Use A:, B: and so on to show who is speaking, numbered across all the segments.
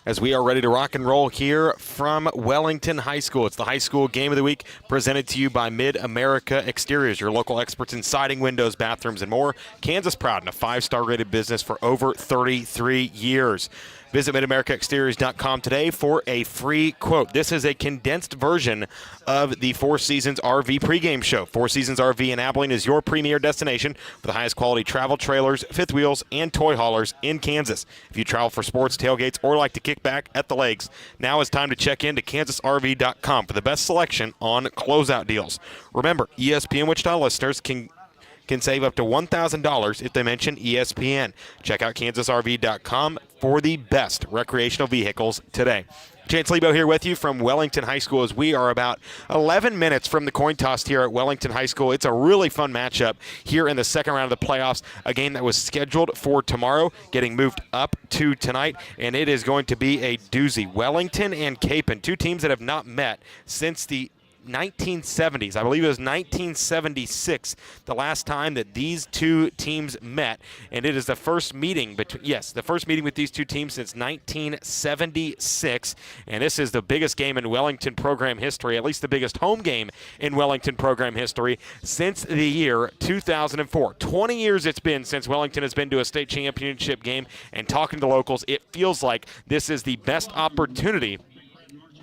A: as we are ready to rock and roll here from Wellington High School. It's the high school game of the week presented to you by Mid-America Exteriors, your local experts in siding, windows, bathrooms, and more. Kansas proud and a 5-star rated business for over 33 years. Visit MidAmericaExteriors.com today for a free quote. This is a condensed version of the Four Seasons RV pregame show. Four Seasons RV in Abilene is your premier destination for the highest quality travel trailers, fifth wheels, and toy haulers in Kansas. If you travel for sports, tailgates, or like to kick back at the lakes, now is time to check in to KansasRV.com for the best selection on closeout deals. Remember, ESPN Wichita listeners can save up to $1,000 if they mention ESPN. Check out KansasRV.com for the best recreational vehicles today. Chance Lebo here with you from Wellington High School as we are about 11 minutes from the coin toss here at Wellington High School. It's a really fun matchup here in the second round of the playoffs, a game that was scheduled for tomorrow, getting moved up to tonight, and it is going to be a doozy. Wellington and Kapaun, two teams that have not met since the 1970s. I believe it was 1976 the last time that these two teams met, and it is the first meeting with these two teams since 1976, and this is the biggest game in Wellington program history, at least the biggest home game in Wellington program history since the year 2004. 20 years it's been since Wellington has been to a state championship game, and talking to locals, it feels like this is the best opportunity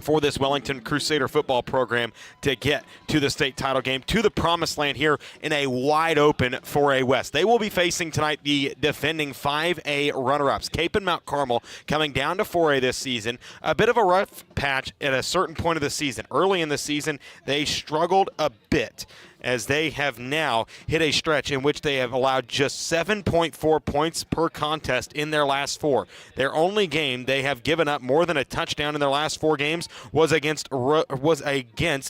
A: for this Wellington Crusader football program to get to the state title game, to the promised land here in a wide-open 4A West. They will be facing tonight the defending 5A runner-ups, Kapaun Mount Carmel, coming down to 4A this season. A bit of a rough patch at a certain point of the season. Early in the season, they struggled a bit, as they have now hit a stretch in which they have allowed just 7.4 points per contest in their last four. Their only game they have given up more than a touchdown in their last four games was against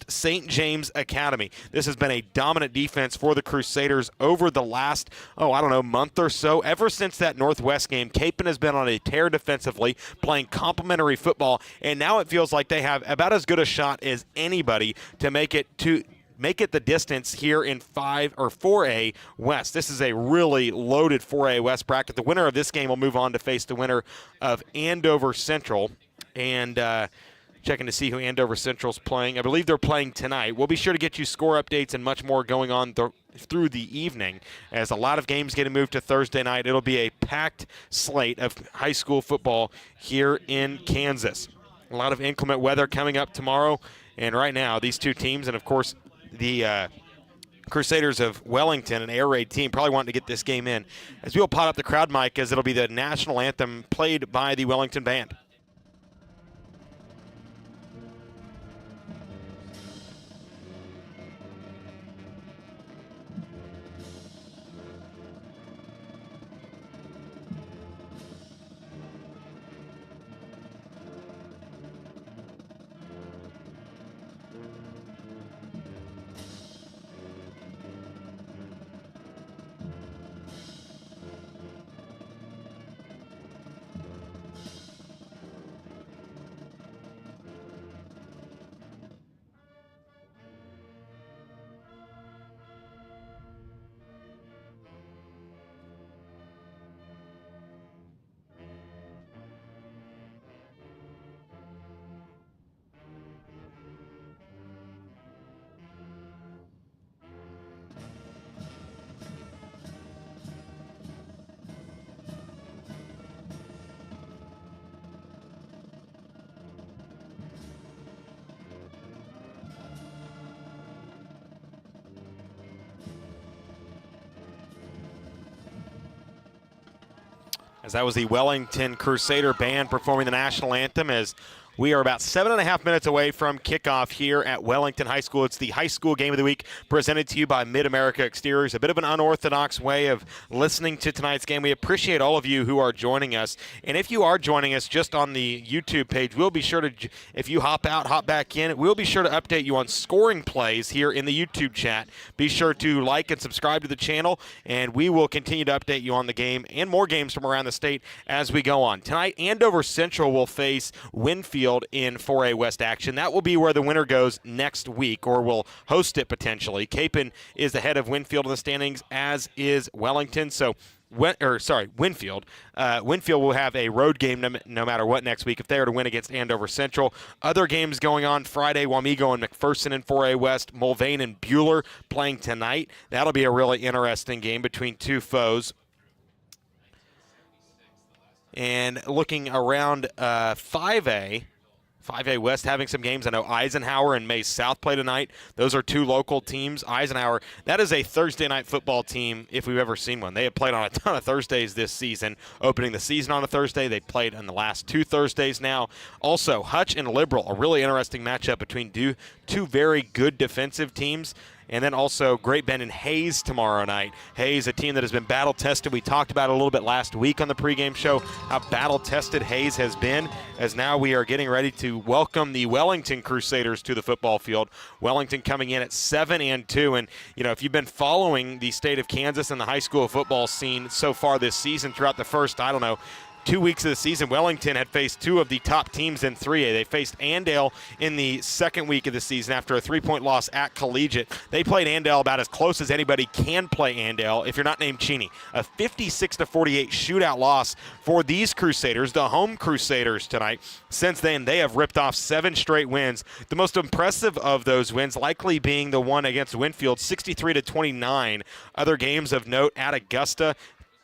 A: St. James Academy. This has been a dominant defense for the Crusaders over the last, month or so. Ever since that Northwest game, Kapaun has been on a tear defensively, playing complementary football, and now it feels like they have about as good a shot as anybody to make it the distance here in 4A West. This is a really loaded 4A West bracket. The winner of this game will move on to face the winner of Andover Central. And checking to see who Andover Central's playing. I believe they're playing tonight. We'll be sure to get you score updates and much more going on through the evening, as a lot of games getting moved to Thursday night. It'll be a packed slate of high school football here in Kansas. A lot of inclement weather coming up tomorrow. And right now, these two teams, and of course, the Crusaders of Wellington, an air raid team, probably wanting to get this game in. As we'll pot up the crowd mic, as it'll be the national anthem played by the Wellington Band. As that was the Wellington Crusader Band performing the national anthem, as we are about 7.5 minutes away from kickoff here at Wellington High School. It's the high school game of the week presented to you by Mid-America Exteriors. A bit of an unorthodox way of listening to tonight's game. We appreciate all of you who are joining us. And if you are joining us just on the YouTube page, we'll be sure to, if you hop out, hop back in, we'll be sure to update you on scoring plays here in the YouTube chat. Be sure to like and subscribe to the channel, and we will continue to update you on the game and more games from around the state as we go on. Tonight, Andover Central will face Winfield in 4A West action. That will be where the winner goes next week, or will host it potentially. Kapaun is ahead of Winfield in the standings, as is Wellington. So Winfield. Winfield will have a road game no matter what next week if they are to win against Andover Central. Other games going on Friday, Wamego and McPherson in 4A West, Mulvane and Buhler playing tonight. That'll be a really interesting game between two foes. And looking around 5A West having some games. I know Eisenhower and Mays South play tonight. Those are two local teams. Eisenhower, that is a Thursday night football team if we've ever seen one. They have played on a ton of Thursdays this season, opening the season on a Thursday. They played on the last two Thursdays now. Also, Hutch and Liberal, a really interesting matchup between two very good defensive teams. And then also Great Bend and Hayes tomorrow night. Hayes, a team that has been battle-tested. We talked about it a little bit last week on the pregame show, how battle-tested Hayes has been, as now we are getting ready to welcome the Wellington Crusaders to the football field. Wellington coming in at 7-2. And, if you've been following the state of Kansas and the high school football scene so far this season throughout the first, 2 weeks of the season, Wellington had faced two of the top teams in 3A. They faced Andale in the second week of the season after a 3-point loss at Collegiate. They played Andale about as close as anybody can play Andale if you're not named Cheney. A 56-48 shootout loss for these Crusaders, the home Crusaders tonight. Since then, they have ripped off 7 straight wins. The most impressive of those wins likely being the one against Winfield, 63-29. Other games of note at Augusta,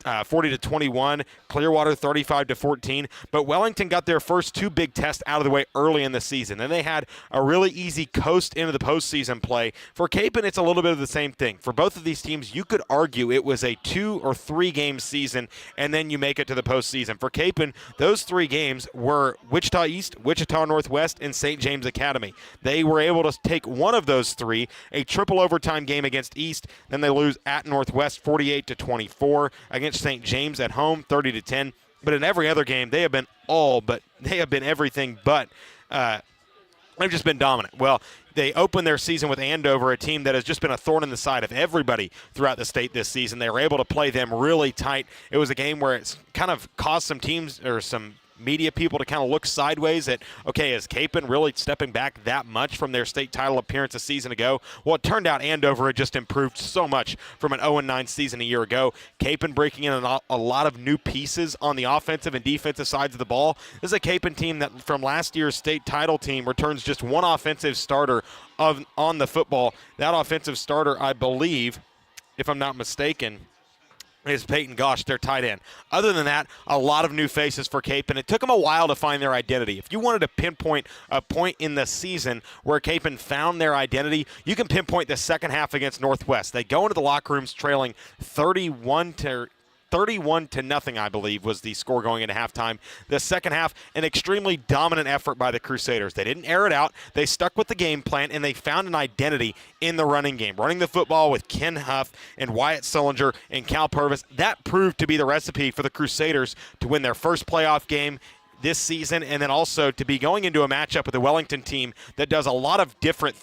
A: 40-21, Clearwater 35-14. But Wellington got their first two big tests out of the way early in the season. Then they had a really easy coast into the postseason play. For Kapaun, it's a little bit of the same thing. For both of these teams, you could argue it was a 2 or 3 game season, and then you make it to the postseason. For Kapaun, those 3 games were Wichita East, Wichita Northwest, and St. James Academy. They were able to take one of those 3, a triple overtime game against East. Then they lose at Northwest 48-24, against St. James at home 30-10. But in every other game, they have been everything but they've just been dominant. Well, they opened their season with Andover, a team that has just been a thorn in the side of everybody throughout the state this season. They were able to play them really tight. It was a game where it's kind of caused some teams or some media people to kind of look sideways at, okay, is Kapaun really stepping back that much from their state title appearance a season ago? Well, it turned out Andover had just improved so much from an 0-9 season a year ago. Kapaun breaking in a lot of new pieces on the offensive and defensive sides of the ball. This is a Kapaun team that from last year's state title team returns just one offensive starter on the football. That offensive starter, I believe, if I'm not mistaken, is Peyton Gosh, their tight end. Other than that, a lot of new faces for Kapaun. It took them a while to find their identity. If you wanted to pinpoint a point in the season where Kapaun found their identity, you can pinpoint the second half against Northwest. They go into the locker rooms trailing 31-0, I believe, was the score going into halftime. The second half, an extremely dominant effort by the Crusaders. They didn't air it out. They stuck with the game plan, and they found an identity in the running game. Running the football with Ken Huff and Wyatt Sullinger and Cal Purvis, that proved to be the recipe for the Crusaders to win their first playoff game this season, and then also to be going into a matchup with the Wellington team that does a lot different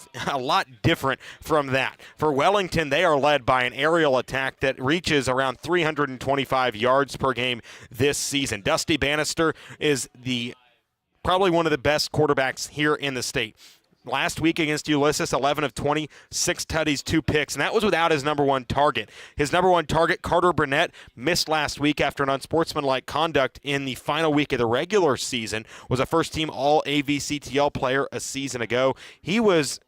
A: from that. For Wellington, they are led by an aerial attack that reaches around 325 yards per game this season. Dusty Bannister is probably one of the best quarterbacks here in the state. Last week against Ulysses, 11 of 20, 6 tutties, 2 picks, and that was without his number one target. His number one target, Carter Burnett, missed last week after an unsportsmanlike conduct in the final week of the regular season, was a first-team All-AVCTL player a season ago. He was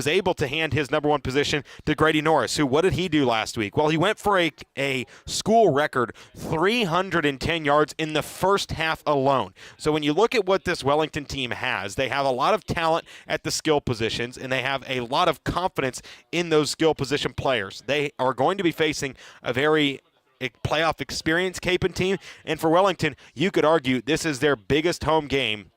A: able to hand his number one position to Grady Norris, who, what did he do last week? Well, he went for a school record 310 yards in the first half alone. So when you look at what this Wellington team has, they have a lot of talent at the skill positions, and they have a lot of confidence in those skill position players. They are going to be facing a very playoff experienced Kapaun team, and for Wellington, you could argue this is their biggest home game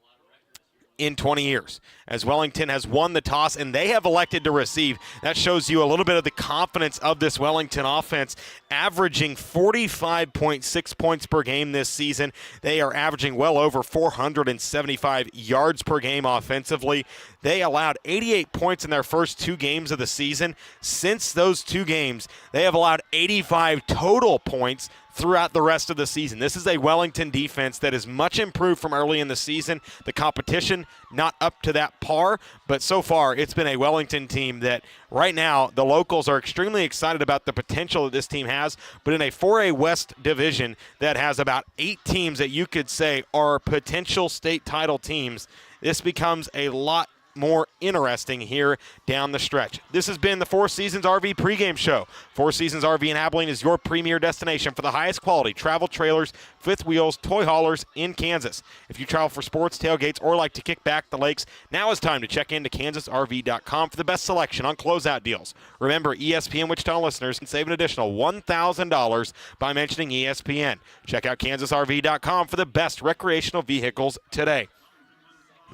A: in 20 years, as Wellington has won the toss and they have elected to receive. That shows you a little bit of the confidence of this Wellington offense, averaging 45.6 points per game this season. They are averaging well over 475 yards per game offensively. They allowed 88 points in their first 2 games of the season. Since those 2 games, they have allowed 85 total points, throughout the rest of the season. This is a Wellington defense that is much improved from early in the season. The competition not up to that par, but so far it's been a Wellington team that right now the locals are extremely excited about the potential that this team has, but in a 4A West division that has about 8 teams that you could say are potential state title teams, this becomes a lot more interesting here down the stretch. This has been the Four Seasons RV pregame show. Four Seasons RV in Abilene is your premier destination for the highest quality travel trailers, fifth wheels, toy haulers in Kansas. If you travel for sports, tailgates, or like to kick back the lakes, now is time to check into kansasrv.com for the best selection on closeout deals. Remember, ESPN Wichita listeners can save an additional $1,000 by mentioning ESPN. Check out kansasrv.com for the best recreational vehicles today.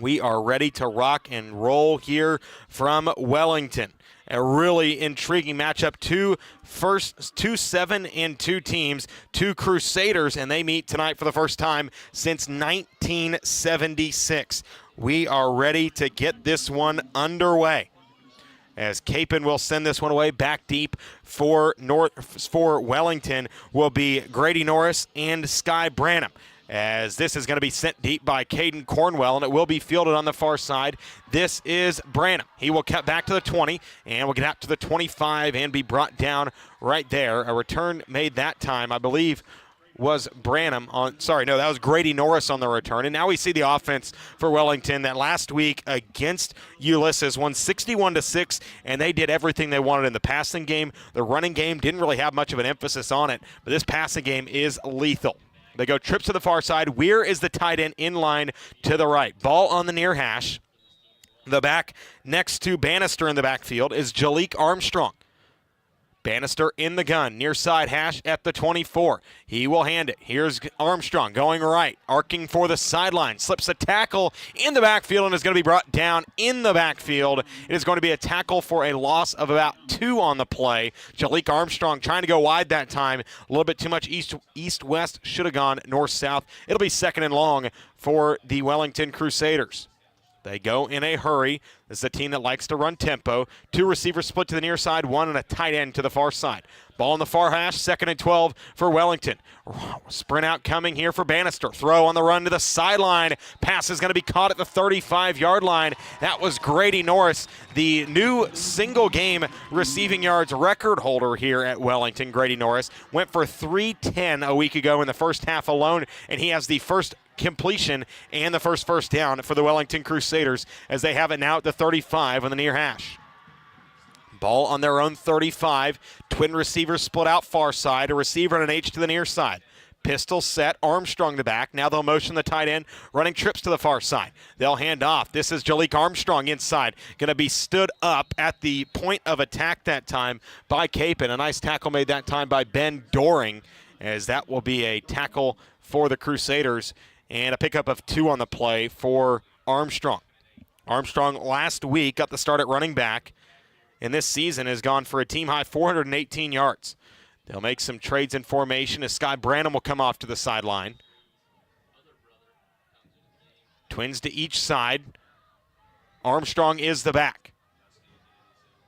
A: We are ready to rock and roll here from Wellington. A really intriguing matchup. Two 7-2 teams, two Crusaders, and they meet tonight for the first time since 1976. We are ready to get this one underway, as Kapaun will send this one away back deep for Wellington will be Grady Norris and Sky Branham, as this is going to be sent deep by Caden Cornwell, and it will be fielded on the far side. This is Branham. He will cut back to the 20, and will get out to the 25 and be brought down right there. A return made that time, I believe, was Branham on, that was Grady Norris on the return. And now we see the offense for Wellington that last week against Ulysses won 61-6, and they did everything they wanted in the passing game. The running game didn't really have much of an emphasis on it, but this passing game is lethal. They go trips to the far side. Weir is the tight end in line to the right. Ball on the near hash. The back next to Bannister in the backfield is Jalik Armstrong. Bannister in the gun, near side hash at the 24. He will hand it. Here's Armstrong going right, arcing for the sideline. Slips a tackle in the backfield and is going to be brought down in the backfield. It is going to be a tackle for a loss of about 2 on the play. Jalik Armstrong trying to go wide that time. A little bit too much east-west. Should have gone north-south. It'll be second and long for the Wellington Crusaders. They go in a hurry. This is a team that likes to run tempo. 2 receivers split to the near side, 1 and a tight end to the far side. Ball on the far hash, second and 12 for Wellington. Sprint out coming here for Bannister. Throw on the run to the sideline. Pass is going to be caught at the 35-yard line. That was Grady Norris, the new single-game receiving yards record holder here at Wellington. Grady Norris went for 310 a week ago in the first half alone, and he has the first completion and the first down for the Wellington Crusaders, as they have it now at the 35 on the near hash. Ball on their own 35. Twin receivers split out far side. A receiver and an H to the near side. Pistol set. Armstrong to back. Now they'll motion the tight end, running trips to the far side. They'll hand off. This is Jalik Armstrong inside. Going to be stood up at the point of attack that time by Kapaun. A nice tackle made that time by Ben Doring, as that will be a tackle for the Crusaders. And a pickup of 2 on the play for Armstrong. Armstrong last week got the start at running back, and this season has gone for a team-high 418 yards. They'll make some trades in formation as Sky Branham will come off to the sideline. Twins to each side. Armstrong is the back.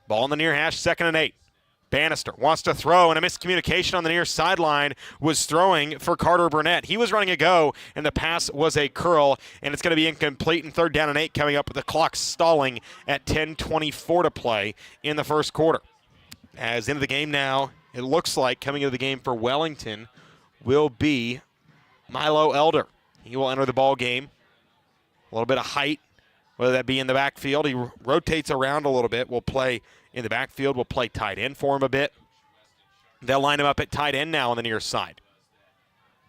A: Ball in the near hash, second and 8. Bannister wants to throw, and a miscommunication on the near sideline was throwing for Carter Burnett. He was running a go, and the pass was a curl, and it's going to be incomplete, and 3rd down and 8 coming up with the clock stalling at 10:24 to play in the first quarter. As into the game now, it looks like coming into the game for Wellington will be Milo Elder. He will enter the ball game. A little bit of height, whether that be in the backfield. He rotates around a little bit. Will play in the backfield. Will play tight end for him a bit. They'll line him up at tight end now on the near side.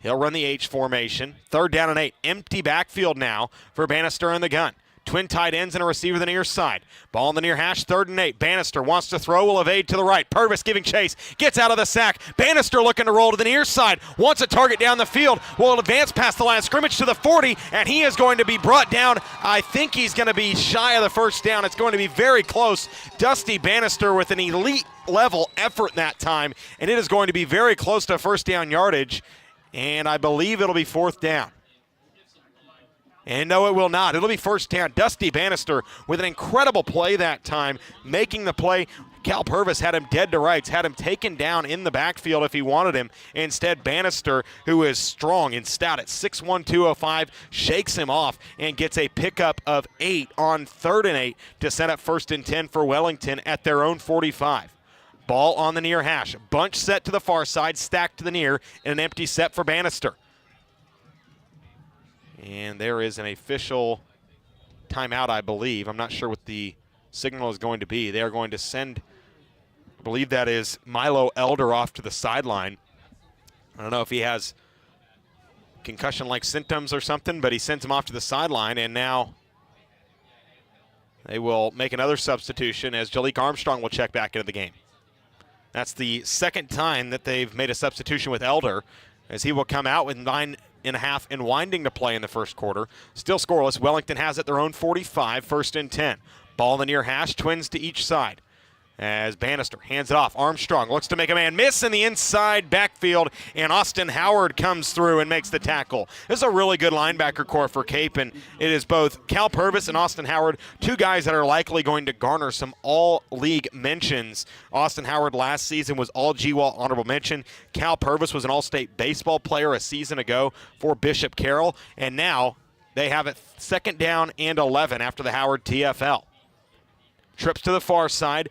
A: He'll run the H formation. 3rd down and 8. Empty backfield now for Bannister in the gun. Twin tight ends and a receiver to the near side. Ball in the near hash, 3rd and 8. Bannister wants to throw, will evade to the right. Purvis giving chase, gets out of the sack. Bannister looking to roll to the near side. Wants a target down the field. Will advance past the line of scrimmage to the 40, and he is going to be brought down. I think he's going to be shy of the first down. It's going to be very close. Dusty Bannister with an elite level effort that time, and it is going to be very close to first down yardage, and I believe it'll be 4th down. And no, it will not. It'll be first down. Dusty Bannister with an incredible play that time, making the play, Cal Purvis had him dead to rights, had him taken down in the backfield if he wanted him. Instead, Bannister, who is strong and stout at 6'1", 205, shakes him off and gets a pickup of 8 on 3rd and 8 to set up 1st and 10 for Wellington at their own 45. Ball on the near hash. Bunch set to the far side, stacked to the near, and an empty set for Bannister. And there is an official timeout, I believe. I'm not sure what the signal is going to be. They are going to send, I believe that is Milo Elder off to the sideline. I don't know if he has concussion-like symptoms or something, but he sends him off to the sideline, and now they will make another substitution as Jalik Armstrong will check back into the game. That's the second time that they've made a substitution with Elder, as he will come out with 9.5 and winding to play in the first quarter. Still scoreless. Wellington has at their own 45, 1st and 10. Ball in the near hash, twins to each side. As Bannister hands it off. Armstrong looks to make a man miss in the inside backfield, and Austin Howard comes through and makes the tackle. This is a really good linebacker core for Cape, and it is both Cal Purvis and Austin Howard, two guys that are likely going to garner some all-league mentions. Austin Howard last season was all-GWAL honorable mention. Cal Purvis was an all-state baseball player a season ago for Bishop Carroll, and now they have it 2nd down and 11 after the Howard TFL. Trips to the far side.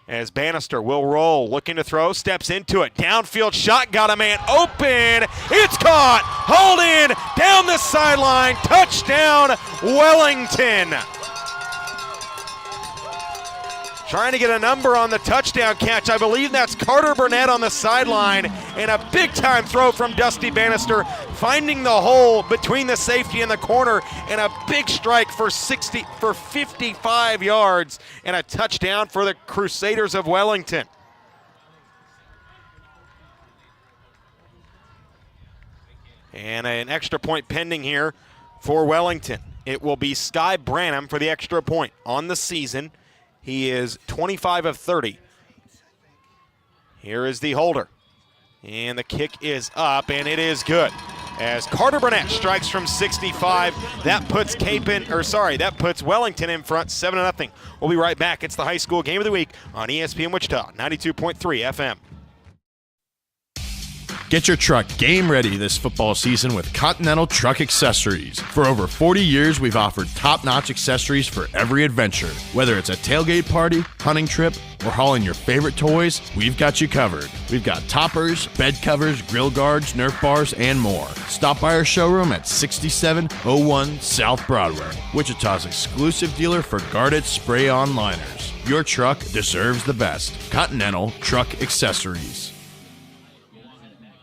A: As Bannister will roll, looking to throw, steps into it. Downfield shot, got a man open. It's caught, hauled in, down the sideline, touchdown, Wellington. Trying to get a number on the touchdown catch. I believe that's Carter Burnett on the sideline, and a big-time throw from Dusty Bannister, finding the hole between the safety and the corner, and a big strike for 55 yards, and a touchdown for the Crusaders of Wellington. And an extra point pending here for Wellington. It will be Sky Branham for the extra point on the season. He is 25 of 30. Here is the holder. And the kick is up, and it is good. As Carter Burnett strikes from 65, that puts Wellington in front 7-0. We'll be right back. It's the high school game of the week on ESPN Wichita, 92.3 FM.
B: Get your truck game ready this football season with Continental Truck Accessories. For over 40 years, we've offered top-notch accessories for every adventure. Whether it's a tailgate party, hunting trip, or hauling your favorite toys, we've got you covered. We've got toppers, bed covers, grill guards, Nerf bars, and more. Stop by our showroom at 6701 South Broadway, Wichita's exclusive dealer for guarded spray-on liners. Your truck deserves the best. Continental Truck Accessories.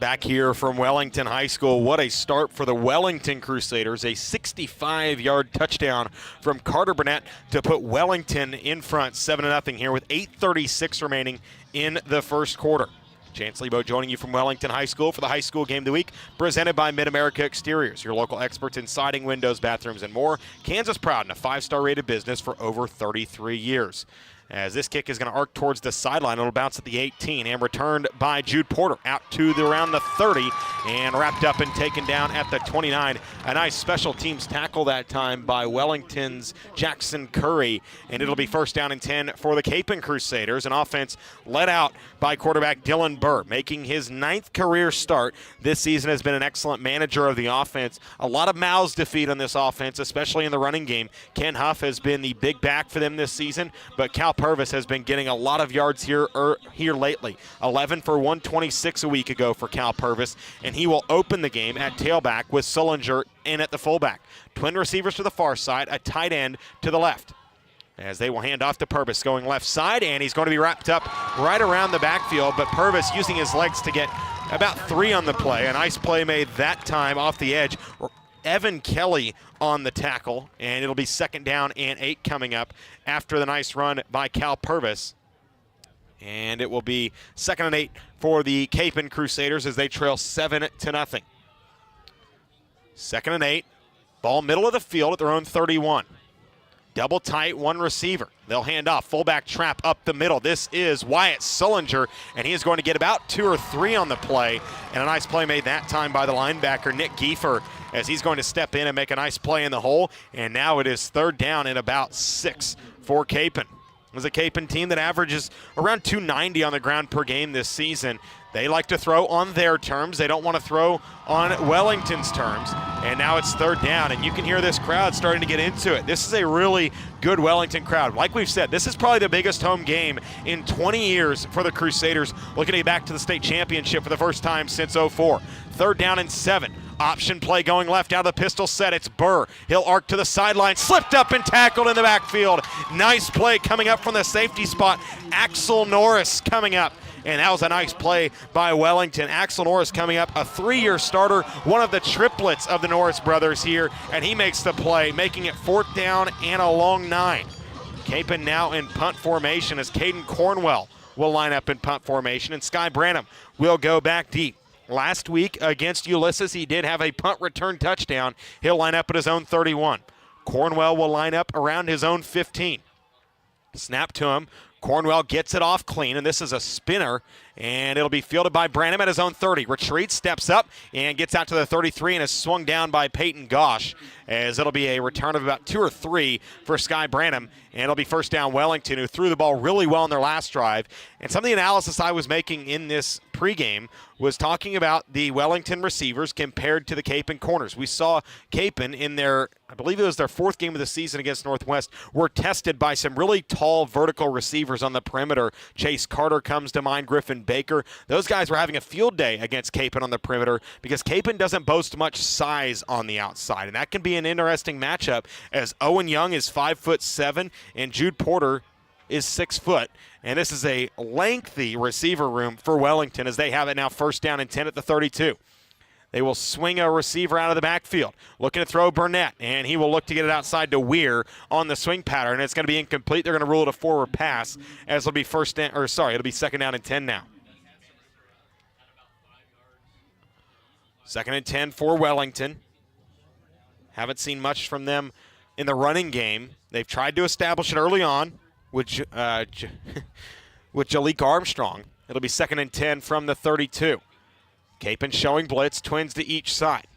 A: Back here from Wellington High School, what a start for the Wellington Crusaders. A 65-yard touchdown from Carter Burnett to put Wellington in front 7-0 here with 8:36 remaining in the first quarter. Chance Lebo joining you from Wellington High School for the high school game of the week, presented by Mid-America Exteriors, your local experts in siding, windows, bathrooms, and more. Kansas proud and a 5-star rated business for over 33 years. As this kick is going to arc towards the sideline, it'll bounce at the 18 and returned by Jude Porter out to around the 30 and wrapped up and taken down at the 29. A nice special teams tackle that time by Wellington's Jackson Curry, and it'll be 1st down and 10 for the Kapaun Crusaders. An offense led out by quarterback Dylan Burr, making his 9th career start. This season has been an excellent manager of the offense. A lot of mouths to feed on this offense, especially in the running game. Ken Huff has been the big back for them this season, but Cal Purvis has been getting a lot of yards here lately. 11 for 126 a week ago for Cal Purvis, and he will open the game at tailback with Sullinger in at the fullback. Twin receivers to the far side, a tight end to the left. As they will hand off to Purvis going left side, and he's going to be wrapped up right around the backfield, but Purvis using his legs to get about 3 on the play. A nice play made that time off the edge. Evan Kelly on the tackle, and it'll be 2nd down and 8 coming up after the nice run by Cal Purvis. And it will be 2nd and 8 for the Kapaun Crusaders as they trail 7-0. 2nd and 8, ball middle of the field at their own 31. Double tight, one receiver. They'll hand off, fullback trap up the middle. This is Wyatt Sullinger, and he is going to get about 2 or 3 on the play. And a nice play made that time by the linebacker, Nick Giefer, as he's going to step in and make a nice play in the hole. And now it is 3rd down and about 6 for Kapaun. is a Kapaun team that averages around 290 on the ground per game this season. They like to throw on their terms. They don't want to throw on Wellington's terms. And now it's third down, and you can hear this crowd starting to get into it. This is a really good Wellington crowd. Like we've said, this is probably the biggest home game in 20 years for the Crusaders, looking to get back to the state championship for the first time since '04. Third down and 7. Option play going left out of the pistol set. It's Burr. He'll arc to the sideline. Slipped up and tackled in the backfield. Nice play coming up from the safety spot. Axel Norris coming up. And that was a nice play by Wellington. Axel Norris coming up, a 3-year starter, one of the triplets of the Norris brothers here, and he makes the play, making it 4th down and a long 9. Kapaun now in punt formation as Caden Cornwell will line up in punt formation, and Sky Branham will go back deep. Last week against Ulysses, he did have a punt return touchdown. He'll line up at his own 31. Cornwell will line up around his own 15. Snap to him. Cornwell gets it off clean, and this is a spinner, and it'll be fielded by Branham at his own 30. Retreats, steps up, and gets out to the 33, and is swung down by Peyton Gosh, as it'll be a return of about 2 or 3 for Sky Branham, and it'll be first down Wellington, who threw the ball really well in their last drive. And some of the analysis I was making in this pregame was talking about the Wellington receivers compared to the Kapaun corners. We saw Kapaun in their, I believe it was their 4th game of the season against Northwest, were tested by some really tall vertical receivers on the perimeter. Chase Carter comes to mind, Griffin Baker. Those guys were having a field day against Kapaun on the perimeter because Kapaun doesn't boast much size on the outside, and that can be an interesting matchup as Owen Young is 5'7" and Jude Porter is 6 foot. And this is a lengthy receiver room for Wellington as they have it now first down and 10 at the 32. They will swing a receiver out of the backfield. Looking to throw Burnett, and he will look to get it outside to Weir on the swing pattern. It's going to be incomplete. They're going to rule it a forward pass as it'll be it'll be second down and 10 now. Second and 10 for Wellington. Haven't seen much from them in the running game. They've tried to establish it early on with Jalik Armstrong. It'll be second and 10 from the 32. Kapaun showing blitz, twins to each side.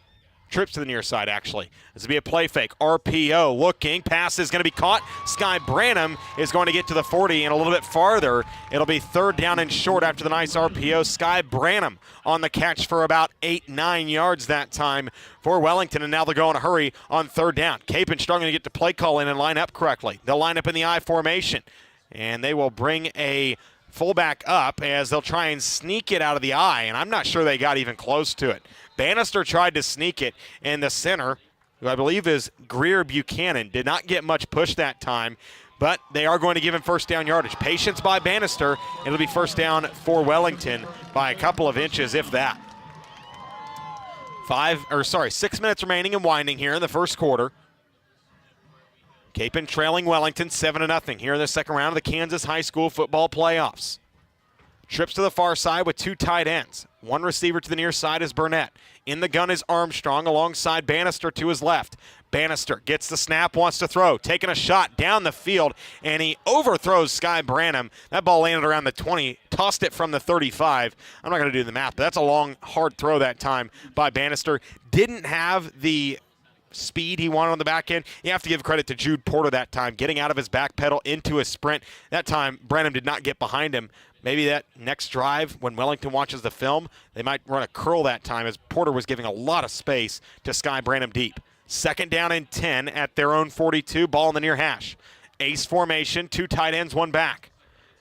A: Trips to the near side, actually. This will be a play fake. RPO looking. Pass is going to be caught. Sky Branham is going to get to the 40 and a little bit farther. It'll be third down and short after the nice RPO. Sky Branham on the catch for about 8-9 yards that time for Wellington, and now they'll go in a hurry on third down. Kapaun struggling to get to play call in and line up correctly. They'll line up in the I formation, and they will bring a fullback up as they'll try and sneak it out of the I, and I'm not sure they got even close to it. Bannister tried to sneak it, and the center, who I believe is Greer Buchanan, did not get much push that time, but they are going to give him first down yardage. Patience by Bannister. It'll be first down for Wellington by a couple of inches, if that. 6 minutes remaining and winding here in the first quarter. Kapaun trailing Wellington 7-0 here in the second round of the Kansas High School football playoffs. Trips to the far side with 2 tight ends. One receiver to the near side is Burnett. In the gun is Armstrong alongside Bannister to his left. Bannister gets the snap, wants to throw, taking a shot down the field, and he overthrows Sky Branham. That ball landed around the 20, tossed it from the 35. I'm not going to do the math, but that's a long, hard throw that time by Bannister. Didn't have the speed he wanted on the back end. You have to give credit to Jude Porter that time, getting out of his back pedal into a sprint. That time, Branham did not get behind him. Maybe that next drive, when Wellington watches the film, they might run a curl that time as Porter was giving a lot of space to Sky Branham deep. Second down and 10 at their own 42, ball in the near hash. Ace formation, 2 tight ends, 1 back.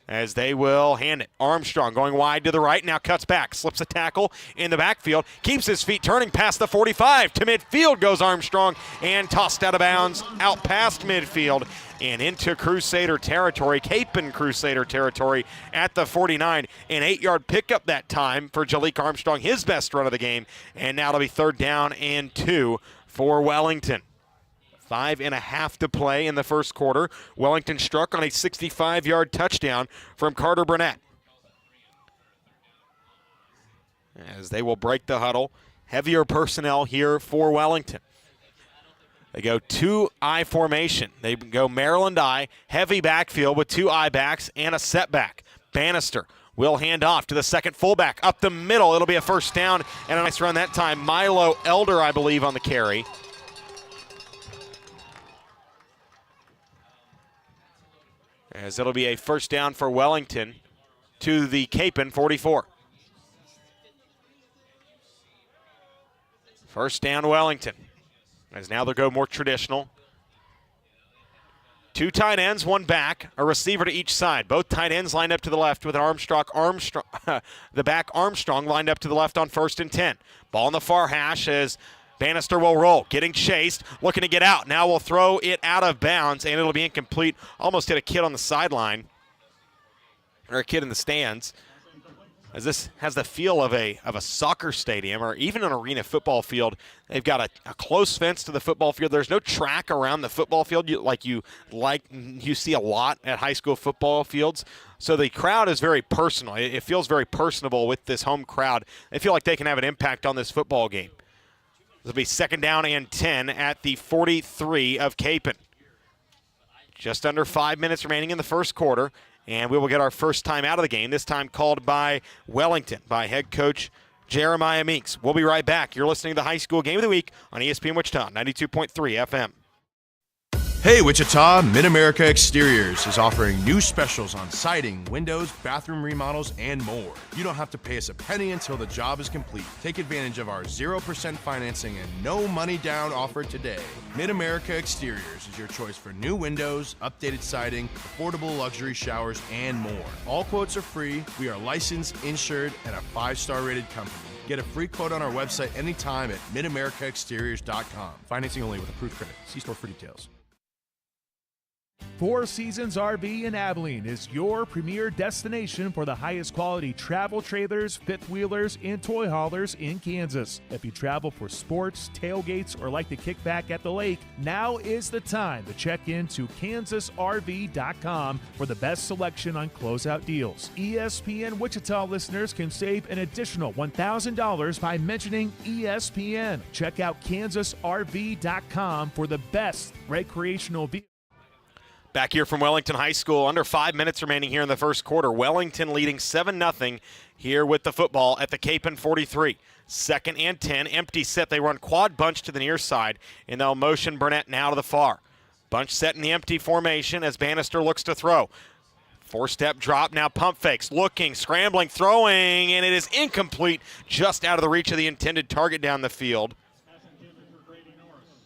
A: As they will hand it. Armstrong going wide to the right, now cuts back, slips a tackle in the backfield, keeps his feet turning past the 45. To midfield goes Armstrong and tossed out of bounds, out past midfield and into Crusader territory, Kapaun Crusader territory at the 49. An 8-yard pickup that time for Jalik Armstrong, his best run of the game. And now it'll be third down and 2 for Wellington. 5.5 to play in the first quarter. Wellington struck on a 65-yard touchdown from Carter Burnett. As they will break the huddle. Heavier personnel here for Wellington. They go 2 I formation. They go Maryland I, heavy backfield with 2 I backs and a setback. Bannister will hand off to the second fullback. Up the middle, it'll be a first down and a nice run that time. Milo Elder, I believe, on the carry. as it'll be a first down for Wellington to the Kapaun 44. First down Wellington, as now they'll go more traditional. 2 tight ends, 1 back, a receiver to each side. Both tight ends lined up to the left with Armstrong, the back Armstrong lined up to the left on 1st and 10. Ball on the far hash as Bannister will roll, getting chased, looking to get out. Now we'll throw it out of bounds, and it'll be incomplete. Almost hit a kid on the sideline, or a kid in the stands, as this has the feel of a soccer stadium or even an arena football field. They've got a close fence to the football field. There's no track around the football field like you see a lot at high school football fields. So the crowd is very personal. It feels very personable with this home crowd. They feel like they can have an impact on this football game. This will be 2nd down and 10 at the 43 of Kapaun. Just under 5 minutes remaining in the first quarter. And we will get our first time out of the game, this time called by Wellington, by head coach Jeremiah Meeks. We'll be right back. You're listening to the High School Game of the Week on ESPN Wichita, 92.3 FM.
B: Hey Wichita, Mid-America Exteriors is offering new specials on siding, windows, bathroom remodels, and more. You don't have to pay us a penny until the job is complete. Take advantage of our 0% financing and no money down offer today. Mid-America Exteriors is your choice for new windows, updated siding, affordable luxury showers, and more. All quotes are free. We are licensed, insured, and a 5-star rated company. Get a free quote on our website anytime at midamericaexteriors.com. Financing only with approved credit. See store for details.
C: Four Seasons RV in Abilene is your premier destination for the highest quality travel trailers, fifth wheelers, and toy haulers in Kansas. If you travel for sports, tailgates, or like to kick back at the lake, now is the time to check into kansasrv.com for the best selection on closeout deals. ESPN Wichita listeners can save an additional $1,000 by mentioning ESPN. Check out kansasrv.com for the best recreational vehicles.
A: Back here from Wellington High School, under 5 minutes remaining here in the first quarter. Wellington leading 7-0 here with the football at the Kapaun 43. 2nd and 10, empty set. They run quad bunch to the near side, and they'll motion Burnett now to the far. Bunch set in the empty formation as Bannister looks to throw. 4-step drop, now pump fakes, looking, scrambling, throwing, and it is incomplete, just out of the reach of the intended target down the field.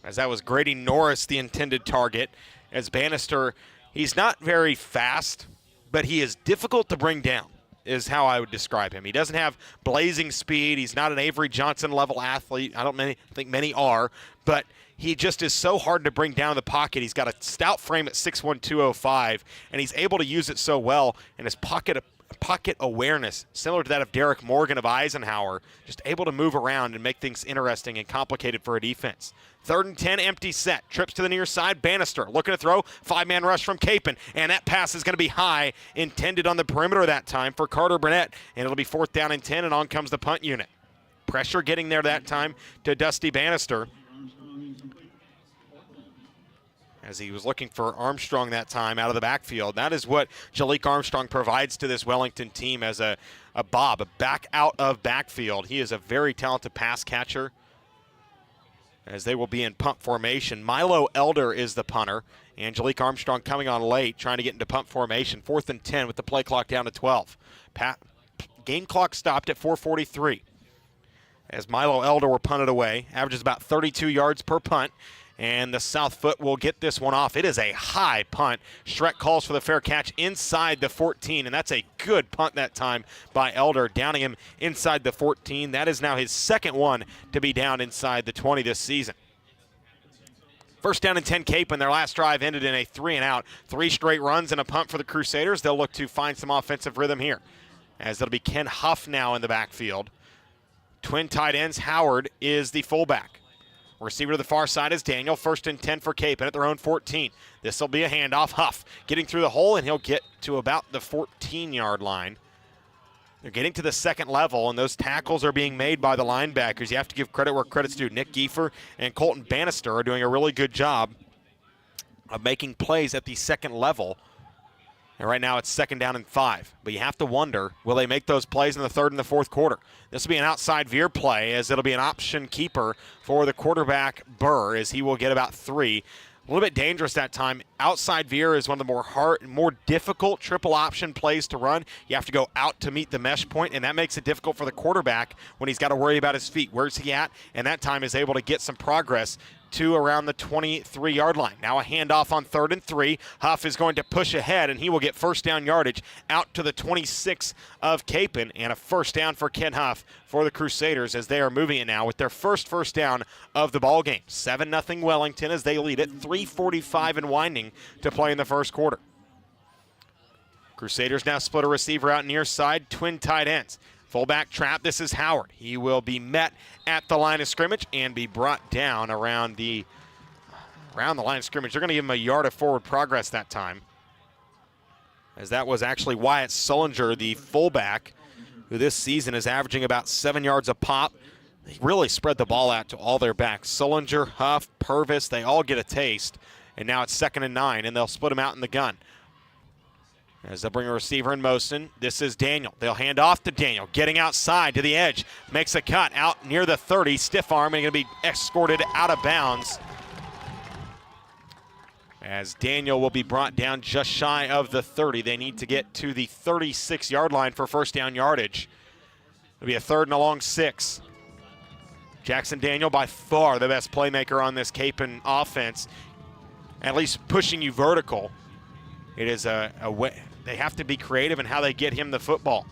A: As that was Grady Norris, the intended target. As Bannister, he's not very fast, but he is difficult to bring down, is how I would describe him. He doesn't have blazing speed. He's not an Avery Johnson level athlete. I don't think many are, but he just is so hard to bring down in the pocket. He's got a stout frame at 6'1", 205, and he's able to use it so well, and his pocket awareness, similar to that of Derek Morgan of Eisenhower, just able to move around and make things interesting and complicated for a defense. 3rd and 10, empty set. Trips to the near side. Bannister looking to throw. 5-man rush from Kapaun. And that pass is going to be high, intended on the perimeter that time for Carter Burnett. And it'll be 4th down and 10, and on comes the punt unit. Pressure getting there that time to Dusty Bannister, as he was looking for Armstrong that time out of the backfield. That is what Jalik Armstrong provides to this Wellington team as a back out of backfield. He is a very talented pass catcher, as they will be in punt formation. Milo Elder is the punter, and Jalik Armstrong coming on late, trying to get into punt formation. 4th and 10 with the play clock down to 12. Game clock stopped at 4:43. As Milo Elder were punted away, averages about 32 yards per punt. And the South Foot will get this one off. It is a high punt. Schreck calls for the fair catch inside the 14, and that's a good punt that time by Elder, downing him inside the 14. That is now his second one to be down inside the 20 this season. 1st down and 10 Kapaun. Their last drive ended in a 3-and-out. 3 straight runs and a punt for the Crusaders. They'll look to find some offensive rhythm here, as it'll be Ken Huff now in the backfield. Twin tight ends. Howard is the fullback. Receiver to the far side is Daniel. 1st and 10 for Kapaun at their own 14. This will be a handoff. Huff getting through the hole, and he'll get to about the 14-yard line. They're getting to the second level, and those tackles are being made by the linebackers. You have to give credit where credit's due. Nick Giefer and Colton Bannister are doing a really good job of making plays at the second level. And right now it's 2nd down and 5. But you have to wonder, will they make those plays in the 3rd and the 4th quarter? This will be an outside veer play, as it'll be an option keeper for the quarterback, Burr, as he will get about 3. a little bit dangerous that time. Outside veer is one of the more difficult triple option plays to run. You have to go out to meet the mesh point, and that makes it difficult for the quarterback when he's got to worry about his feet. Where's he at? And that time is able to get some progress to around the 23-yard line. Now a handoff on 3rd and 3. Huff is going to push ahead, and he will get first down yardage out to the 26 of Kapaun, and a first down for Ken Huff for the Crusaders as they are moving it now with their first down of the ball game. 7-0 Wellington as they lead it. 3:45 and winding to play in the first quarter. Crusaders now split a receiver out near side, twin tight ends. Fullback trap, this is Howard. He will be met at the line of scrimmage and be brought down around the line of scrimmage. They're going to give him a yard of forward progress that time, as that was actually Wyatt Sullinger, the fullback, who this season is averaging about 7 yards a pop. They really spread the ball out to all their backs. Sullinger, Huff, Purvis, they all get a taste. And now it's 2nd and 9, and they'll split him out in the gun. As they'll bring a receiver in motion, this is Daniel. They'll hand off to Daniel, getting outside to the edge. Makes a cut out near the 30, stiff arm, and going to be escorted out of bounds. As Daniel will be brought down just shy of the 30. They need to get to the 36-yard line for first down yardage. It'll be a 3rd and a long 6. Jackson Daniel, by far the best playmaker on this Kapaun offense, at least pushing you vertical. It is a way. They have to be creative in how they get him the football.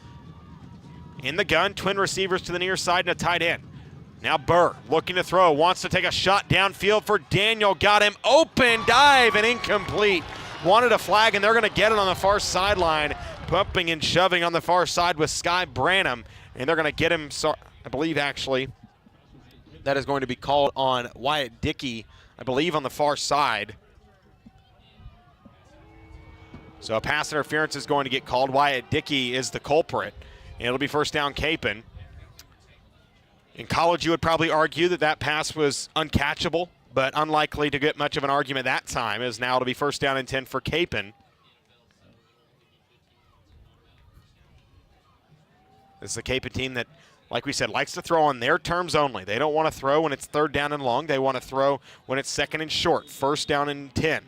A: In the gun, twin receivers to the near side and a tight end. Now Burr looking to throw, wants to take a shot downfield for Daniel. Got him open, dive, and incomplete. Wanted a flag, and they're going to get it on the far sideline. Pumping and shoving on the far side with Sky Branham, and they're going to get him, I believe actually, that is going to be called on Wyatt Dickey, I believe on the far side. So a pass interference is going to get called. Wyatt Dickey is the culprit. And it'll be first down Kapaun. In college, you would probably argue that that pass was uncatchable, but unlikely to get much of an argument that time, as now it'll be first down and 10 for Kapaun. This is a Kapaun team that, like we said, likes to throw on their terms only. They don't want to throw when it's 3rd down and long. They want to throw when it's 2nd and short, first down and 10.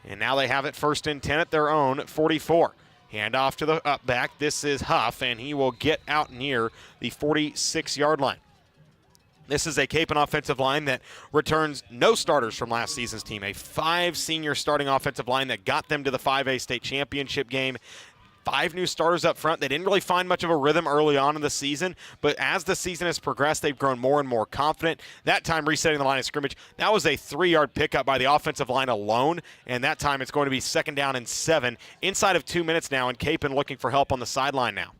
A: And now they have it 1st and 10 at their own 44. Hand off to the up back. This is Huff, and he will get out near the 46-yard line. This is a Kapaun offensive line that returns no starters from last season's team. A 5 senior starting offensive line that got them to the 5A state championship game. 5 new starters up front. They didn't really find much of a rhythm early on in the season, but as the season has progressed, they've grown more and more confident. That time resetting the line of scrimmage, that was a 3-yard pickup by the offensive line alone, and that time it's going to be 2nd down and 7 inside of 2 minutes now, and Kapaun looking for help on the sideline now,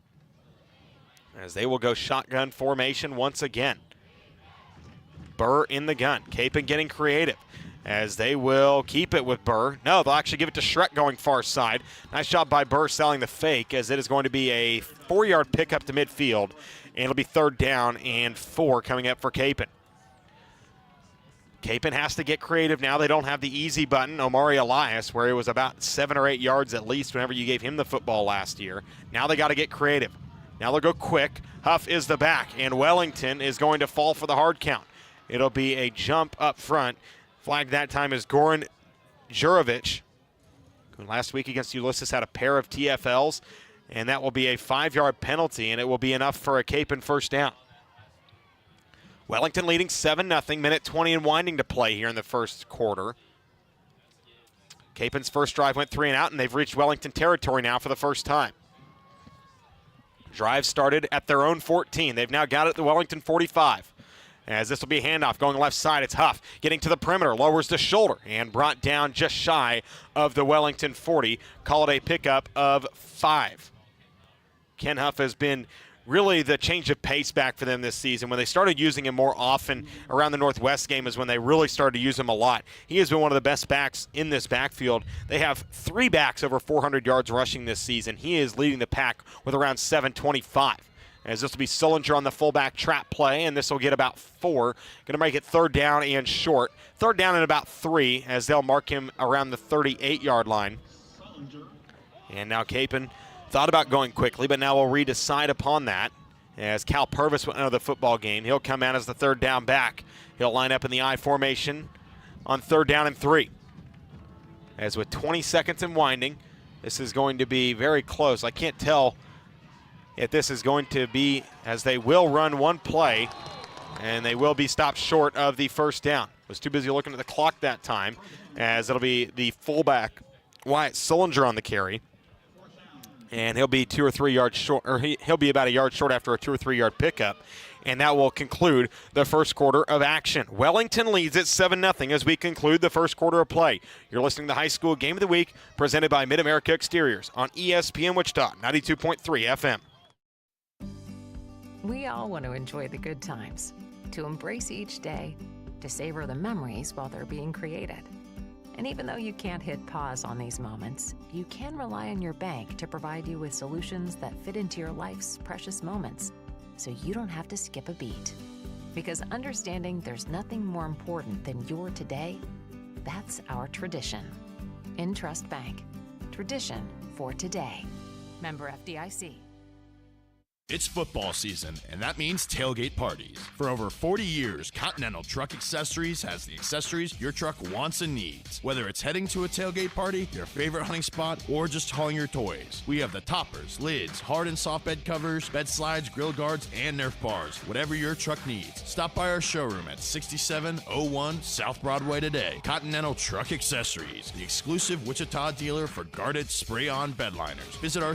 A: as they will go shotgun formation once again. Burr in the gun. Kapaun getting creative, as they will keep it with Burr. No, they'll actually give it to Schreck going far side. Nice job by Burr selling the fake, as it is going to be a 4-yard pickup to midfield, and it'll be 3rd down and 4 coming up for Kapaun. Kapaun has to get creative now. They don't have the easy button, Omari Elias, where it was about 7 or 8 yards at least whenever you gave him the football last year. Now they got to get creative. Now they'll go quick. Huff is the back, and Wellington is going to fall for the hard count. It'll be a jump up front. Flag that time is Goran Jurovic, who last week against Ulysses had a pair of TFLs, and that will be a 5-yard penalty, and it will be enough for a Kapaun first down. Wellington leading 7-0, minute 20 and winding to play here in the first quarter. Kapaun's first drive went 3 and out, and they've reached Wellington territory now for the first time. Drive started at their own 14. They've now got it at the Wellington 45. As this will be a handoff going left side, it's Huff getting to the perimeter, lowers the shoulder, and brought down just shy of the Wellington 40. Call it a pickup of 5. Ken Huff has been really the change of pace back for them this season. When they started using him more often around the Northwest game is when they really started to use him a lot. He has been one of the best backs in this backfield. They have 3 backs over 400 yards rushing this season. He is leading the pack with around 725. As this will be Sullinger on the fullback trap play, and this will get about 4. Going to make it 3rd down and short. 3rd down and about 3, as they'll mark him around the 38-yard line. And now Kapaun thought about going quickly, but now we'll redecide upon that. As Cal Purvis went out of the football game, he'll come out as the 3rd down back. He'll line up in the I formation on 3rd down and 3. as with 20 seconds and winding, this is going to be very close. I can't tell if this is going to be, as they will run one play, and they will be stopped short of the first down. Was too busy looking at the clock that time, as it'll be the fullback, Wyatt Sullinger, on the carry. And he'll be 2 or 3 yards short, or he'll be about a yard short after a 2 or 3 yard pickup. And that will conclude the first quarter of action. Wellington leads at 7-0 as we conclude the first quarter of play. You're listening to the High School Game of the Week, presented by Mid-America Exteriors on ESPN Wichita, 92.3 FM.
D: We all want to enjoy the good times, to embrace each day, to savor the memories while they're being created. And even though you can't hit pause on these moments, you can rely on your bank to provide you with solutions that fit into your life's precious moments, so you don't have to skip a beat. Because understanding there's nothing more important than your today, that's our tradition. InTrust Bank. Tradition for today. Member FDIC.
B: It's football season, and that means tailgate parties. For over 40 years, Continental Truck Accessories has the accessories your truck wants and needs. Whether it's heading to a tailgate party, your favorite hunting spot, or just hauling your toys. We have the toppers, lids, hard and soft bed covers, bed slides, grill guards, and Nerf bars. Whatever your truck needs. Stop by our showroom at 6701 South Broadway today. Continental Truck Accessories, the exclusive Wichita dealer for guarded spray-on bed liners. Visit our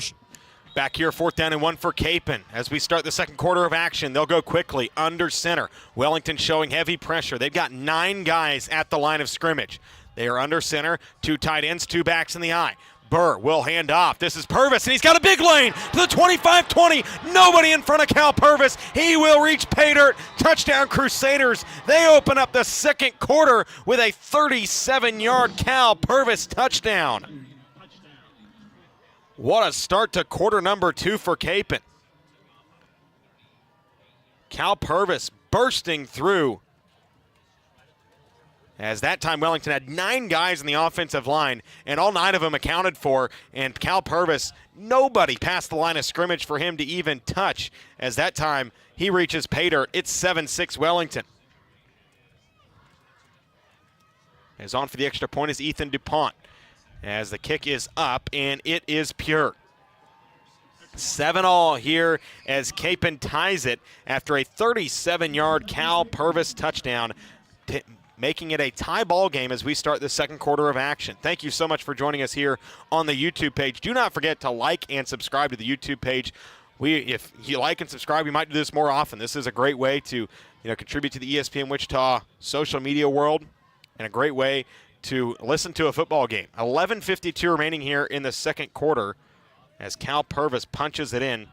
A: Back here, 4th down and 1 for Kapaun. As we start the second quarter of action, they'll go quickly under center. Wellington showing heavy pressure. They've got 9 guys at the line of scrimmage. They are under center, 2 tight ends, 2 backs in the eye. Burr will hand off. This is Purvis, and he's got a big lane to the 25-20. Nobody in front of Cal Purvis. He will reach pay dirt. Touchdown Crusaders. They open up the second quarter with a 37-yard Cal Purvis touchdown. What a start to quarter number 2 for Kapaun. Cal Purvis bursting through. As that time Wellington had 9 guys in the offensive line, and all 9 of them accounted for, and Cal Purvis, nobody past the line of scrimmage for him to even touch. As that time he reaches pay dirt, it's 7-6 Wellington. As on for the extra point is Ethan DuPont. As the kick is up, and it is pure. 7-all here as Kapaun ties it after a 37-yard Cal Purvis touchdown, making it a tie ball game as we start the second quarter of action. Thank you so much for joining us here on the YouTube page. Do not forget to like and subscribe to the YouTube page. If you like and subscribe, we might do this more often. This is a great way to contribute to the ESPN Wichita social media world, and a great way to listen to a football game. 11:52 remaining here in the second quarter as Cal Purvis punches it in.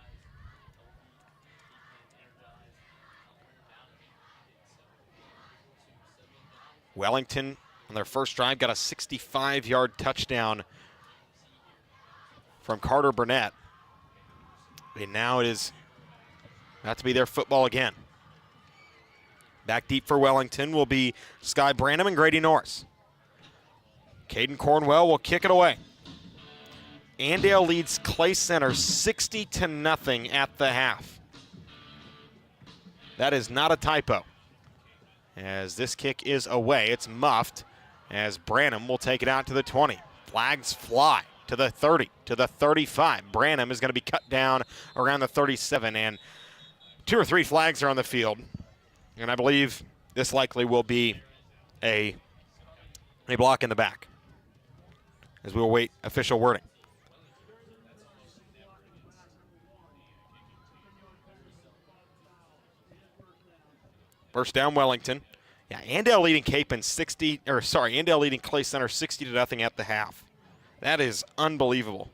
A: Wellington on their first drive got a 65-yard touchdown from Carter Burnett. And now it is about to be their football again. Back deep for Wellington will be Sky Branham and Grady Norris. Caden Cornwell will kick it away. Andale leads Clay Center 60-0 at the half. That is not a typo. As this kick is away, it's muffed as Branham will take it out to the 20. Flags fly to the 30, to the 35. Branham is going to be cut down around the 37, and 2 or 3 flags are on the field. And I believe this likely will be a block in the back, as we will wait official wording. First down, Wellington. Yeah, Andale leading Andale leading Clay Center 60-0 at the half. That is unbelievable.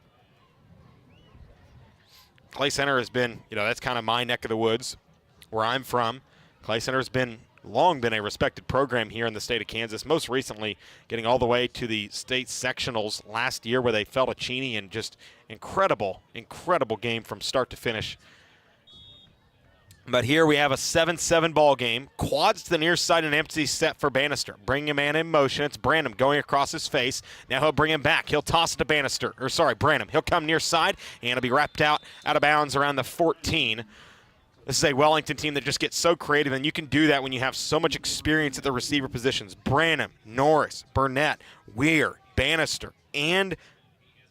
A: Clay Center has been, that's kind of my neck of the woods, where I'm from. Clay Center has long been a respected program here in the state of Kansas, most recently getting all the way to the state sectionals last year where they fell to Cheney, and just incredible game from start to finish. But here we have a 7-7 ball game. Quads to the near side, and empty set for Bannister. Bringing a man in motion. It's Branham going across his face. Now he'll bring him back. He'll toss it to Branham. He'll come near side, and it'll be wrapped out of bounds around the 14. This is a Wellington team that just gets so creative, and you can do that when you have so much experience at the receiver positions. Branham, Norris, Burnett, Weir, Bannister and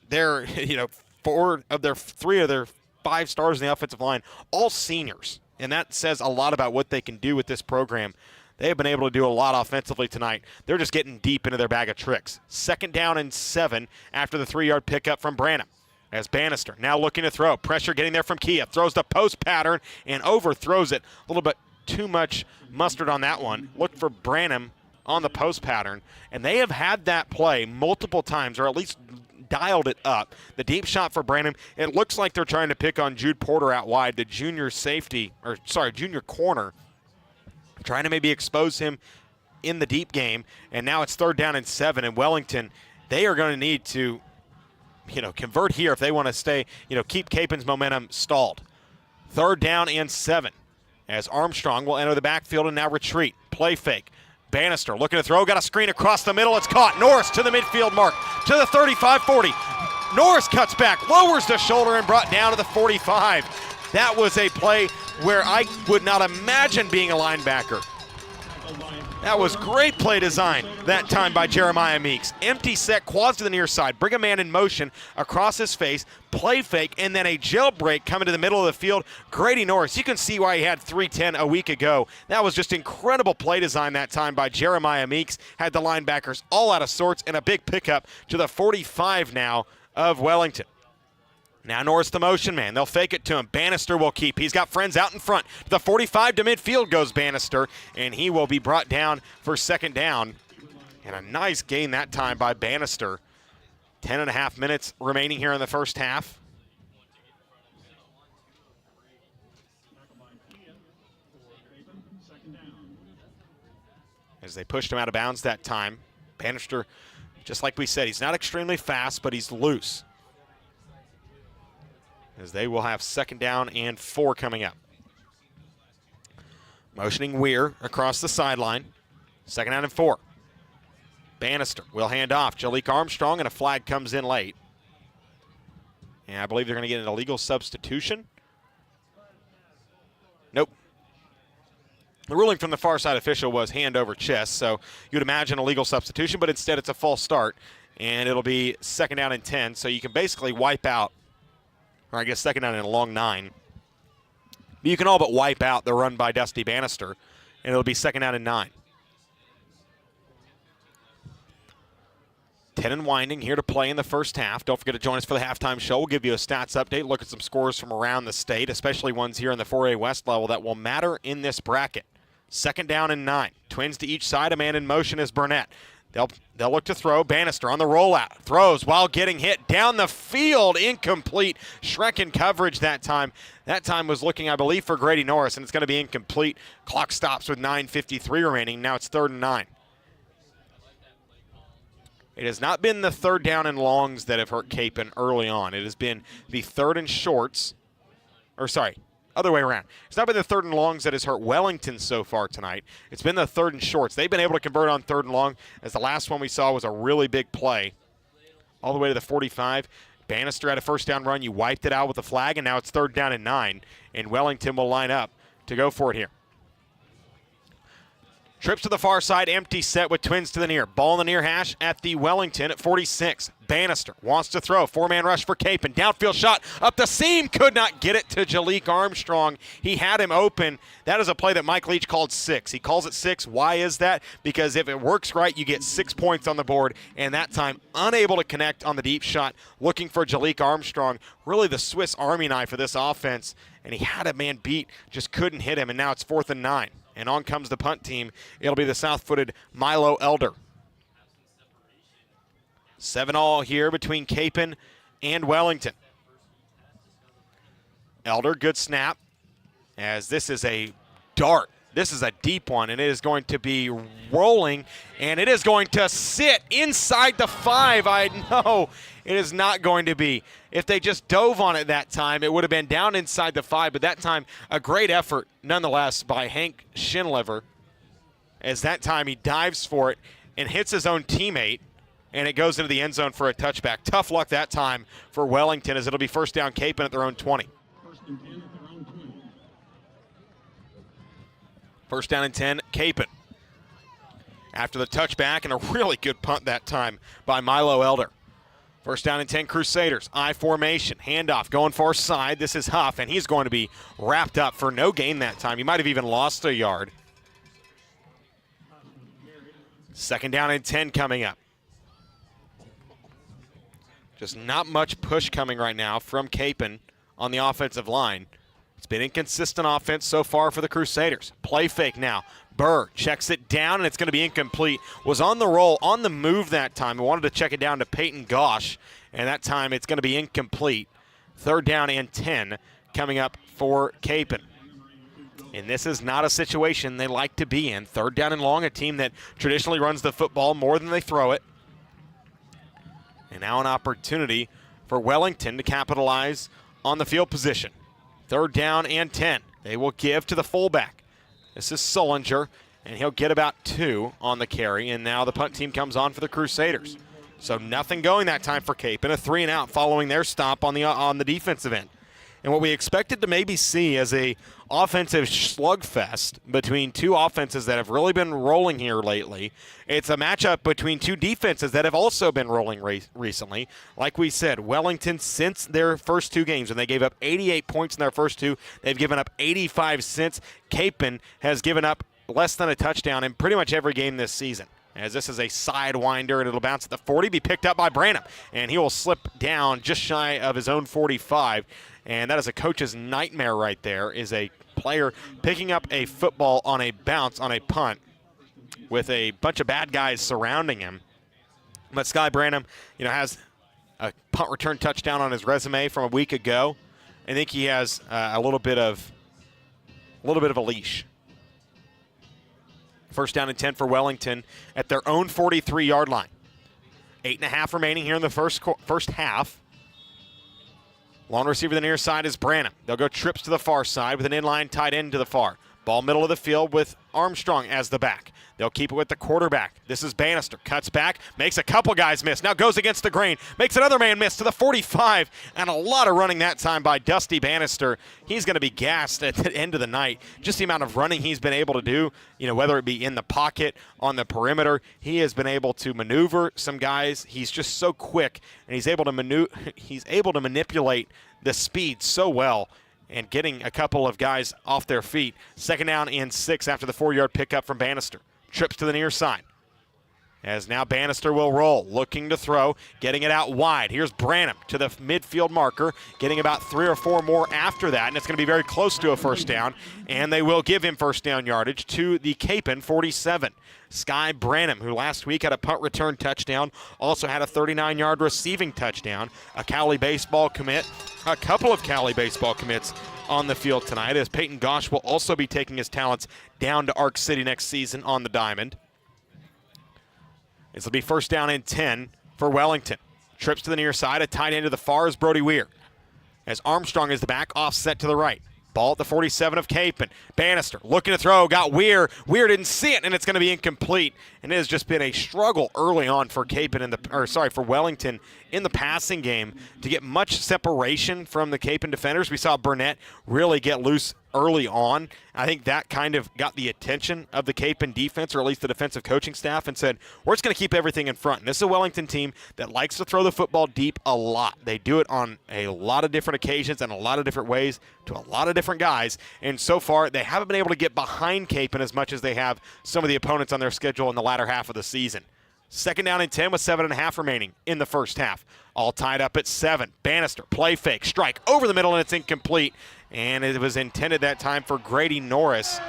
A: their, three of their 5 stars in the offensive line, all seniors. And that says a lot about what they can do with this program. They have been able to do a lot offensively tonight. They're just getting deep into their bag of tricks. 2nd down and 7 after the 3-yard pickup from Branham. As Bannister now looking to throw. Pressure getting there from Kia. Throws the post pattern and overthrows it. A little bit too much mustard on that one. Look for Branham on the post pattern. And they have had that play multiple times, or at least dialed it up. The deep shot for Branham. It looks like they're trying to pick on Jude Porter out wide, the junior corner. Trying to maybe expose him in the deep game. And now it's 3rd down and 7. And Wellington, they are going to need to, convert here if they want to stay, keep Kapaun's momentum stalled. 3rd down and 7. As Armstrong will enter the backfield and now retreat. Play fake. Bannister looking to throw, got a screen across the middle, it's caught. Norris to the midfield mark, to the 35-40. Norris cuts back, lowers the shoulder and brought down to the 45. That was a play where I would not imagine being a linebacker. That was great play design that time by Jeremiah Meeks. Empty set, quads to the near side, bring a man in motion across his face, play fake, and then a jailbreak coming to the middle of the field. Grady Norris, you can see why he had 310 a week ago. That was just incredible play design that time by Jeremiah Meeks. Had the linebackers all out of sorts, and a big pickup to the 45 now of Wellington. Now Norris the motion man. They'll fake it to him. Bannister will keep. He's got friends out in front. The 45 to midfield goes Bannister, and he will be brought down for 2nd down. And a nice gain that time by Bannister. 10.5 minutes remaining here in the first half. As they pushed him out of bounds that time. Bannister, just like we said, he's not extremely fast, but he's loose. As they will have 2nd down and 4 coming up. Motioning Weir across the sideline. 2nd down and 4. Bannister will hand off. Jalik Armstrong, and a flag comes in late. And I believe they're going to get an illegal substitution. Nope. The ruling from the far side official was hand over chest, so you'd imagine a legal substitution, but instead it's a false start, and it'll be 2nd down and 10, so you can basically wipe out, or I guess 2nd down and a long 9. You can all but wipe out the run by Dusty Bannister, and it'll be 2nd down and 9. 10 and winding here to play in the first half. Don't forget to join us for the halftime show. We'll give you a stats update, look at some scores from around the state, especially ones here in the 4A West level that will matter in this bracket. 2nd down and 9. Twins to each side. A man in motion is Burnett. They'll look to throw. Bannister on the rollout. Throws while getting hit. Down the field. Incomplete. Shrek in coverage that time. That time was looking, I believe, for Grady Norris, and it's going to be incomplete. Clock stops with 9:53 remaining. Now it's 3rd and 9. It has not been the 3rd down and longs that have hurt Kapaun early on. It has been the 3rd and shorts. Other way around. It's not been the 3rd and longs that has hurt Wellington so far tonight. It's been the 3rd and shorts. They've been able to convert on 3rd and long, as the last one we saw was a really big play. All the way to the 45. Bannister had a 1st down run. You wiped it out with a flag, and now it's 3rd down and 9. And Wellington will line up to go for it here. Trips to the far side, empty set with Twins to the near. Ball in the near hash at the Wellington at 46. Bannister wants to throw. 4-man rush for Kapaun. Downfield shot up the seam. Could not get it to Jalik Armstrong. He had him open. That is a play that Mike Leach called 6. He calls it 6. Why is that? Because if it works right, you get 6 points on the board. And that time, unable to connect on the deep shot. Looking for Jalik Armstrong. Really the Swiss Army knife for this offense. And he had a man beat. Just couldn't hit him. And now it's 4th and 9. And on comes the punt team. It'll be the south-footed Milo Elder. 7-all here between Kapaun and Wellington. Elder, good snap. As this is a dart. This is a deep one, and it is going to be rolling, and it is going to sit inside the 5. I know it is not going to be. If they just dove on it that time, it would have been down inside the 5, but that time, a great effort nonetheless by Hank Schinlever, as that time he dives for it and hits his own teammate, and it goes into the end zone for a touchback. Tough luck that time for Wellington, as it'll be 1st down Kapaun at their own 20. 1st down and 10, Kapaun. after the touchback, and a really good punt that time by Milo Elder. First down and 10 Crusaders. I formation. Handoff going far side. This is Huff, and he's going to be wrapped up for no gain that time. He might have even lost a yard. Second down and 10 coming up. Just not much push coming right now from Kapaun on the offensive line. It's been inconsistent offense so far for the Crusaders. Play fake now. Burr checks it down, and it's going to be incomplete. Was on the roll, on the move that time. He wanted to check it down to Peyton Gosh, and that time it's going to be incomplete. Third down and 10 coming up for Kapaun. And this is not a situation they like to be in. Third down and long, a team that traditionally runs the football more than they throw it. And now an opportunity for Wellington to capitalize on the field position. Third down and 10. They will give to the fullback. This is Sullinger, and he'll get about 2 on the carry. And now the punt team comes on for the Crusaders. So nothing going that time for Kapaun. A 3-and-out following their stop on the defensive end. And what we expected to maybe see as a offensive slugfest between two offenses that have really been rolling here lately. It's a matchup between two defenses that have also been rolling recently. Like we said, Wellington, since their first 2 games, when they gave up 88 points in their first 2, they've given up 85 since. Kapaun has given up less than a touchdown in pretty much every game this season. As this is a sidewinder, and it'll bounce at the 40, be picked up by Branham. And he will slip down just shy of his own 45. And that is a coach's nightmare right there, is a player picking up a football on a bounce, on a punt, with a bunch of bad guys surrounding him. But Sky Branham, has a punt return touchdown on his resume from a week ago. I think he has a little bit of a leash. First down and 10 for Wellington at their own 43-yard line. 8.5 remaining here in the first half. Long receiver to the near side is Branham. They'll go trips to the far side with an inline tight end to the far. Ball middle of the field with Armstrong as the back. They'll keep it with the quarterback. This is Bannister. Cuts back, makes a couple guys miss. Now goes against the grain, makes another man miss to the 45, and a lot of running that time by Dusty Bannister. He's going to be gassed at the end of the night. Just the amount of running he's been able to do, whether it be in the pocket, on the perimeter. He has been able to maneuver some guys. He's just so quick, and he's able to manipulate the speed so well, and getting a couple of guys off their feet. Second down and 6 after the 4-yard pickup from Bannister. Trips to the near side. As now Bannister will roll, looking to throw, getting it out wide. Here's Branham to the midfield marker, getting about 3 or 4 more after that, and it's going to be very close to a first down, and they will give him first down yardage to the Kapaun 47. Sky Branham, who last week had a punt return touchdown, also had a 39-yard receiving touchdown. A Cali baseball commit, a couple of Cali baseball commits on the field tonight, as Peyton Gosh will also be taking his talents down to Arc City next season on the diamond. This will be first down and 10 for Wellington. Trips to the near side, a tight end to the far is Brody Weir. As Armstrong is the back, offset to the right. Ball at the 47 of Kapaun. Bannister looking to throw, got Weir. Weir didn't see it, and it's going to be incomplete. And it has just been a struggle early on for for Wellington in the passing game to get much separation from the Kapaun defenders. We saw Burnett really get loose early on. I think that kind of got the attention of the Kapaun defense, or at least the defensive coaching staff, and said, we're just going to keep everything in front. And this is a Wellington team that likes to throw the football deep a lot. They do it on a lot of different occasions and a lot of different ways to a lot of different guys. And so far, they haven't been able to get behind Kapaun as much as they have some of the opponents on their schedule in the latter half of the season. Second down and 10 with 7.5 remaining in the first half. All tied up at 7. Bannister, play fake, strike over the middle, and it's incomplete. And it was intended that time for Grady Norris.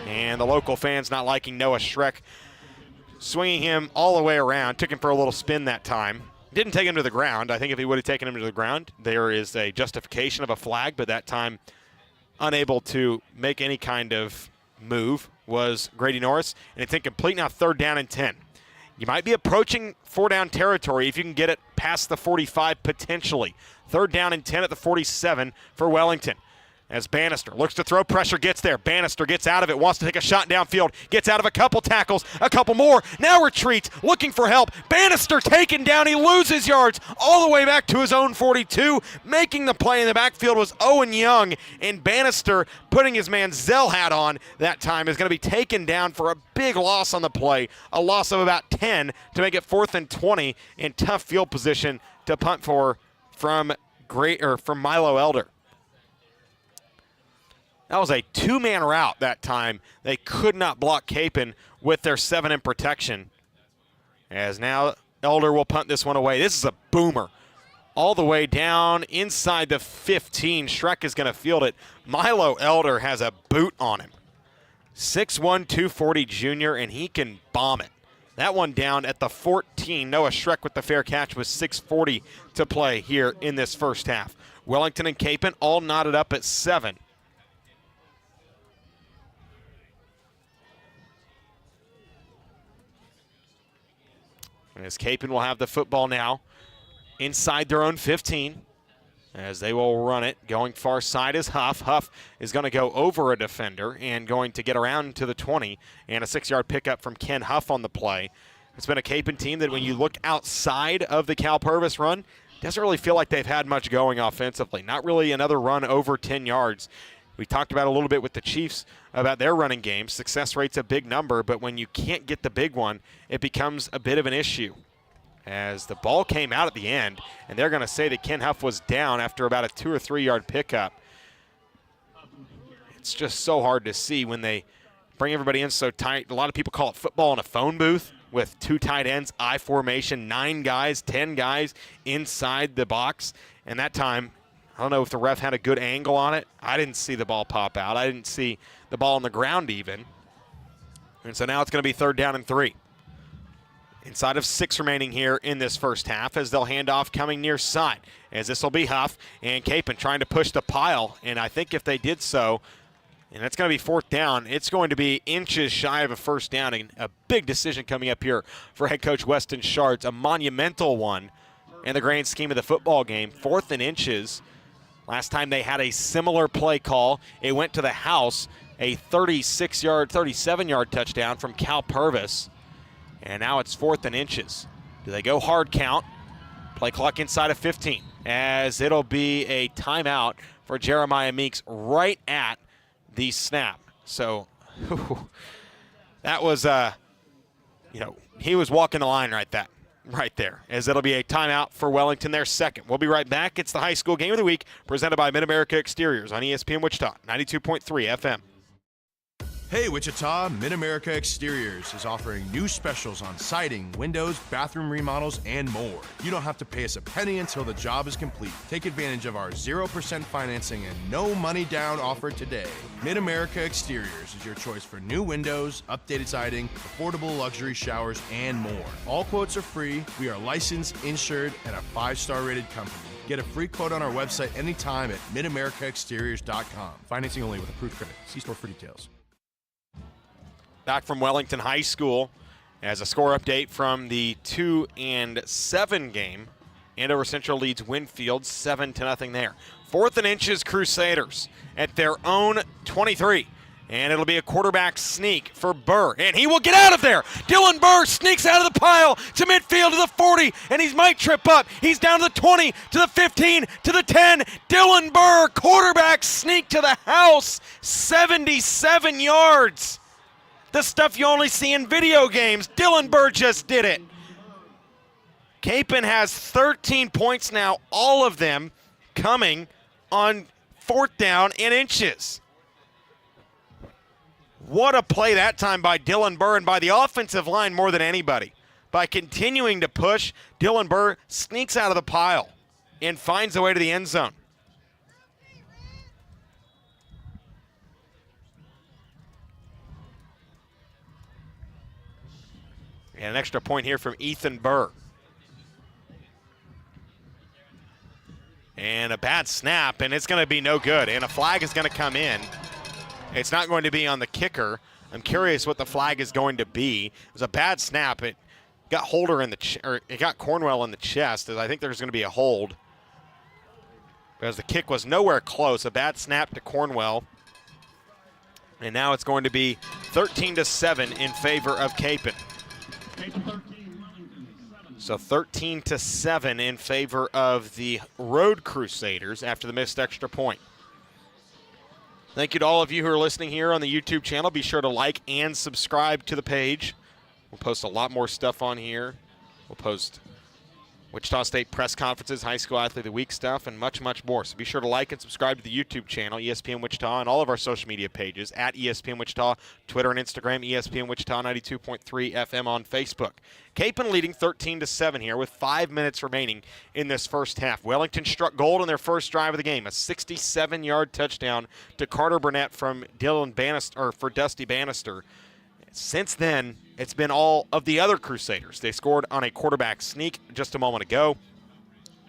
A: And the local fans not liking Noah Schreck, swinging him all the way around. Took him for a little spin that time. Didn't take him to the ground. I think if he would have taken him to the ground, there is a justification of a flag, but that time unable to make any kind of move was Grady Norris. And it's incomplete now, third down and 10. You might be approaching 4-down territory if you can get it past the 45 potentially. Third down and 10 at the 47 for Wellington. as Bannister looks to throw. Pressure gets there. Bannister gets out of it, wants to take a shot downfield, gets out of a couple tackles, a couple more, now retreats, looking for help. Bannister taken down. He loses yards all the way back to his own 42. Making the play in the backfield was Owen Young, and Bannister, putting his man Zell hat on that time, is going to be taken down for a big loss on the play, a loss of about 10 to make it 4th and 20 in tough field position to punt for from Milo Elder. That was a two-man route that time. They could not block Kapaun with their 7 in protection. As now Elder will punt this one away. This is a boomer. All the way down inside the 15. Schreck is going to field it. Milo Elder has a boot on him. 6'1", 240 junior, and he can bomb it. That one down at the 14. Noah Schreck with the fair catch with 6:40 to play here in this first half. Wellington and Kapaun all knotted up at 7. As Kapaun will have the football now inside their own 15 as they will run it. Going far side is Huff. Huff is going to go over a defender and going to get around to the 20, and a 6-yard pickup from Ken Huff on the play. It's been a Kapaun team that when you look outside of the Cal Purvis run, doesn't really feel like they've had much going offensively. Not really another run over 10 yards. We talked about a little bit with the Chiefs about their running game. Success rate's a big number, but when you can't get the big one, it becomes a bit of an issue. As the ball came out at the end, and they're going to say that Ken Huff was down after about a 2 or 3 yard pickup. It's just so hard to see when they bring everybody in so tight. A lot of people call it football in a phone booth with 2 tight ends, I formation, 9 guys, 10 guys inside the box. And that time, I don't know if the ref had a good angle on it. I didn't see the ball pop out. I didn't see the ball on the ground even. And so now it's going to be 3rd down and 3. Inside of 6 remaining here in this first half as they'll hand off coming near side. As this will be Huff and Kapaun trying to push the pile. And I think if they did so, and that's going to be 4th down, it's going to be inches shy of a 1st down. And a big decision coming up here for head coach Weston Schartz, a monumental one in the grand scheme of the football game. 4th and inches. Last time they had a similar play call, it went to the house, a 36-yard, 37-yard touchdown from Cal Purvis. And now it's 4th and inches. Do they go hard count? Play clock inside of 15, as it'll be a timeout for Jeremiah Meeks right at the snap. So that was, he was walking the line right there, as it'll be a timeout for Wellington, their 2nd. We'll be right back. It's the high school game of the week presented by Mid-America Exteriors on ESPN Wichita, 92.3 FM.
B: Hey Wichita, Mid-America Exteriors is offering new specials on siding, windows, bathroom remodels, and more. You don't have to pay us a penny until the job is complete. Take advantage of our 0% financing and no money down offer today. Mid-America Exteriors is your choice for new windows, updated siding, affordable luxury showers, and more. All quotes are free. We are licensed, insured, and a 5-star rated company. Get a free quote on our website anytime at midamericaexteriors.com. Financing only with approved credit. See store for details.
A: Back from Wellington High School as a score update from the 2-7 game. Andover Central leads Winfield 7-0 there. 4th and inches Crusaders at their own 23. And it'll be a quarterback sneak for Burr. And he will get out of there. Dylan Burr sneaks out of the pile to midfield to the 40. And he might trip up. He's down to the 20, to the 15, to the 10. Dylan Burr, quarterback sneak to the house. 77 yards. The stuff you only see in video games. Dylan Burr just did it. Kapaun has 13 points now, all of them coming on 4th down and inches. What a play that time by Dylan Burr and by the offensive line more than anybody. By continuing to push, Dylan Burr sneaks out of the pile and finds a way to the end zone. And an extra point here from Ethan Burr. And a bad snap, and it's going to be no good. And a flag is going to come in. It's not going to be on the kicker. I'm curious what the flag is going to be. It was a bad snap. It got Holder in the it got Cornwell in the chest. I think there's going to be a hold. as the kick was nowhere close. A bad snap to Cornwell. And now it's going to be 13-7 in favor of Kapaun. So 13-7 in favor of the Road Crusaders after the missed extra point. Thank you to all of you who are listening here on the YouTube channel. Be sure to like and subscribe to the page. We'll post a lot more stuff on here. We'll post Wichita State press conferences, high school athlete of the week stuff, and much, much more. So be sure to like and subscribe to the YouTube channel, ESPN Wichita, and all of our social media pages at ESPN Wichita, Twitter and Instagram, ESPN Wichita 92.3 FM on Facebook. Kapaun leading 13-7 here with 5 minutes remaining in this first half. Wellington struck gold in their first drive of the game, a 67-yard touchdown to Carter Burnett from Dylan Bannister, or for Dusty Bannister. Since then, it's been all of the other Crusaders. They scored on a quarterback sneak just a moment ago.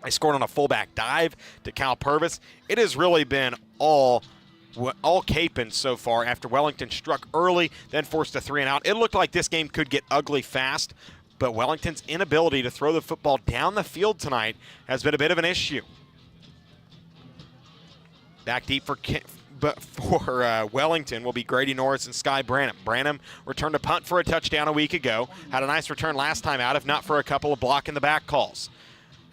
A: They scored on a fullback dive to Cal Purvis. It has really been all Kapaun so far after Wellington struck early, then forced a 3-and-out. It looked like this game could get ugly fast, but Wellington's inability to throw the football down the field tonight has been a bit of an issue. Back deep for Wellington will be Grady Norris and Sky Branham. Branham returned a punt for a touchdown a week ago. Had a nice return last time out, if not for a couple of block in the back calls.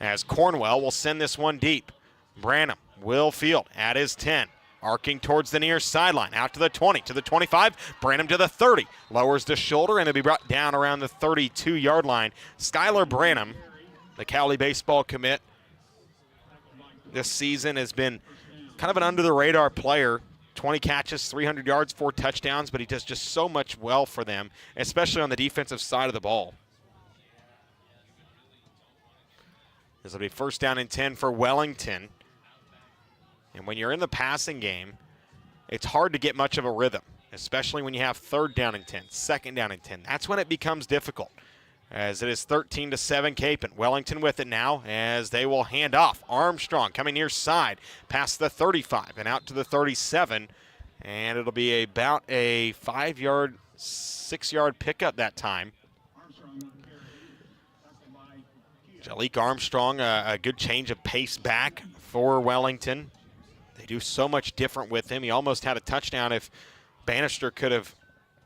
A: As Cornwell will send this one deep. Branham will field at his 10. Arcing towards the near sideline. Out to the 20, to the 25. Branham to the 30. Lowers the shoulder, and it'll be brought down around the 32-yard line. Skylar Branham, the Cowley baseball commit, this season has been kind of an under-the-radar player. 20 catches, 300 yards, 4 touchdowns, but he does just so much well for them, especially on the defensive side of the ball. This will be first down and 10 for Wellington. And when you're in the passing game, it's hard to get much of a rhythm, especially when you have third down and 10, second down and 10. That's when it becomes difficult, as it is 13-7 Kapaun. Wellington with it now as they will hand off. Armstrong coming near side past the 35 and out to the 37. And it'll be about a 5-yard, 6-yard pickup that time. Jalik Armstrong, a good change of pace back for Wellington. They do so much different with him. He almost had a touchdown if Bannister could have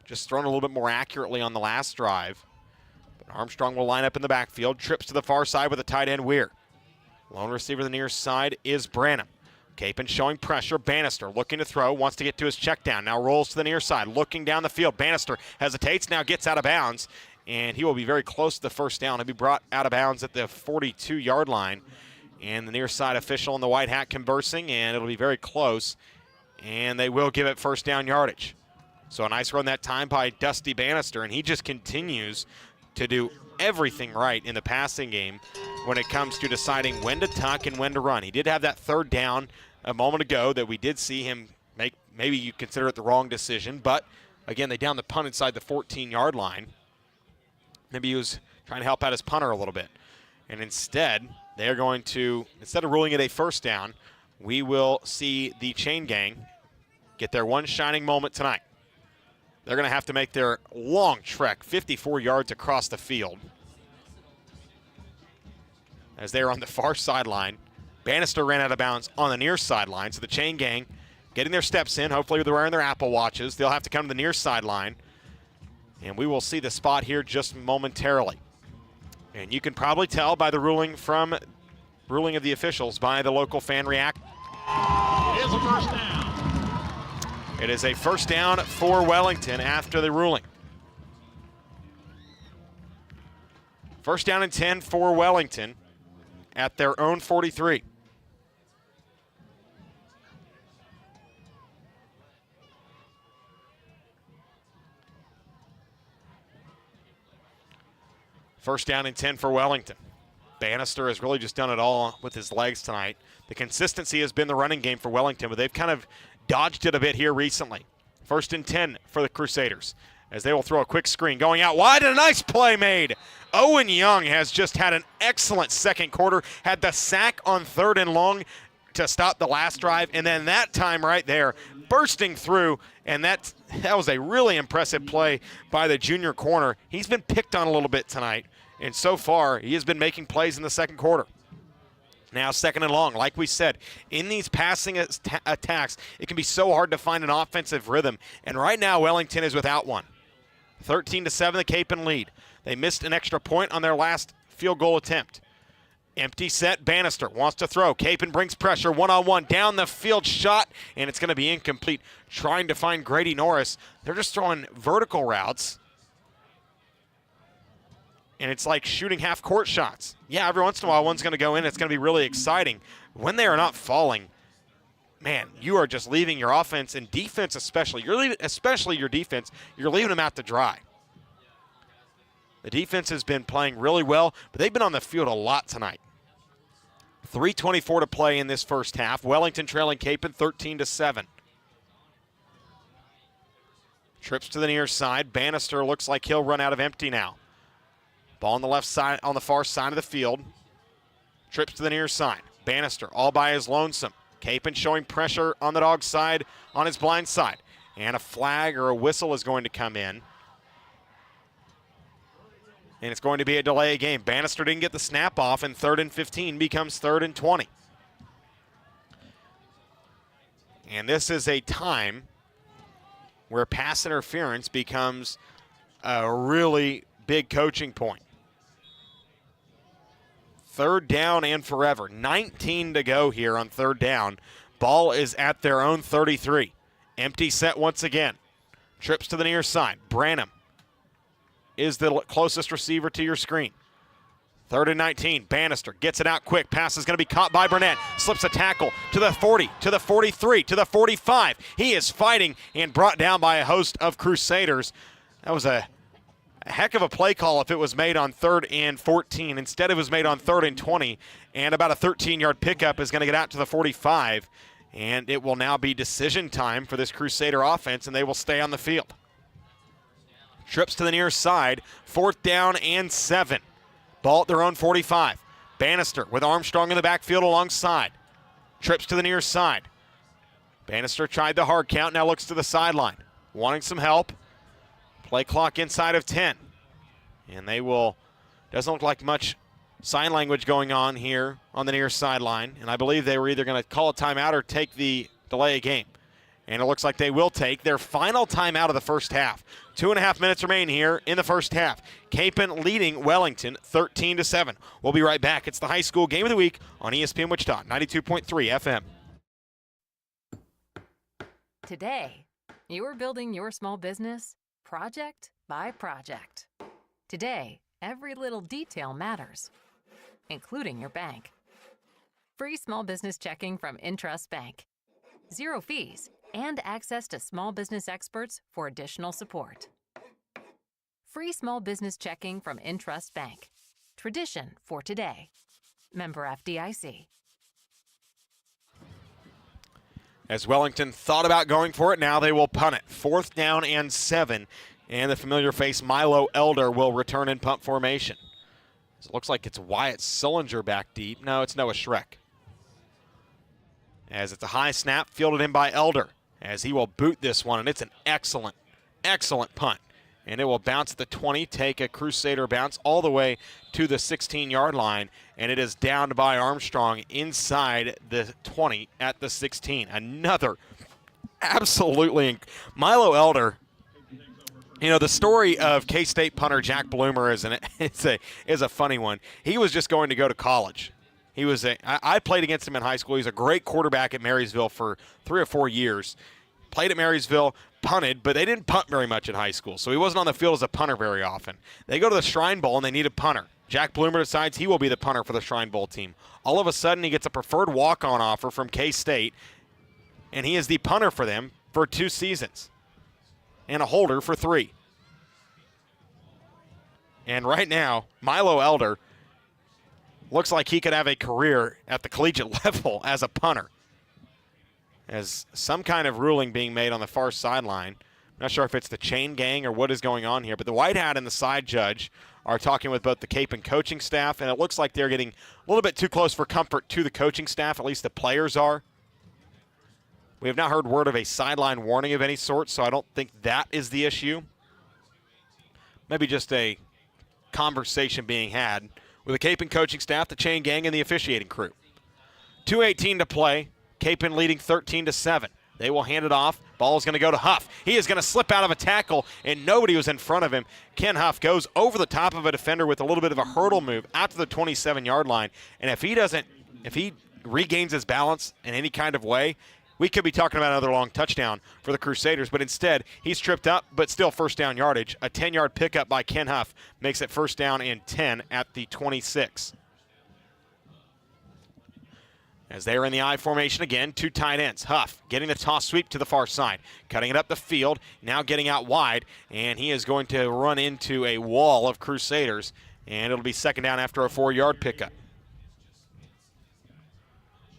A: just thrown a little bit more accurately on the last drive. Armstrong will line up in the backfield, trips to the far side with a tight end Weir. Lone receiver to the near side is Branham. Kapaun showing pressure. Bannister looking to throw, wants to get to his check down. Now rolls to the near side, looking down the field. Bannister hesitates, now gets out of bounds, and he will be very close to the first down. He'll be brought out of bounds at the 42-yard line. And the near side official in the white hat conversing, and it'll be very close. And they will give it first down yardage. So a nice run that time by Dusty Bannister, and he just continues to do everything right in the passing game when it comes to deciding when to tuck and when to run. He did have that third down a moment ago that we did see him make. Maybe you consider it the wrong decision, but again, they downed the punt inside the 14-yard line. Maybe he was trying to help out his punter a little bit. And instead, they are going to, instead of ruling it a first down, we will see the chain gang get their one shining moment tonight. They're going to have to make their long trek, 54 yards across the field, as they are on the far sideline. Bannister ran out of bounds on the near sideline, so the chain gang getting their steps in. Hopefully they're wearing their Apple Watches. They'll have to come to the near sideline, and we will see the spot here just momentarily. And you can probably tell by the ruling of the officials by the local fan reaction.
E: It is a first down.
A: It is a first down for Wellington after the ruling. First down and 10 for Wellington at their own 43. First down and 10 for Wellington. Bannister has really just done it all with his legs tonight. The consistency has been the running game for Wellington, but they've kind of dodged it a bit here recently. First and 10 for the Crusaders as they will throw a quick screen. Going out wide, and a nice play made. Owen Young has just had an excellent second quarter. Had the sack on 3rd and long to stop the last drive, and then that time right there, bursting through, and that was a really impressive play by the junior corner. He's been picked on a little bit tonight, and so far he has been making plays in the second quarter. Now 2nd and long. Like we said, in these passing attacks, it can be so hard to find an offensive rhythm. And right now, Wellington is without one. 13-7, the Kapaun lead. They missed an extra point on their last field goal attempt. Empty set, Bannister wants to throw. Kapaun brings pressure, one-on-one, down the field shot, and it's going to be incomplete. Trying to find Grady Norris. They're just throwing vertical routes. And it's like shooting half-court shots. Yeah, every once in a while one's going to go in. It's going to be really exciting. When they are not falling, man, you are just leaving your offense and defense especially. Especially your defense, you're leaving them out to dry. The defense has been playing really well, but they've been on the field a lot tonight. 3:24 to play in this first half. Wellington trailing Kapaun 13-7. Trips to the near side. Bannister looks like he'll run out of empty now. Ball on the left side, on the far side of the field. Trips to the near side. Bannister all by his lonesome. Kapaun showing pressure on the dog side, on his blind side. And a flag or a whistle is going to come in. And it's going to be a delay of game. Bannister didn't get the snap off, and 3rd and 15 becomes 3rd and 20. And this is a time where pass interference becomes a really big coaching point. 3rd down and forever. 19 to go here on 3rd down. Ball is at their own 33. Empty set once again. Trips to the near side. Branham is the closest receiver to your screen. 3rd and 19. Bannister gets it out quick. Pass is going to be caught by Burnett. Slips a tackle to the 40, to the 43, to the 45. He is fighting and brought down by a host of Crusaders. That was a heck of a play call if it was made on 3rd and 14. Instead, it was made on 3rd and 20. And about a 13-yard pickup is going to get out to the 45. And it will now be decision time for this Crusader offense, and they will stay on the field. Trips to the near side, 4th down and 7. Ball at their own 45. Bannister with Armstrong in the backfield alongside. Trips to the near side. Bannister tried the hard count, now looks to the sideline. Wanting some help. Play clock inside of 10. And they will, doesn't look like much sign language going on here on the near sideline. And I believe they were either going to call a timeout or take the delay of game. And it looks like they will take their final timeout of the first half. 2.5 minutes remain here in the first half. Kapaun leading Wellington 13-7. We'll be right back. It's the high school game of the week on ESPN Wichita, 92.3 FM.
D: Today, you are building your small business project by project. Today, every little detail matters, including your bank. Free small business checking from Intrust Bank. 0 fees and access to small business experts for additional support. Free small business checking from Intrust Bank. Tradition for today. Member FDIC.
A: As Wellington thought about going for it, now they will punt it. 4th down and 7. And the familiar face Milo Elder will return in punt formation. It looks like it's Wyatt Sullinger back deep. No, it's Noah Schreck. As it's a high snap, fielded in by Elder. As he will boot this one, and it's an excellent, excellent punt. And it will bounce at the 20, take a Crusader bounce all the way to the 16-yard line, and it is downed by Armstrong inside the 20 at the 16. Another absolutely Milo Elder. You know, the story of K-State punter Jack Bloomer is a funny one. He was just going to go to college. I played against him in high school. He was a great quarterback at Marysville for 3 or 4 years. Played at Marysville, punted, but they didn't punt very much in high school, so he wasn't on the field as a punter very often. They go to the Shrine Bowl, and they need a punter. Jack Bloomer decides he will be the punter for the Shrine Bowl team. All of a sudden, he gets a preferred walk-on offer from K-State, and he is the punter for them for 2 seasons and a holder for 3. And right now, Milo Elder looks like he could have a career at the collegiate level as a punter. As some kind of ruling being made on the far sideline. I'm not sure if it's the chain gang or what is going on here, but the white hat and the side judge are talking with both the Kapaun coaching staff, and it looks like they're getting a little bit too close for comfort to the coaching staff, at least the players are. We have not heard word of a sideline warning of any sort, so I don't think that is the issue. Maybe just a conversation being had with the Kapaun coaching staff, the chain gang, and the officiating crew. 2:18 to play. Kapaun leading 13-7. They will hand it off. Ball is going to go to Huff. He is going to slip out of a tackle, and nobody was in front of him. Ken Huff goes over the top of a defender with a little bit of a hurdle move out to the 27-yard line. And if he regains his balance in any kind of way, we could be talking about another long touchdown for the Crusaders. But instead, he's tripped up, but still first down yardage. A 10-yard pickup by Ken Huff makes it first down and 10 at the 26. As they are in the I formation again, 2 tight ends. Huff getting the toss sweep to the far side, cutting it up the field, now getting out wide, and he is going to run into a wall of Crusaders, and it'll be second down after a 4-yard pickup.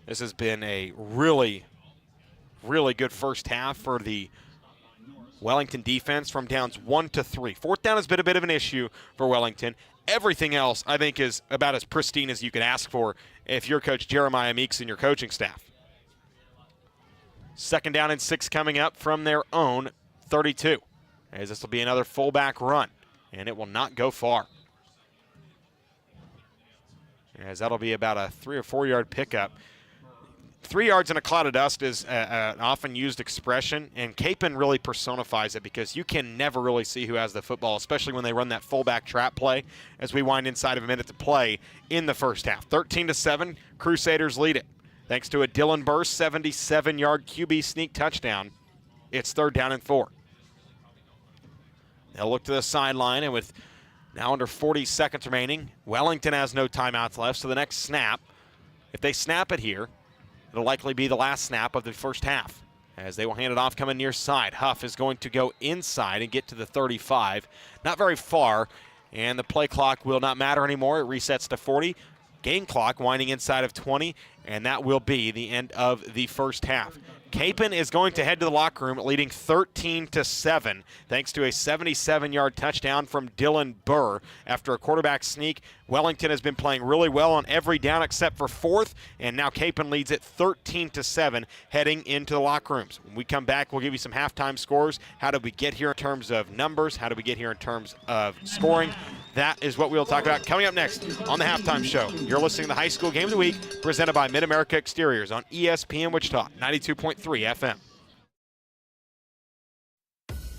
A: This has been a really, really good first half for the Wellington defense from downs 1 to 3. Fourth down has been a bit of an issue for Wellington. Everything else, I think, is about as pristine as you could ask for if you're Coach Jeremiah Meeks and your coaching staff. Second down and 6 coming up from their own 32. As this will be another fullback run, and it will not go far. As that'll be about a 3 or 4 yard pickup. 3 yards in a cloud of dust is an often used expression, and Kapaun really personifies it because you can never really see who has the football, especially when they run that fullback trap play as we wind inside of a minute to play in the first half. 13-7, Crusaders lead it. Thanks to a Dylan Burst 77-yard QB sneak touchdown, it's third down and 4. They'll look to the sideline, and with now under 40 seconds remaining, Wellington has no timeouts left, so the next snap, if they snap it here, it'll likely be the last snap of the first half, as they will hand it off coming near side. Huff is going to go inside and get to the 35. Not very far, and the play clock will not matter anymore. It resets to 40. Game clock winding inside of 20, and that will be the end of the first half. Kapaun is going to head to the locker room leading 13-7 thanks to a 77-yard touchdown from Dylan Burr after a quarterback sneak. Wellington has been playing really well on every down except for fourth, and now Kapaun leads it 13-7 heading into the locker rooms. When we come back, we'll give you some halftime scores. How did we get here in terms of numbers? How did we get here in terms of scoring? That is what we'll talk about coming up next on the Halftime Show. You're listening to the High School Game of the Week presented by Mid-America Exteriors on ESPN Wichita, 92.3 FM.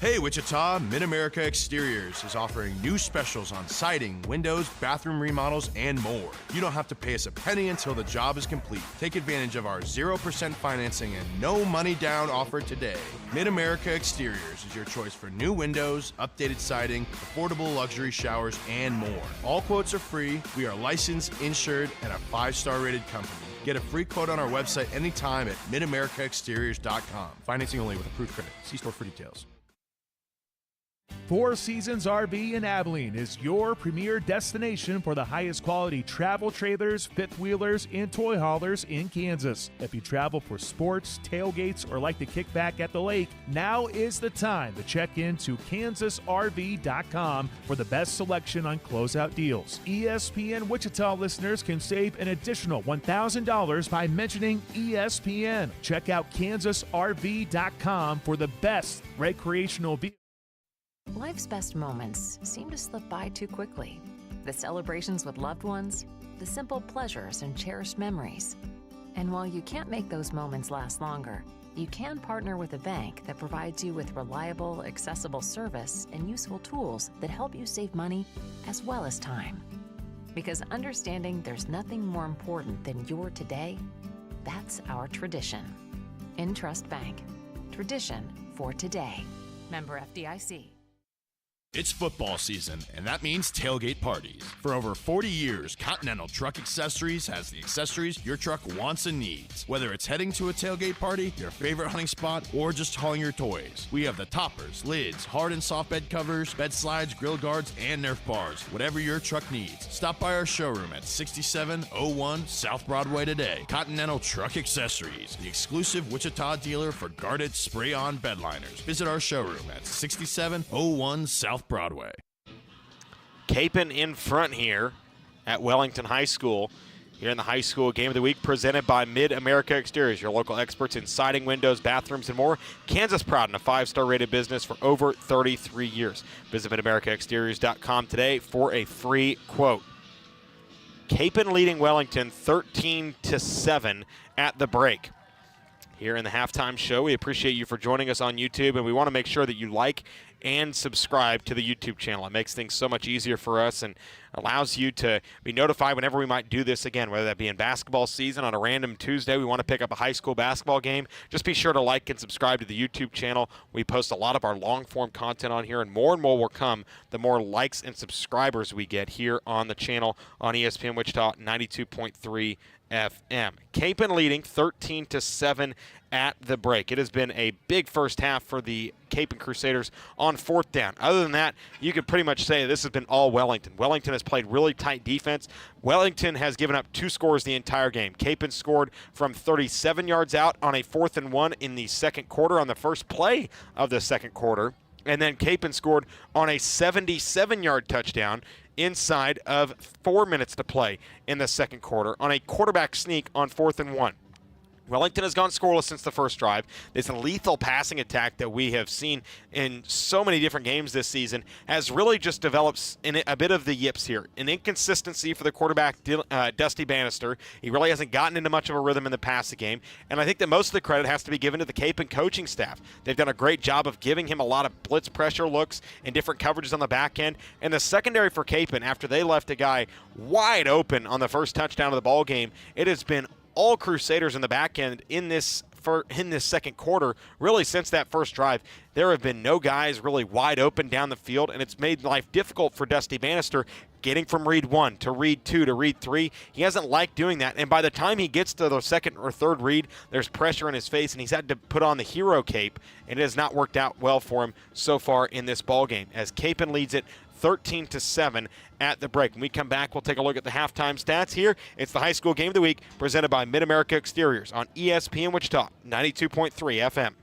B: Hey Wichita, Mid-America Exteriors is offering new specials on siding, windows, bathroom remodels, and more. You don't have to pay us a penny until the job is complete. Take advantage of our 0% financing and no money down offer today. Mid-America Exteriors is your choice for new windows, updated siding, affordable luxury showers, and more. All quotes are free. We are licensed, insured, and a 5-star rated company. Get a free quote on our website anytime at midamericaexteriors.com. Financing only with approved credit. See store for details.
C: Four Seasons RV in Abilene is your premier destination for the highest quality travel trailers, fifth wheelers, and toy haulers in Kansas. If you travel for sports, tailgates, or like to kick back at the lake, now is the time to check into kansasrv.com for the best selection on closeout deals. ESPN Wichita listeners can save an additional $1,000 by mentioning ESPN. Check out kansasrv.com for the best recreational vehicles.
D: Life's best moments seem to slip by too quickly. The celebrations with loved ones, the simple pleasures and cherished memories. And while you can't make those moments last longer, you can partner with a bank that provides you with reliable, accessible service and useful tools that help you save money as well as time. Because understanding there's nothing more important than your today, that's our tradition. Intrust Bank. Tradition for today. Member FDIC.
B: It's football season, and that means tailgate parties. For over 40 years, Continental Truck Accessories has the accessories your truck wants and needs. Whether it's heading to a tailgate party, your favorite hunting spot, or just hauling your toys. We have the toppers, lids, hard and soft bed covers, bed slides, grill guards, and Nerf bars. Whatever your truck needs. Stop by our showroom at 6701 South Broadway today. Continental Truck Accessories, the exclusive Wichita dealer for guarded spray-on bed liners. Visit our showroom at 6701 South Broadway.
A: Kapaun in front here at Wellington High School. Here in the High School Game of the Week presented by Mid-America Exteriors, your local experts in siding, windows, bathrooms, and more. Kansas proud and a 5-star rated business for over 33 years. Visit MidAmericaExteriors.com today for a free quote. Kapaun leading Wellington 13-7 at the break. Here in the halftime show, we appreciate you for joining us on YouTube, and we want to make sure that you like and subscribe to the YouTube channel. It makes things so much easier for us and allows you to be notified whenever we might do this again, whether that be in basketball season on a random Tuesday. We want to pick up a high school basketball game. Just be sure to like and subscribe to the YouTube channel. We post a lot of our long-form content on here, and more will come the more likes and subscribers we get here on the channel on ESPN Wichita 92.3 FM. Kapaun leading 13-7 at the break. It has been a big first half for the Kapaun Crusaders on fourth down. Other than that, you could pretty much say this has been all Wellington. Wellington has played really tight defense. Wellington has given up 2 scores the entire game. Kapaun scored from 37 yards out on a 4th and 1 in the second quarter on the first play of the second quarter. And then Kapaun scored on a 77-yard touchdown inside of 4 minutes to play in the second quarter on a quarterback sneak on 4th and 1. Wellington has gone scoreless since the first drive. This lethal passing attack that we have seen in so many different games this season has really just developed a bit of the yips here. An inconsistency for the quarterback, Dusty Bannister. He really hasn't gotten into much of a rhythm in the passing game, and I think that most of the credit has to be given to the Kapaun coaching staff. They've done a great job of giving him a lot of blitz pressure looks and different coverages on the back end. And the secondary for Kapaun, after they left a guy wide open on the first touchdown of the ball game, it has been all Crusaders in the back end in this second quarter. Really, since that first drive, there have been no guys really wide open down the field, and it's made life difficult for Dusty Bannister getting from read 1 to read 2 to read 3. He hasn't liked doing that, and by the time he gets to the second or third read, there's pressure in his face, and he's had to put on the hero cape, and it has not worked out well for him so far in this ball game, as Kapaun leads it 13-7 at the break. When we come back, we'll take a look at the halftime stats here. It's the high school game of the week presented by Mid-America Exteriors on ESPN Wichita 92.3 FM.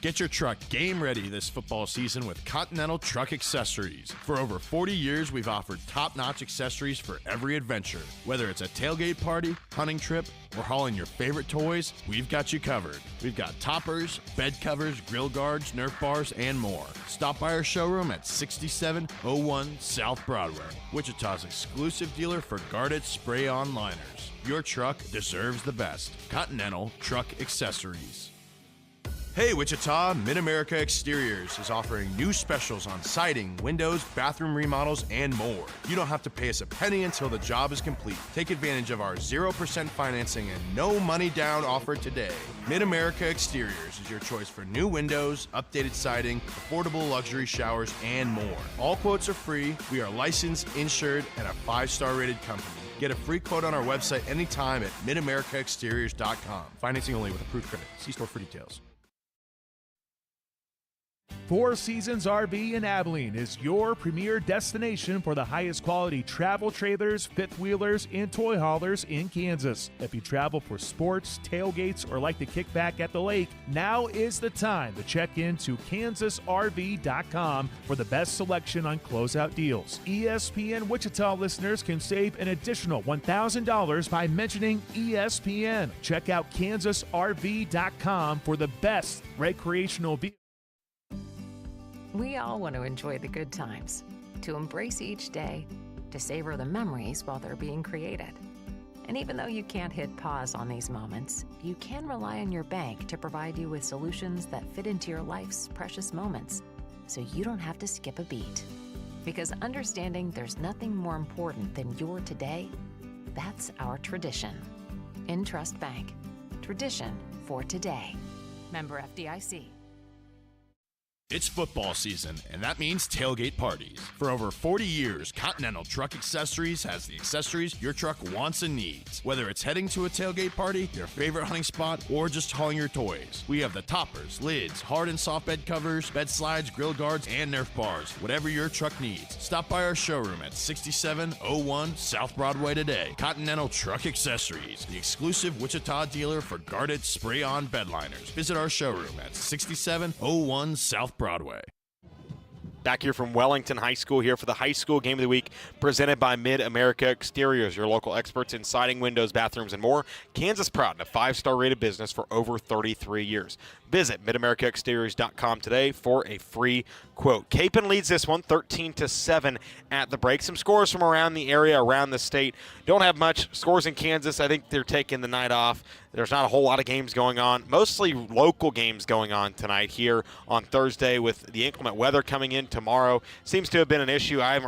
B: Get your truck game ready this football season with Continental Truck Accessories. For over 40 years, we've offered top-notch accessories for every adventure. Whether it's a tailgate party, hunting trip, or hauling your favorite toys, we've got you covered. We've got toppers, bed covers, grill guards, Nerf bars, and more. Stop by our showroom at 6701 South Broadway, Wichita's exclusive dealer for guarded spray-on liners. Your truck deserves the best. Continental Truck Accessories. Hey Wichita, Mid-America Exteriors is offering new specials on siding, windows, bathroom remodels, and more. You don't have to pay us a penny until the job is complete. Take advantage of our 0% financing and no money down offer today. Mid-America Exteriors is your choice for new windows, updated siding, affordable luxury showers, and more. All quotes are free. We are licensed, insured, and a 5-star rated company. Get a free quote on our website anytime at midamericaexteriors.com. Financing only with approved credit. See store for details.
C: Four Seasons RV in Abilene is your premier destination for the highest quality travel trailers, fifth wheelers, and toy haulers in Kansas. If you travel for sports, tailgates, or like to kick back at the lake, now is the time to check into kansasrv.com for the best selection on closeout deals. ESPN Wichita listeners can save an additional $1,000 by mentioning ESPN. Check out kansasrv.com for the best recreational vehicles.
D: We all want to enjoy the good times, to embrace each day, to savor the memories while they're being created. And even though you can't hit pause on these moments, you can rely on your bank to provide you with solutions that fit into your life's precious moments, so you don't have to skip a beat. Because understanding there's nothing more important than your today, that's our tradition. Intrust Bank. Tradition for today. Member FDIC.
B: It's football season, and that means tailgate parties. For over 40 years, Continental Truck Accessories has the accessories your truck wants and needs. Whether it's heading to a tailgate party, your favorite hunting spot, or just hauling your toys. We have the toppers, lids, hard and soft bed covers, bed slides, grill guards, and Nerf bars. Whatever your truck needs. Stop by our showroom at 6701 South Broadway today. Continental Truck Accessories, the exclusive Wichita dealer for guarded spray-on bed liners. Visit our showroom at 6701 South Broadway.
A: Back here from Wellington High School here for the high school game of the week presented by Mid-America Exteriors, your local experts in siding, windows, bathrooms, and more. Kansas proud and a 5-star rated business for over 33 years. Visit midamericaexteriors.com today for a free quote. Kapaun leads this one 13-7 at the break. Some scores from around the area, around the state. Don't have much scores in Kansas. I think they're taking the night off. There's not a whole lot of games going on, mostly local games going on tonight here on Thursday with the inclement weather coming in tomorrow. Seems to have been an issue. I'm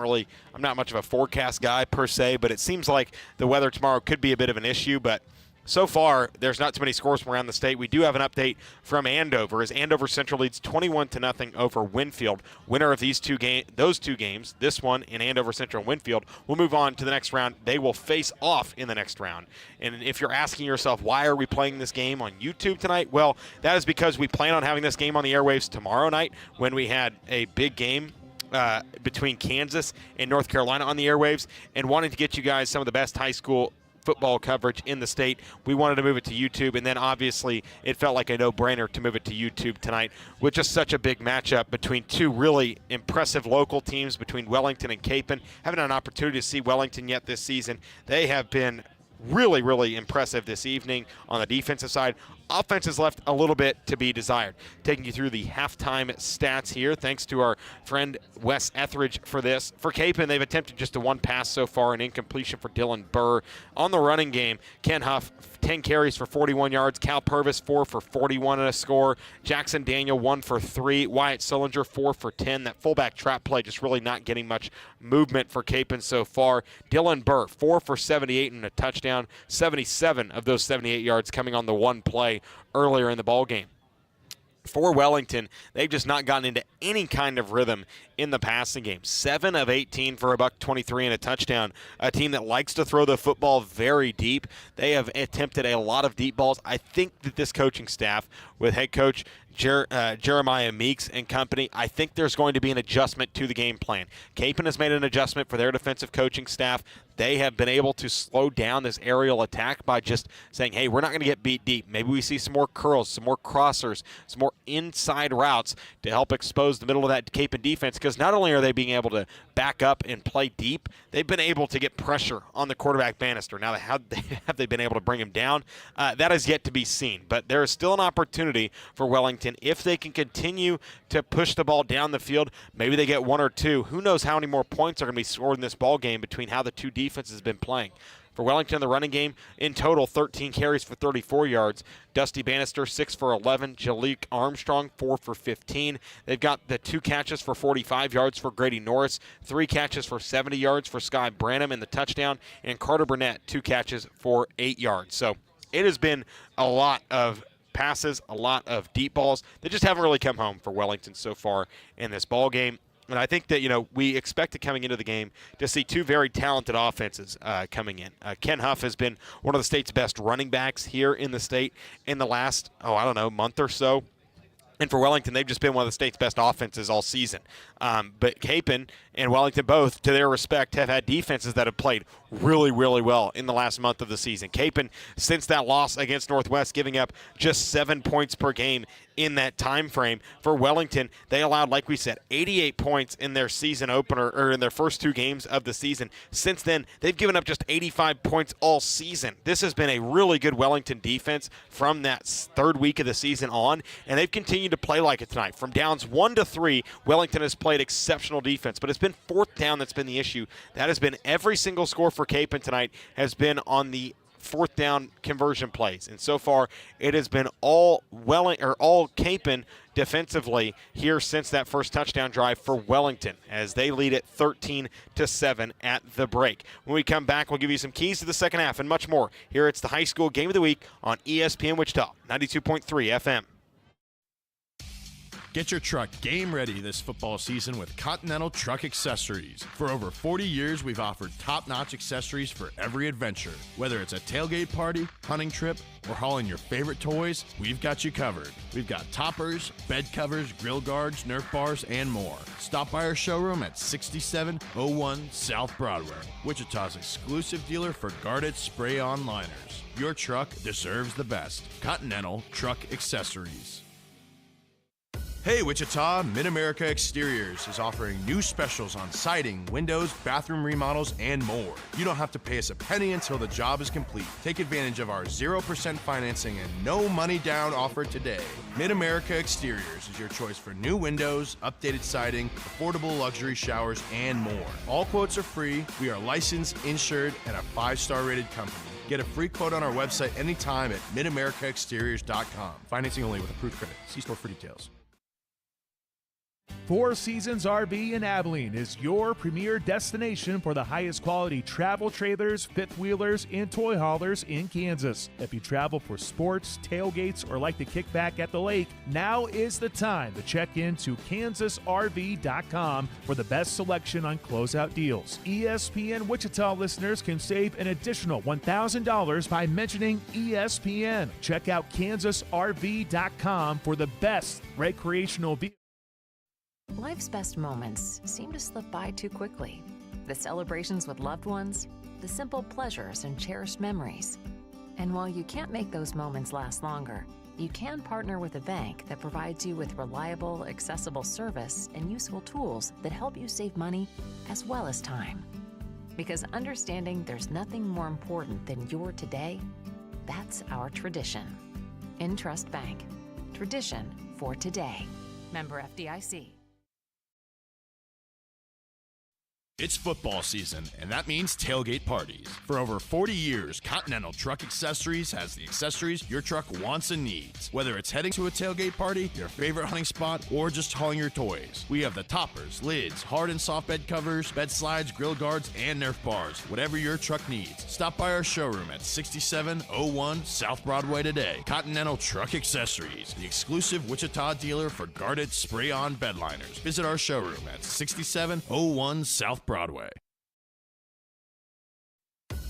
A: not much of a forecast guy per se, but it seems like the weather tomorrow could be a bit of an issue, but so far, there's not too many scores from around the state. We do have an update from Andover as Andover Central leads 21-0 over Winfield. Winner of those two games, this one in Andover Central and Winfield, will move on to the next round. They will face off in the next round. And if you're asking yourself, why are we playing this game on YouTube tonight? Well, that is because we plan on having this game on the airwaves tomorrow night when we had a big game between Kansas and North Carolina on the airwaves, and wanting to get you guys some of the best high school football coverage in the state. We wanted to move it to YouTube, and then obviously it felt like a no-brainer to move it to YouTube tonight with just such a big matchup between two really impressive local teams, between Wellington and Kapaun. Haven't had an opportunity to see Wellington yet this season. They have been really, really impressive this evening on the defensive side. Offense has left a little bit to be desired. Taking you through the halftime stats here, thanks to our friend Wes Etheridge for this. For Kapaun, they've attempted just a one pass so far, an incompletion for Dylan Burr. On the running game, Ken Huff, 10 carries for 41 yards. Cal Purvis, 4 for 41 and a score. Jackson Daniel, 1 for 3. Wyatt Sillinger, 4 for 10. That fullback trap play just really not getting much movement for Kapaun so far. Dylan Burr, 4 for 78 and a touchdown. 77 of those 78 yards coming on the one play earlier in the ball game. For Wellington, they've just not gotten into any kind of rhythm in the passing game. 7 of 18 for $123 and a touchdown. A team that likes to throw the football very deep. They have attempted a lot of deep balls. I think that this coaching staff with head coach Jeremiah Meeks and company, I think there's going to be an adjustment to the game plan. Kapaun has made an adjustment for their defensive coaching staff. They have been able to slow down this aerial attack by just saying, hey, we're not going to get beat deep. Maybe we see some more curls, some more crossers, some more inside routes to help expose the middle of that Kapaun defense, because not only are they being able to back up and play deep, they've been able to get pressure on the quarterback Bannister. Now, have they been able to bring him down? That is yet to be seen, but there is still an opportunity for Wellington. If they can continue to push the ball down the field, maybe they get 1 or 2. Who knows how many more points are going to be scored in this ball game between how the two defenses have been playing. For Wellington, the running game, in total, 13 carries for 34 yards. Dusty Bannister, 6 for 11. Jalik Armstrong, 4 for 15. They've got the 2 catches for 45 yards for Grady Norris, 3 catches for 70 yards for Sky Branham in the touchdown, and Carter Burnett, 2 catches for 8 yards. So it has been a lot of passes, a lot of deep balls that just haven't really come home for Wellington so far in this ball game. And I think that, we expected coming into the game to see 2 very talented offenses coming in. Ken Huff has been one of the state's best running backs here in the state in the last, month or so. And for Wellington, they've just been one of the state's best offenses all season. But Kapaun and Wellington both, to their respect, have had defenses that have played really, really well in the last month of the season. Kapaun, since that loss against Northwest, giving up just 7 points per game in that time frame. For Wellington, they allowed, like we said, 88 points in their season opener, or in their first 2 games of the season. Since then, they've given up just 85 points all season. This has been a really good Wellington defense from that 3rd week of the season on, and they've continued to play like it tonight. From downs 1 to 3, Wellington has played exceptional defense, but it's been 4th down that's been the issue. That has been every single score for Kapaun tonight has been on the 4th down conversion plays, and so far it has been all Kapaun defensively here since that first touchdown drive for Wellington, as they lead it 13-7 at the break. When we come back, we'll give you some keys to the second half and much more. Here it's the High School Game of the Week on ESPN Wichita 92.3 FM.
B: Get your truck game ready this football season with Continental Truck Accessories. For over 40 years, we've offered top-notch accessories for every adventure. Whether it's a tailgate party, hunting trip, or hauling your favorite toys, we've got you covered. We've got toppers, bed covers, grill guards, Nerf bars, and more. Stop by our showroom at 6701 South Broadway, Wichita's exclusive dealer for guarded spray-on liners. Your truck deserves the best. Continental Truck Accessories. Hey Wichita, Mid-America Exteriors is offering new specials on siding, windows, bathroom remodels, and more. You don't have to pay us a penny until the job is complete. Take advantage of our 0% financing and no money down offer today. Mid-America Exteriors is your choice for new windows, updated siding, affordable luxury showers, and more. All quotes are free. We are licensed, insured, and a 5-star rated company. Get a free quote on our website anytime at midamericaexteriors.com. Financing only with approved credit. See store for details.
C: Four Seasons RV in Abilene is your premier destination for the highest quality travel trailers, fifth wheelers, and toy haulers in Kansas. If you travel for sports, tailgates, or like to kick back at the lake, now is the time to check into kansasrv.com for the best selection on closeout deals. ESPN Wichita listeners can save an additional $1,000 by mentioning ESPN. Check out kansasrv.com for the best recreational vehicles.
D: Life's best moments seem to slip by too quickly. The celebrations with loved ones, the simple pleasures and cherished memories. And while you can't make those moments last longer, you can partner with a bank that provides you with reliable, accessible service and useful tools that help you save money as well as time. Because understanding there's nothing more important than your today, that's our tradition. Intrust Bank. Tradition for today. Member FDIC.
B: It's football season, and that means tailgate parties. For over 40 years, Continental Truck Accessories has the accessories your truck wants and needs. Whether it's heading to a tailgate party, your favorite hunting spot, or just hauling your toys. We have the toppers, lids, hard and soft bed covers, bed slides, grill guards, and Nerf bars. Whatever your truck needs. Stop by our showroom at 6701 South Broadway today. Continental Truck Accessories, the exclusive Wichita dealer for guarded spray-on bed liners. Visit our showroom at 6701 South Broadway.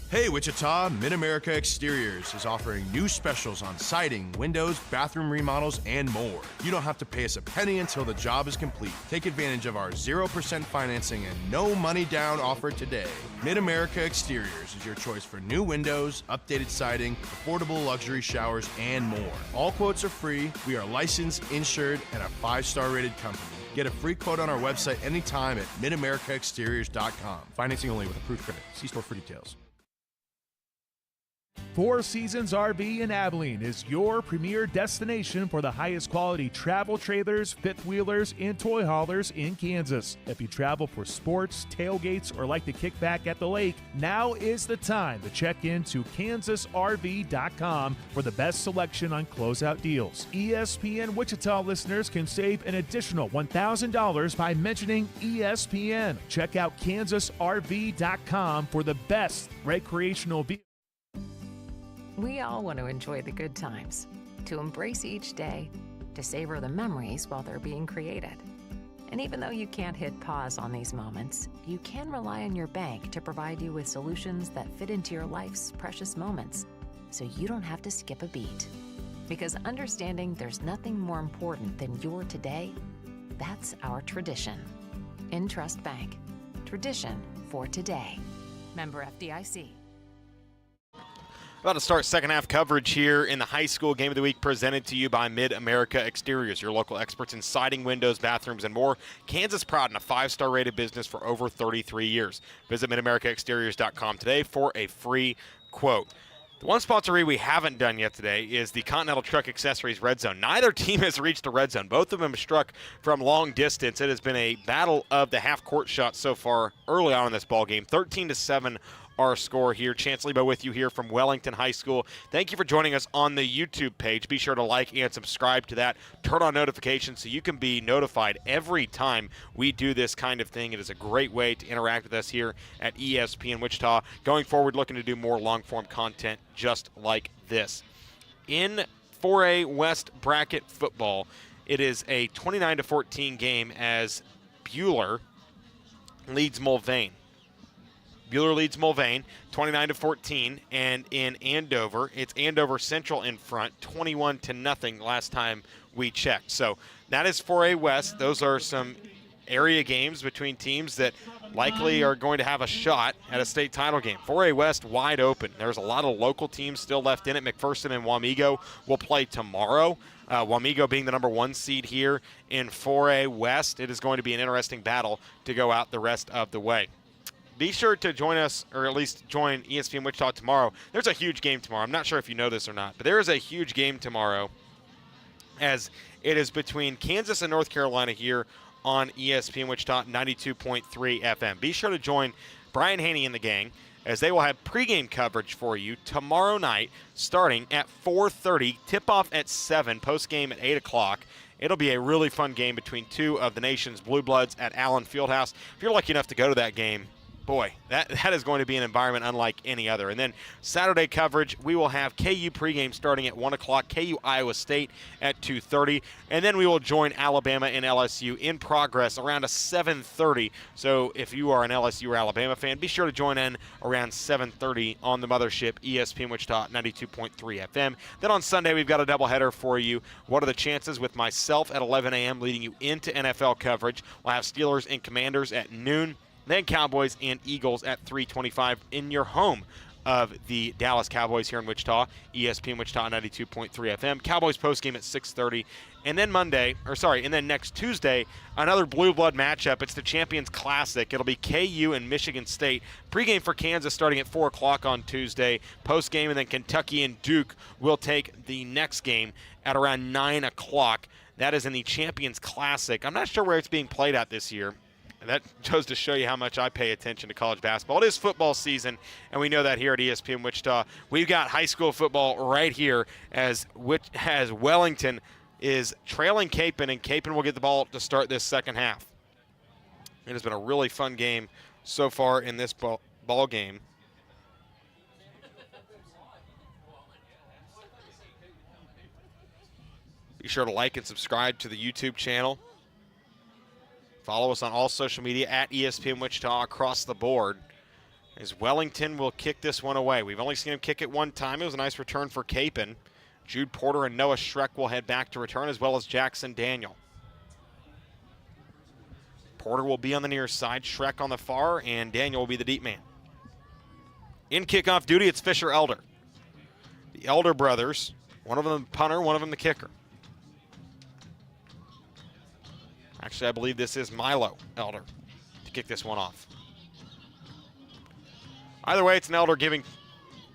B: Hey Wichita, Mid-America Exteriors is offering new specials on siding, windows, bathroom remodels, and more. You don't have to pay us a penny until the job is complete. Take advantage of our 0% financing and no money down offer today. Mid-America Exteriors is your choice for new windows, updated siding, affordable luxury showers, and more. All quotes are free. We are licensed, insured, and a 5-star rated company. Get a free quote on our website anytime at midamericaexteriors.com. Financing only with approved credit. See store for details.
C: Four Seasons RV in Abilene is your premier destination for the highest quality travel trailers, fifth wheelers, and toy haulers in Kansas. If you travel for sports, tailgates, or like to kick back at the lake, now is the time to check into kansasrv.com for the best selection on closeout deals. ESPN Wichita listeners can save an additional $1,000 by mentioning ESPN. Check out kansasrv.com for the best recreational vehicles.
D: We all want to enjoy the good times, to embrace each day, to savor the memories while they're being created. And even though you can't hit pause on these moments, you can rely on your bank to provide you with solutions that fit into your life's precious moments, so you don't have to skip a beat. Because understanding there's nothing more important than your today, that's our tradition. Intrust Bank. Tradition for today. Member FDIC.
A: About to start second half coverage here in the high school game of the week, presented to you by Mid-America Exteriors, your local experts in siding, windows, bathrooms, and more. Kansas proud and a 5-star rated business for over 33 years. Visit midamericaexteriors.com today for a free quote. The one sponsoree we haven't done yet today is the Continental Truck Accessories Red Zone. Neither team has reached the red zone. Both of them have struck from long distance. It has been a battle of the half-court shots so far early on in this ball game. 13-7 our score here. Chance Lebo with you here from Wellington High School. Thank you for joining us on the YouTube page. Be sure to like and subscribe to that. Turn on notifications so you can be notified every time we do this kind of thing. It is a great way to interact with us here at ESPN Wichita. Going forward, looking to do more long-form content just like this. In 4A West bracket football, it is a 29-14 game as Buhler leads Mulvane. Buhler leads Mulvane 29-14, and in Andover, it's Andover Central in front, 21-0 last time we checked. So that is 4A West. Those are some area games between teams that likely are going to have a shot at a state title game. 4A West wide open. There's a lot of local teams still left in it. McPherson and Wamego will play tomorrow. Wamego being the number 1 seed here in 4A West. It is going to be an interesting battle to go out the rest of the way. Be sure to join us, or at least join ESPN Wichita tomorrow. There's a huge game tomorrow. I'm not sure if you know this or not, but there is a huge game tomorrow, as it is between Kansas and North Carolina here on ESPN Wichita 92.3 FM. Be sure to join Brian Haney and the gang, as they will have pregame coverage for you tomorrow night starting at 4:30, tip-off at 7, postgame at 8 o'clock. It'll be a really fun game between two of the nation's Blue Bloods at Allen Fieldhouse. If you're lucky enough to go to that game, boy, that is going to be an environment unlike any other. And then Saturday coverage, we will have KU pregame starting at 1 o'clock, KU Iowa State at 2:30, and then we will join Alabama and LSU in progress around a 7:30. So if you are an LSU or Alabama fan, be sure to join in around 7:30 on the mothership, ESPN Wichita 92.3 FM. Then on Sunday, we've got a doubleheader for you. What are the chances with myself at 11 a.m. leading you into NFL coverage? We'll have Steelers and Commanders at noon. Then Cowboys and Eagles at 3:25 in your home of the Dallas Cowboys here in Wichita, ESPN Wichita 92.3 FM. Cowboys postgame at 6:30. And then next Tuesday, another Blue Blood matchup. It's the Champions Classic. It'll be KU and Michigan State. Pregame for Kansas starting at 4 o'clock on Tuesday. Postgame, and then Kentucky and Duke will take the next game at around 9 o'clock. That is in the Champions Classic. I'm not sure where it's being played at this year. And that goes to show you how much I pay attention to college basketball. It is football season, and we know that here at ESPN Wichita. We've got high school football right here as Wellington is trailing Kapaun, and Kapaun will get the ball to start this second half. It has been a really fun game so far in this ball game. Be sure to like and subscribe to the YouTube channel. Follow us on all social media at ESPN Wichita across the board, as Wellington will kick this one away. We've only seen him kick it one time. It was a nice return for Kapaun. Jude Porter and Noah Schreck will head back to return, as well as Jackson Daniel. Porter will be on the near side, Schreck on the far, and Daniel will be the deep man. In kickoff duty, it's Fisher Elder. The Elder brothers, one of them the punter, one of them the kicker. Actually, I believe this is Milo Elder to kick this one off. Either way, it's an Elder giving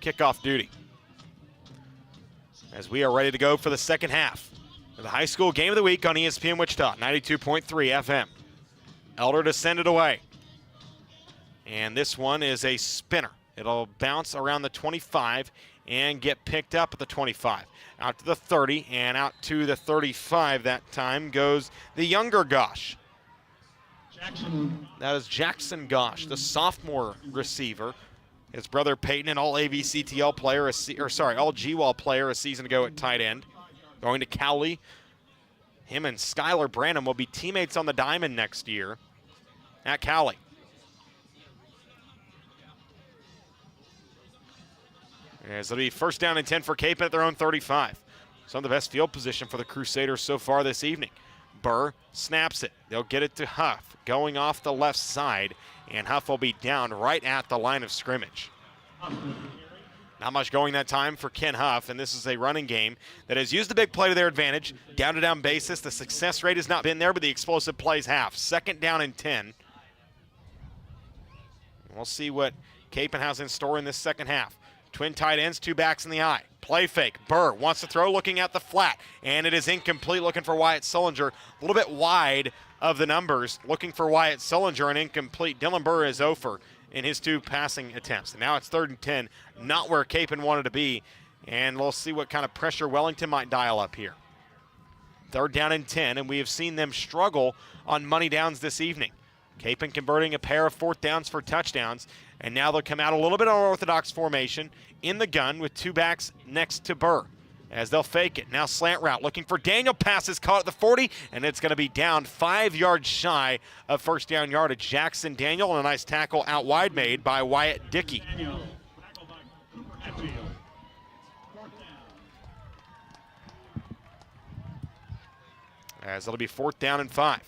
A: kickoff duty, as we are ready to go for the second half of the high school game of the week on ESPN Wichita 92.3 FM. Elder to send it away. And this one is a spinner. It'll bounce around the 25 and get picked up at the 25. Out to the 30 and out to the 35. That time goes the younger Gosh. That is Jackson Gosh, the sophomore receiver. His brother Peyton, an all AVCTL player, all GWAL player a season ago at tight end. Going to Cowley. Him and Skylar Branham will be teammates on the diamond next year at Cowley. As it'll be first down and 10 for Kapaun at their own 35. Some of the best field position for the Crusaders so far this evening. Burr snaps it. They'll get it to Huff, going off the left side, and Huff will be down right at the line of scrimmage. Not much going that time for Ken Huff, and this is a running game that has used the big play to their advantage. Down-to-down basis, the success rate has not been there, but the explosive plays have. Second down and 10. We'll see what Kapaun has in store in this second half. Twin tight ends, two backs in the eye. Play fake. Burr wants to throw, looking at the flat, and it is incomplete, looking for Wyatt Sullinger. A little bit wide of the numbers, looking for Wyatt Sullinger, and incomplete. Dylan Burr is over in his two passing attempts. And now it's 3rd and 10, not where Kapaun wanted to be, and we'll see what kind of pressure Wellington might dial up here. 3rd down and 10, and we have seen them struggle on money downs this evening. Kapaun converting a pair of 4th downs for touchdowns, and now they'll come out a little bit unorthodox formation in the gun with two backs next to Burr as they'll fake it. Now slant route, looking for Daniel, passes caught at the 40, and it's going to be down 5 yards shy of first down yardage. Jackson Daniel, and a nice tackle out wide made by Wyatt Dickey. As it'll be 4th down and 5.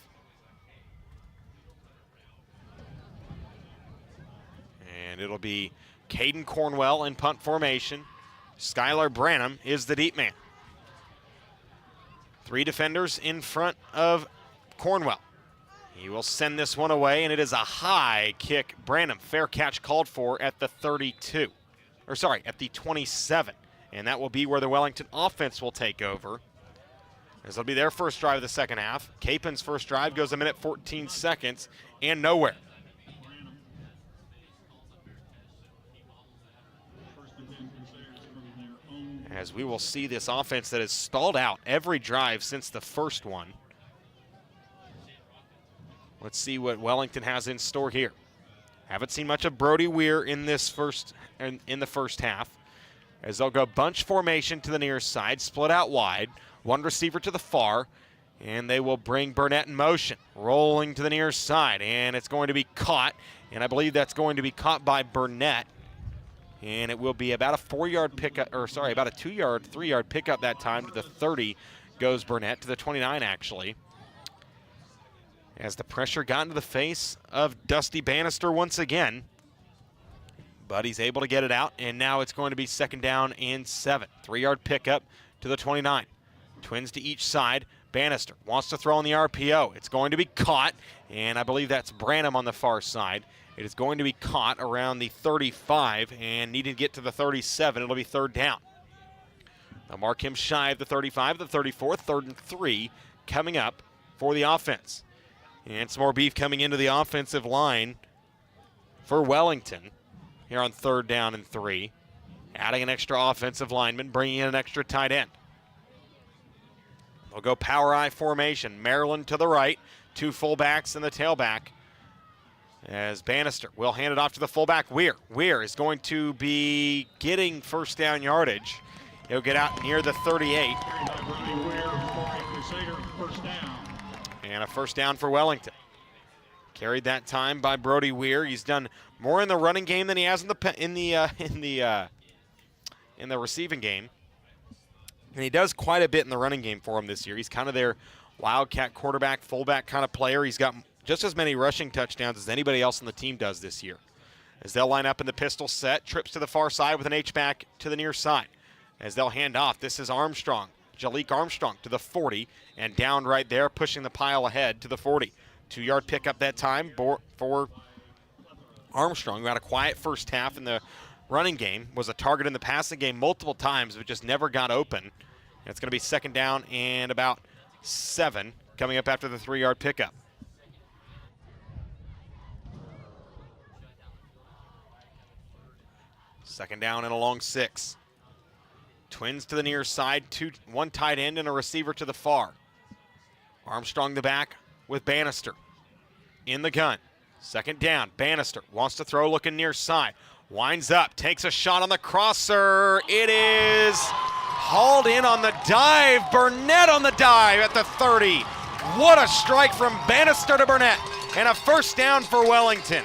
A: it'll be Caden Cornwell in punt formation. Skylar Branham is the deep man. 3 defenders in front of Cornwell. He will send this one away, and it is a high kick. Branham, fair catch called for at the 32. Or sorry, at the 27. And that will be where the Wellington offense will take over. This will be their first drive of the second half. Kapaun's first drive goes 1 minute 14 seconds and nowhere. As we will see this offense that has stalled out every drive since the first one. Let's see what Wellington has in store here. Haven't seen much of Brody Weir in the first half. As they'll go bunch formation to the near side, split out wide, 1 receiver to the far, and they will bring Burnett in motion, rolling to the near side, and it's going to be caught, and I believe that's going to be caught by Burnett, and it will be about a 4-yard pickup, or sorry, about a 2-yard, 3-yard pickup that time. To the 30 goes Burnett, to the 29 actually. As the pressure got into the face of Dusty Bannister once again. But he's able to get it out, and now it's going to be 2nd down and 7. 3-yard pickup to the 29. Twins to each side. Bannister wants to throw on the RPO. It's going to be caught, and I believe that's Branham on the far side. It is going to be caught around the 35 and needing to get to the 37. It'll be 3rd down. They'll mark him shy of the 35, the 34, 3rd and 3 coming up for the offense. And some more beef coming into the offensive line for Wellington here on 3rd down and 3. Adding an extra offensive lineman, bringing in an extra tight end. They'll go power I formation. Maryland to the right, 2 fullbacks and the tailback. As Bannister will hand it off to the fullback, Weir. Weir is going to be getting 1st down yardage. He'll get out near the 38. And a 1st down for Wellington. Carried that time by Brody Weir. He's done more in the running game than he has in the receiving game. And he does quite a bit in the running game for him this year. He's kind of their wildcat quarterback, fullback kind of player. He's got just as many rushing touchdowns as anybody else on the team does this year. As they'll line up in the pistol set, trips to the far side with an H-back to the near side. As they'll hand off, this is Armstrong. Jalik Armstrong to the 40, and down right there, pushing the pile ahead to the 40. 2-yard pickup that time for Armstrong, who had a quiet first half in the running game, was a target in the passing game multiple times, but just never got open. And it's going to be 2nd down and about 7 coming up after the 3-yard pickup. Second down and a long 6. Twins to the near side, 1 tight end and a receiver to the far. Armstrong the back with Bannister in the gun. 2nd down, Bannister wants to throw, looking near side. Winds up, takes a shot on the crosser. It is hauled in on the dive. Burnett on the dive at the 30. What a strike from Bannister to Burnett, and a 1st down for Wellington.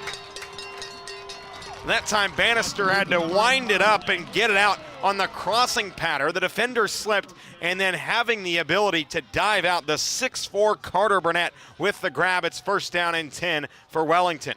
A: That time Bannister had to wind it up and get it out on the crossing pattern. The defender slipped, and then having the ability to dive out, the 6'4" Carter Burnett with the grab. It's 1st down and 10 for Wellington.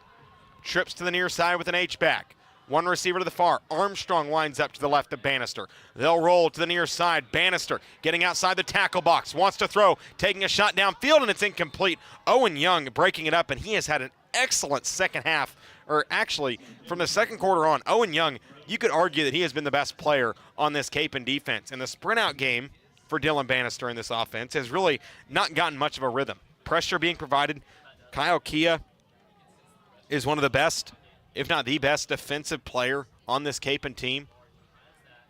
A: Trips to the near side with an H-back. 1 receiver to the far. Armstrong winds up to the left of Bannister. They'll roll to the near side. Bannister getting outside the tackle box. Wants to throw, taking a shot downfield, and it's incomplete. Owen Young breaking it up, and he has had an excellent second half. Or actually, from the second quarter on, Owen Young, you could argue that he has been the best player on this Kapaun defense. And the sprint out game for Dylan Bannister in this offense has really not gotten much of a rhythm. Pressure being provided. Kyle Kia is one of the best, if not the best, defensive player on this Kapaun team.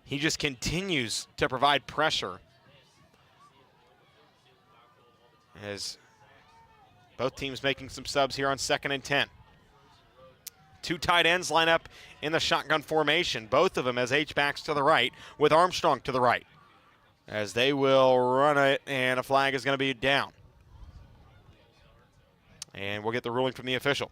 A: He just continues to provide pressure as both teams making some subs here on 2nd and 10. 2 tight ends line up in the shotgun formation, both of them as H-backs to the right, with Armstrong to the right. As they will run it, and a flag is going to be down. And we'll get the ruling from the official.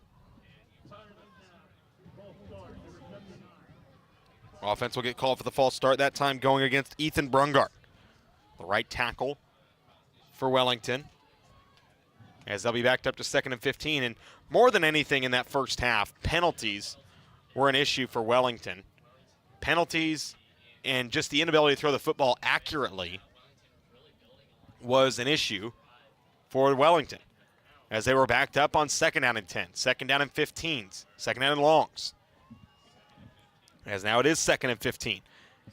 A: Offense will get called for the false start, that time going against Ethan Brungart, the right tackle for Wellington, as they'll be backed up to 2nd and 15. And more than anything in that first half, penalties were an issue for Wellington. Penalties and just the inability to throw the football accurately was an issue for Wellington, as they were backed up on 2nd down and 10, 2nd down and 15s, 2nd down and longs. As now it is 2nd and 15.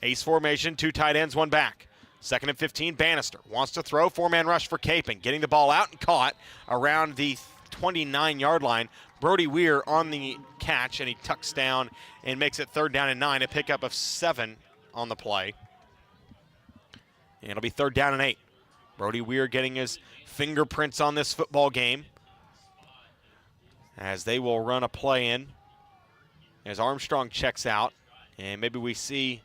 A: Ace formation, 2 tight ends, 1 back. 2nd and 15, Bannister wants to throw, 4-man rush for Kapaun, getting the ball out and caught around the 29-yard line. Brody Weir on the catch, and he tucks down and makes it 3rd down and 9, a pickup of 7 on the play. And it'll be 3rd down and 8. Brody Weir getting his fingerprints on this football game, as they will run a play in as Armstrong checks out. And maybe we see,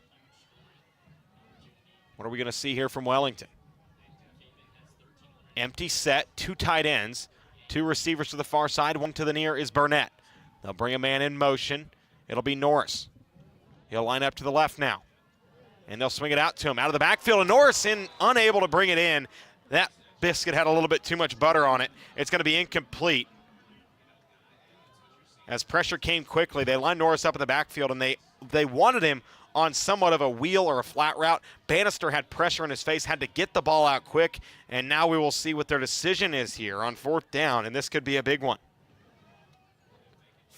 A: what are we going to see here from Wellington? Empty set, 2 tight ends, 2 receivers to the far side, 1 to the near is Burnett. They'll bring a man in motion. It'll be Norris. He'll line up to the left now, and they'll swing it out to him out of the backfield, and Norris unable to bring it in. That biscuit had a little bit too much butter on it. It's going to be incomplete. As pressure came quickly, they lined Norris up in the backfield, and they wanted him on somewhat of a wheel or a flat route. Bannister had pressure in his face, had to get the ball out quick, and now we will see what their decision is here on 4th down, and this could be a big one.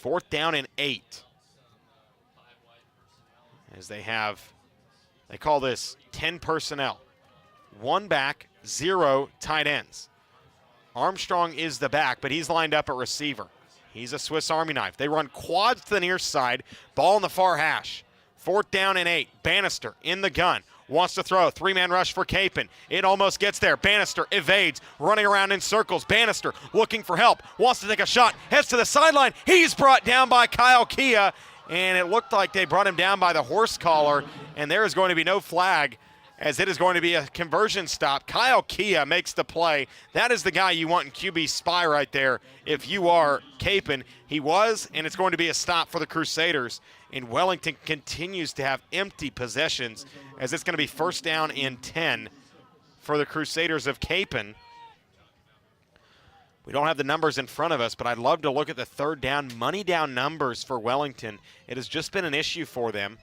A: 4th down and 8. As they call this 10 personnel. 1 back, 0 tight ends. Armstrong is the back, but he's lined up at receiver. He's a Swiss Army knife. They run quads to the near side, ball in the far hash. 4th down and 8. Bannister in the gun. Wants to throw. 3-man rush for Kapaun. It almost gets there. Bannister evades, running around in circles. Bannister looking for help. Wants to take a shot. Heads to the sideline. He's brought down by Kyle Kia, and it looked like they brought him down by the horse collar, and there is going to be no flag, as it is going to be a conversion stop. Kyle Kia makes the play. That is the guy you want in QB spy right there if you are Kapaun. He was, and it's going to be a stop for the Crusaders. And Wellington continues to have empty possessions, as it's going to be 1st down and 10 for the Crusaders of Kapaun. We don't have the numbers in front of us, but I'd love to look at the 3rd down, money down numbers for Wellington. It has just been an issue for them.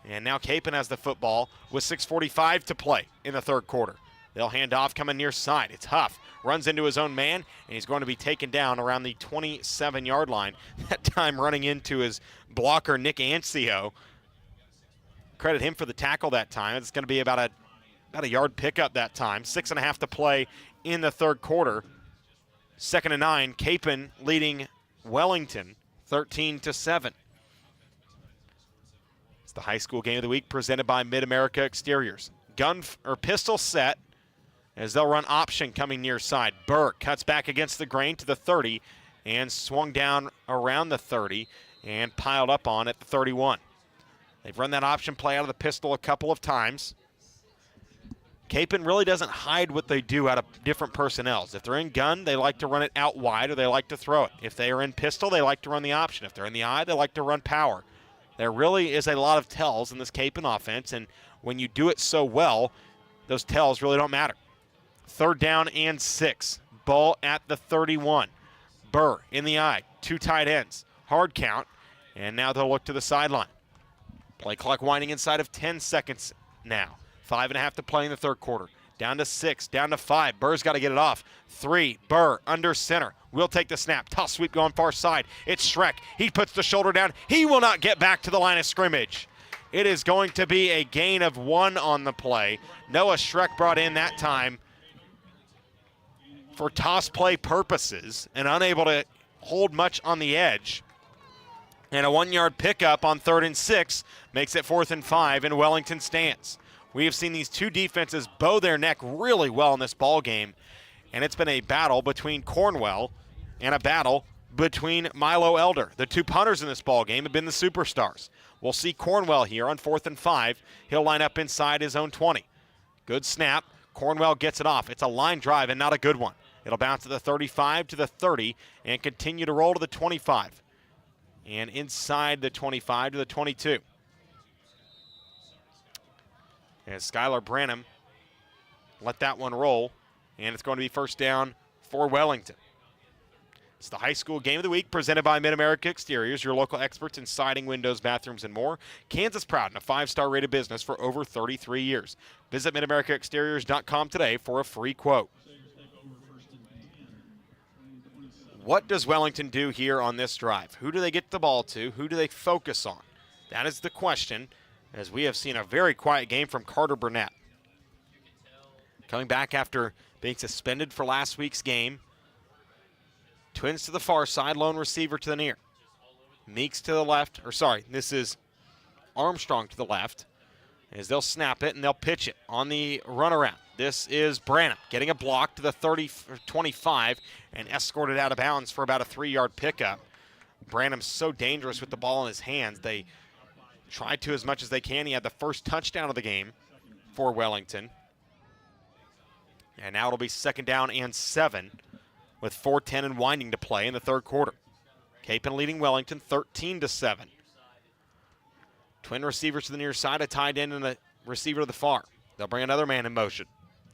A: And now Kapaun has the football with 6:45 to play in the 3rd quarter. They'll hand off coming near side. It's Huff. Runs into his own man, and he's going to be taken down around the 27-yard line. That time running into his blocker, Nick Ancio. Credit him for the tackle that time. It's going to be about a yard pickup that time. 6.5 to play in the 3rd quarter. 2nd and 9. Kapaun leading Wellington 13-7. It's the high school game of the week presented by Mid-America Exteriors. Pistol set, as they'll run option coming near side. Burke cuts back against the grain to the 30 and swung down around the 30 and piled up on at the 31. They've run that option play out of the pistol a couple of times. Kapaun really doesn't hide what they do out of different personnels. If they're in gun, they like to run it out wide, or they like to throw it. If they are in pistol, they like to run the option. If they're in the eye, they like to run power. There really is a lot of tells in this Kapaun offense, and when you do it so well, those tells really don't matter. 3rd down and 6. Ball at the 31. Burr in the eye. 2 tight ends. Hard count. And now they'll look to the sideline. Play clock winding inside of 10 seconds now. 5.5 to play in the 3rd quarter. Down to 6. Down to 5. Burr's got to get it off. 3. Burr under center. Will take the snap. Toss sweep going far side. It's Schreck. He puts the shoulder down. He will not get back to the line of scrimmage. It is going to be a gain of 1 on the play. Noah Schreck brought in that time for toss play purposes and unable to hold much on the edge. And a 1-yard pickup on 3rd and 6 makes it 4th and 5, and Wellington stands. We have seen these two defenses bow their neck really well in this ball game, and it's been a battle between Cornwell and a battle between Milo Elder. The 2 punters in this ball game have been the superstars. We'll see Cornwell here on 4th and 5. He'll line up inside his own 20. Good snap. Cornwell gets it off. It's a line drive and not a good one. It'll bounce to the 35, to the 30, and continue to roll to the 25. And inside the 25 to the 22. As Skylar Branham let that one roll, and it's going to be 1st down for Wellington. It's the high school game of the week presented by Mid-America Exteriors, your local experts in siding, windows, bathrooms, and more. Kansas proud and a 5-star rated business for over 33 years. Visit MidAmericaExteriors.com today for a free quote. What does Wellington do here on this drive? Who do they get the ball to? Who do they focus on? That is the question, as we have seen a very quiet game from Carter Burnett. Coming back after being suspended for last week's game. Twins to the far side, lone receiver to the near. Meeks to the left, this is Armstrong to the left, as they'll snap it and they'll pitch it on the runaround. This is Branham getting a block to the 30-25 and escorted out of bounds for about a 3-yard pickup. Branham's so dangerous with the ball in his hands. They tried to as much as they can. He had the first touchdown of the game for Wellington. And now it'll be 2nd down and 7 with 4:10 and winding to play in the third quarter. Kapaun leading Wellington 13-7. Twin receivers to the near side, a tight end and a receiver to the far. They'll bring another man in motion.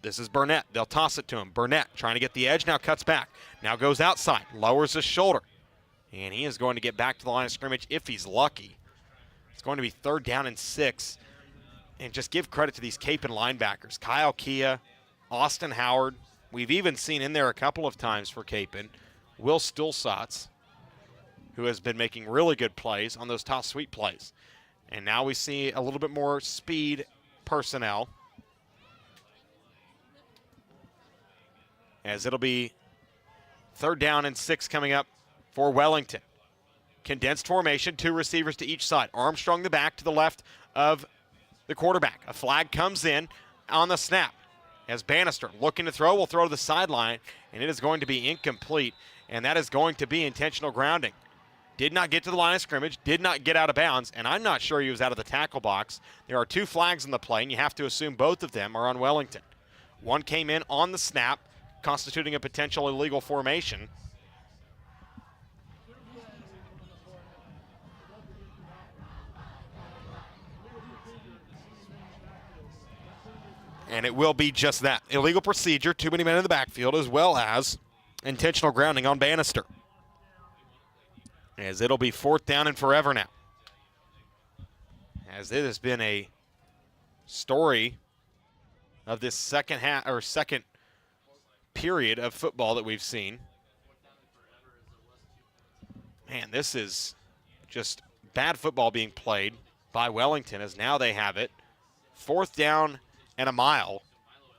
A: This is Burnett. They'll toss it to him. Burnett trying to get the edge, now cuts back. Now goes outside, lowers his shoulder. And he is going to get back to the line of scrimmage if he's lucky. It's going to be 3rd down and 6. And just give credit to these Kapaun linebackers. Kyle Kia, Austin Howard. We've even seen in there a couple of times for Kapaun, Will Stulsatz, who has been making really good plays on those top sweep plays. And now we see a little bit more speed personnel, as it'll be 3rd down and 6 coming up for Wellington. Condensed formation, 2 receivers to each side. Armstrong the back to the left of the quarterback. A flag comes in on the snap, as Bannister looking to throw, will throw to the sideline, and it is going to be incomplete, and that is going to be intentional grounding. Did not get to the line of scrimmage, did not get out of bounds, and I'm not sure he was out of the tackle box. There are 2 flags in the play, and you have to assume both of them are on Wellington. One came in on the snap, constituting a potential illegal formation. And it will be just that. Illegal procedure, too many men in the backfield, as well as intentional grounding on Bannister. As it'll be 4th down and forever now. As it has been a story of this second period of football that we've seen. Man, this is just bad football being played by Wellington, as now they have it. 4th down and a mile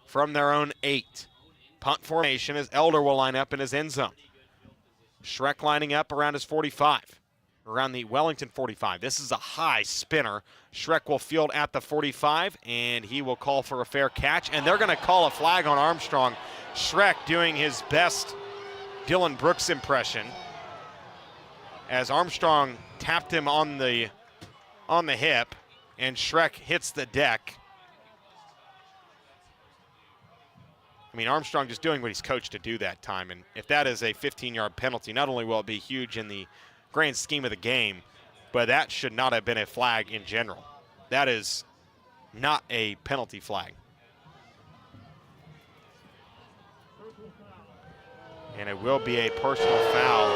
A: from their own 8. Punt formation as Elder will line up in his end zone. Schreck lining up around his 45, around the Wellington 45. This is a high spinner. Schreck will field at the 45, and he will call for a fair catch, and they're going to call a flag on Armstrong. Schreck doing his best Dylan Brooks impression, as Armstrong tapped him on the hip, and Schreck hits the deck. I mean, Armstrong just doing what he's coached to do that time, and if that is a 15-yard penalty, not only will it be huge in the grand scheme of the game, but that should not have been a flag in general. That is not a penalty flag. And it will be a personal foul,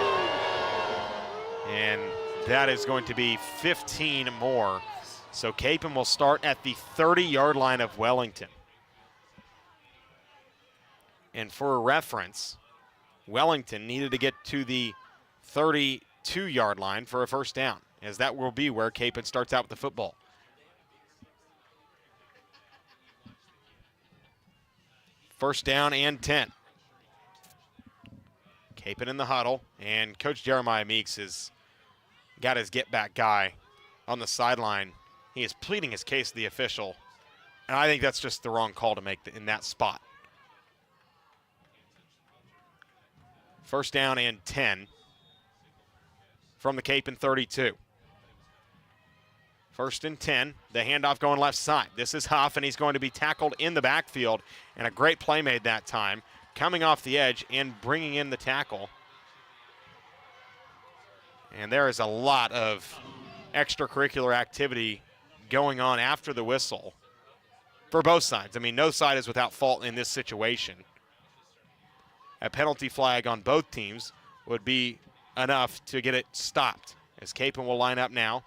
A: and that is going to be 15 more. So Kapaun will start at the 30-yard line of Wellington. And for a reference, Wellington needed to get to the 32-yard line for a 1st down, as that will be where Kapaun starts out with the football. First down and 10. Kapaun in the huddle, and Coach Jeremiah Meeks has got his get-back guy on the sideline. He is pleading his case to the official, and I think that's just the wrong call to make in that spot. First down and 10 from the Kapaun 32. 1st and 10, the handoff going left side. This is Huff, and he's going to be tackled in the backfield, and a great play made that time, coming off the edge and bringing in the tackle. And there is a lot of extracurricular activity going on after the whistle for both sides. I mean, no side is without fault in this situation. A penalty flag on both teams would be enough to get it stopped. As Kapaun will line up now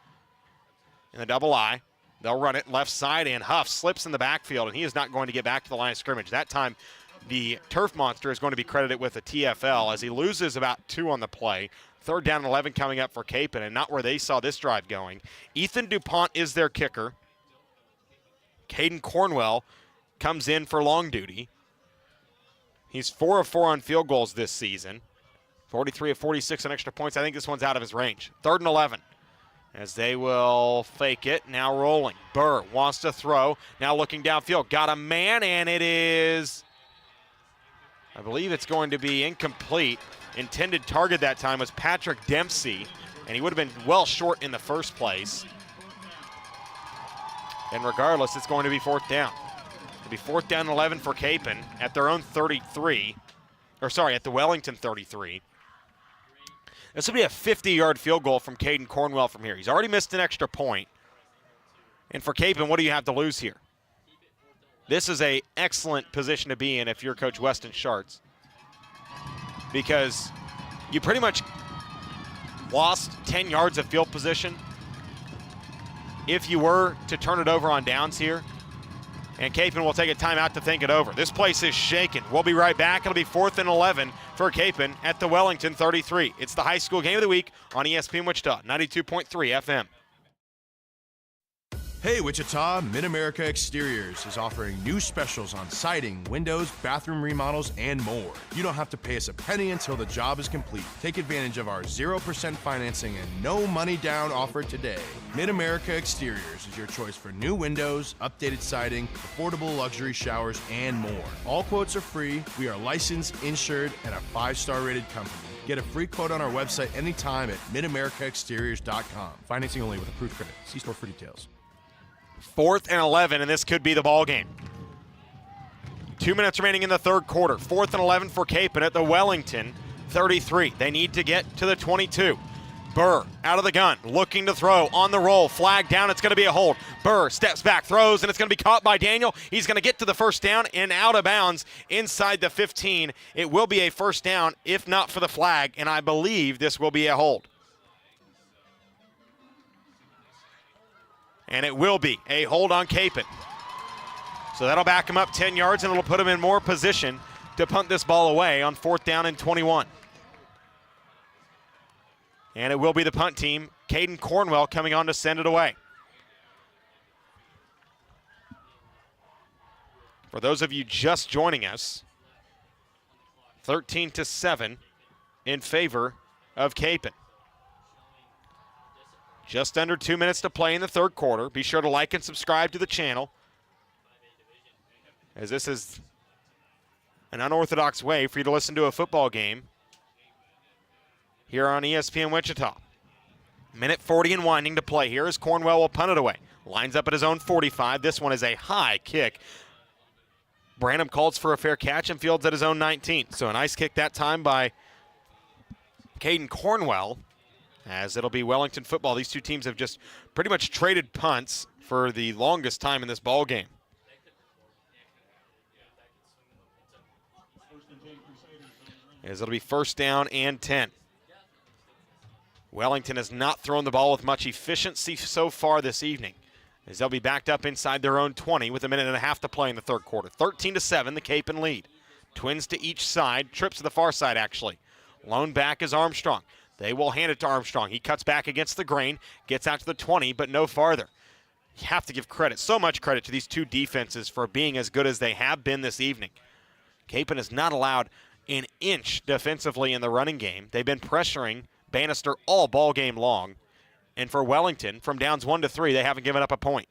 A: in the double I. They'll run it left side, and Huff slips in the backfield, and he is not going to get back to the line of scrimmage. That time, the Turf Monster is going to be credited with a TFL as he loses about 2 on the play. 3rd down and 11 coming up for Kapaun, and not where they saw this drive going. Ethan DuPont is their kicker. Caden Cornwell comes in for long duty. He's 4 of 4 on field goals this season. 43 of 46 on extra points. I think this one's out of his range. 3rd and 11. As they will fake it. Now rolling. Burr wants to throw. Now looking downfield. Got a man, and it is, I believe it's going to be incomplete. Intended target that time was Patrick Dempsey, and he would have been well short in the first place. And regardless, it's going to be 4th down. It'll be 4th down and 11 for Kapaun at their own 33. Or sorry, at the Wellington 33. This will be a 50-yard field goal from Caden Cornwell from here. He's already missed an extra point. And for Kapaun, what do you have to lose here? This is an excellent position to be in if you're Coach Weston Schartz, because you pretty much lost 10 yards of field position if you were to turn it over on downs here. And Kapaun will take a timeout to think it over. This place is shaking. We'll be right back. It'll be 4th and 11 for Kapaun at the Wellington 33. It's the high school game of the week on ESPN Wichita, 92.3 FM.
B: Hey Wichita, Mid-America Exteriors is offering new specials on siding, windows, bathroom remodels, and more. You don't have to pay us a penny until the job is complete. Take advantage of our 0% financing and no money down offer today. Mid-America Exteriors is your choice for new windows, updated siding, affordable luxury showers, and more. All quotes are free. We are licensed, insured, and a 5-star rated company. Get a free quote on our website anytime at midamericaexteriors.com. Financing only with approved credit. See store for details.
A: 4th and 11, and this could be the ball game. 2 minutes remaining in the 3rd quarter. 4th and 11 for Kapaun at the Wellington 33. They need to get to the 22. Burr out of the gun, looking to throw on the roll. Flag down, it's going to be a hold. Burr steps back, throws, and it's going to be caught by Daniel. He's going to get to the 1st down and out of bounds inside the 15. It will be a 1st down, if not for the flag, and I believe this will be a hold. And it will be a hold on Kapaun. So that'll back him up 10 yards, and it'll put him in more position to punt this ball away on 4th down and 21. And it will be the punt team, Caden Cornwell, coming on to send it away. For those of you just joining us, 13-7 in favor of Kapaun. Just under 2 minutes to play in the 3rd quarter. Be sure to like and subscribe to the channel, as this is an unorthodox way for you to listen to a football game here on ESPN Wichita. Minute 40 and winding to play here as Cornwell will punt it away. Lines up at his own 45. This one is a high kick. Branham calls for a fair catch and fields at his own 19. So a nice kick that time by Caden Cornwell, as it'll be Wellington football. These two teams have just pretty much traded punts for the longest time in this ball game. As it'll be 1st down and 10. Wellington has not thrown the ball with much efficiency so far this evening, as they'll be backed up inside their own 20 with a minute and a half to play in the 3rd quarter. 13-7, the Kapaun lead. Twins to each side, trips to the far side actually. Lone back is Armstrong. They will hand it to Armstrong. He cuts back against the grain, gets out to the 20, but no farther. You have to give credit, so much credit, to these two defenses for being as good as they have been this evening. Kapaun has not allowed an inch defensively in the running game. They've been pressuring Bannister all ball game long. And for Wellington, from downs 1 to 3, they haven't given up a point.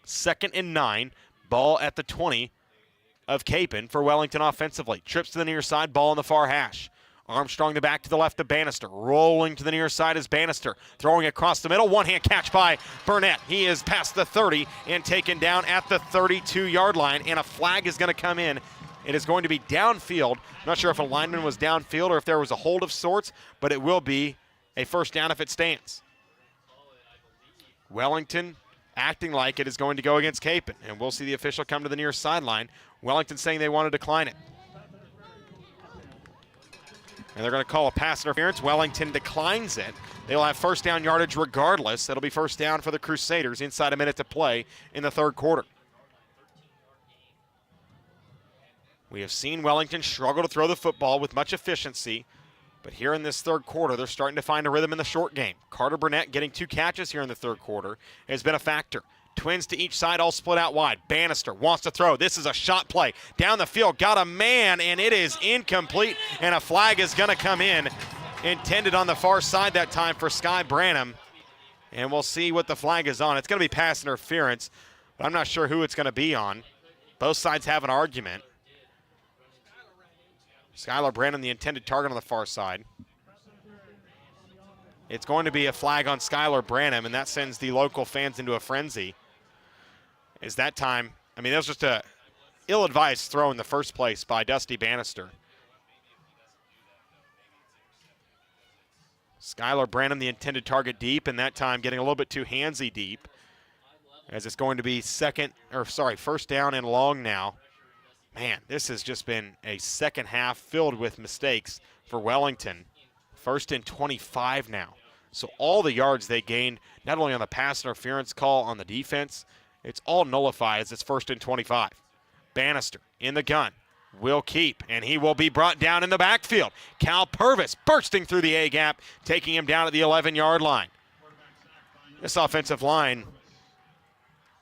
A: 2nd and 9, ball at the 20 of Kapaun for Wellington offensively. Trips to the near side, ball on the far hash. Armstrong the back to the left of Bannister. Rolling to the near side is Bannister. Throwing across the middle. One-hand catch by Burnett. He is past the 30 and taken down at the 32-yard line. And a flag is going to come in. It is going to be downfield. I'm not sure if a lineman was downfield or if there was a hold of sorts, but it will be a 1st down if it stands. Wellington acting like it is going to go against Kapaun. And we'll see the official come to the near sideline. Wellington saying they want to decline it. And they're going to call a pass interference. Wellington declines it. They will have first down yardage regardless. It'll be first down for the Crusaders inside a minute to play in the third quarter. We have seen Wellington struggle to throw the football with much efficiency, but here in this third quarter, they're starting to find a rhythm in the short game. Carter Burnett getting 2 catches here in the third quarter has been a factor. Twins to each side, all split out wide. Bannister wants to throw. This is a shot play. Down the field, got a man, and it is incomplete, and a flag is going to come in. Intended on the far side that time for Sky Branham, and we'll see what the flag is on. It's going to be pass interference, but I'm not sure who it's going to be on. Both sides have an argument. Skylar Branham, the intended target on the far side. It's going to be a flag on Skylar Branham, and that sends the local fans into a frenzy. Is that time, I mean, that was just a ill-advised throw in the first place by Dusty Bannister. Skylar Branham, the intended target deep, and that time getting a little bit too handsy deep, as it's going to be first down and long now. Man, this has just been a second half filled with mistakes for Wellington. First and 25 now. So all the yards they gained, not only on the pass interference call on the defense, it's all nullified as it's first and 25. Bannister in the gun will keep, and he will be brought down in the backfield. Cal Purvis bursting through the A-gap, taking him down at the 11-yard line. This offensive line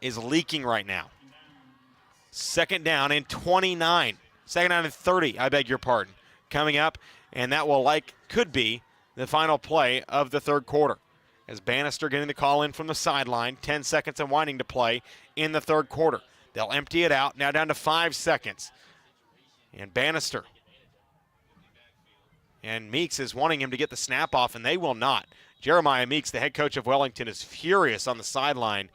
A: is leaking right now. Second down and 29. Second down and 30, I beg your pardon, coming up, and that could be the final play of the third quarter. As Bannister getting the call in from the sideline, 10 seconds and winding to play in the third quarter. They'll empty it out, now down to 5 seconds. And Bannister and Meeks is wanting him to get the snap off, and they will not. Jeremiah Meeks, the head coach of Wellington, is furious on the sideline,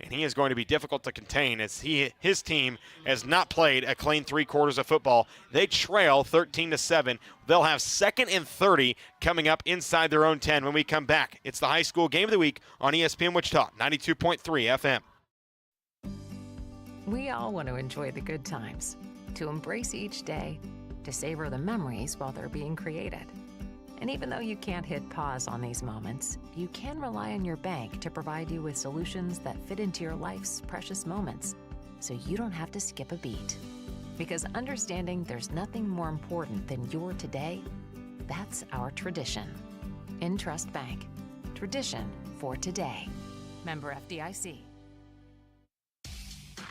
A: and he is going to be difficult to contain as his team has not played a clean 3 quarters of football. They trail 13-7. They'll have second and 30 coming up inside their own 10 when we come back. It's the high school game of the week on ESPN Wichita, 92.3 FM.
D: We all want to enjoy the good times, to embrace each day, to savor the memories while they're being created. And even though you can't hit pause on these moments, you can rely on your bank to provide you with solutions that fit into your life's precious moments, so you don't have to skip a beat. Because understanding there's nothing more important than your today, that's our tradition. InTrust Bank. Tradition for today. Member FDIC.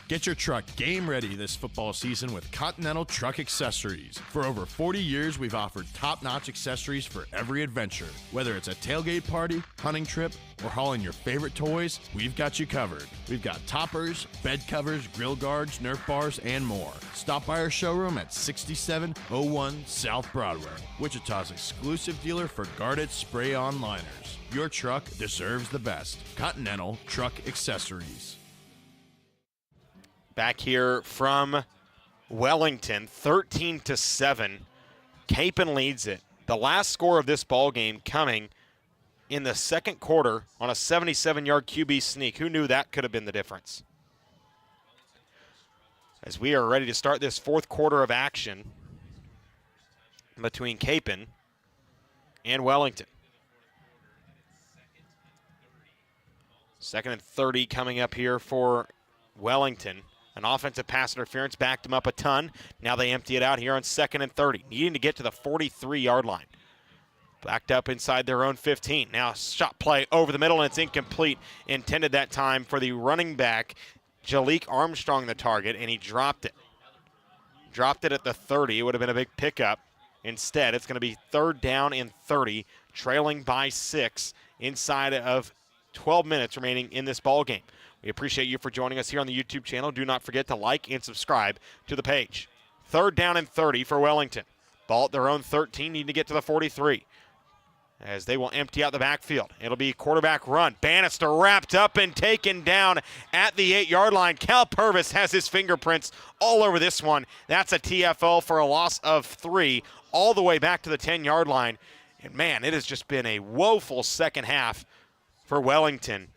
B: Get your truck game ready this football season with Continental Truck Accessories. For over 40 years, we've offered top-notch accessories for every adventure. Whether it's a tailgate party, hunting trip, or hauling your favorite toys, we've got you covered. We've got toppers, bed covers, grill guards, Nerf bars, and more. Stop by our showroom at 6701 South Broadway, Wichita's exclusive dealer for guarded spray-on liners. Your truck deserves the best. Continental Truck Accessories.
A: Back here from Wellington, 13-7. Kapaun leads it. The last score of this ball game coming in the second quarter on a 77-yard QB sneak. Who knew that could have been the difference? As we are ready to start this fourth quarter of action between Kapaun and Wellington. Second and 30 coming up here for Wellington. An offensive pass interference backed them up a ton. Now they empty it out here on second and 30, needing to get to the 43-yard line. Backed up inside their own 15. Now shot play over the middle, and it's incomplete. Intended that time for the running back, Jalik Armstrong, the target, and he dropped it. Dropped it at the 30. It would have been a big pickup. Instead, it's going to be third down and 30, trailing by 6 inside of 12 minutes remaining in this ball game. We appreciate you for joining us here on the YouTube channel. Do not forget to like and subscribe to the page. Third down and 30 for Wellington. Ball at their own 13, need to get to the 43. As they will empty out the backfield. It'll be quarterback run. Bannister wrapped up and taken down at the 8-yard line. Cal Purvis has his fingerprints all over this one. That's a TFL for a loss of 3 all the way back to the 10-yard line. And man, it has just been a woeful second half for Wellington.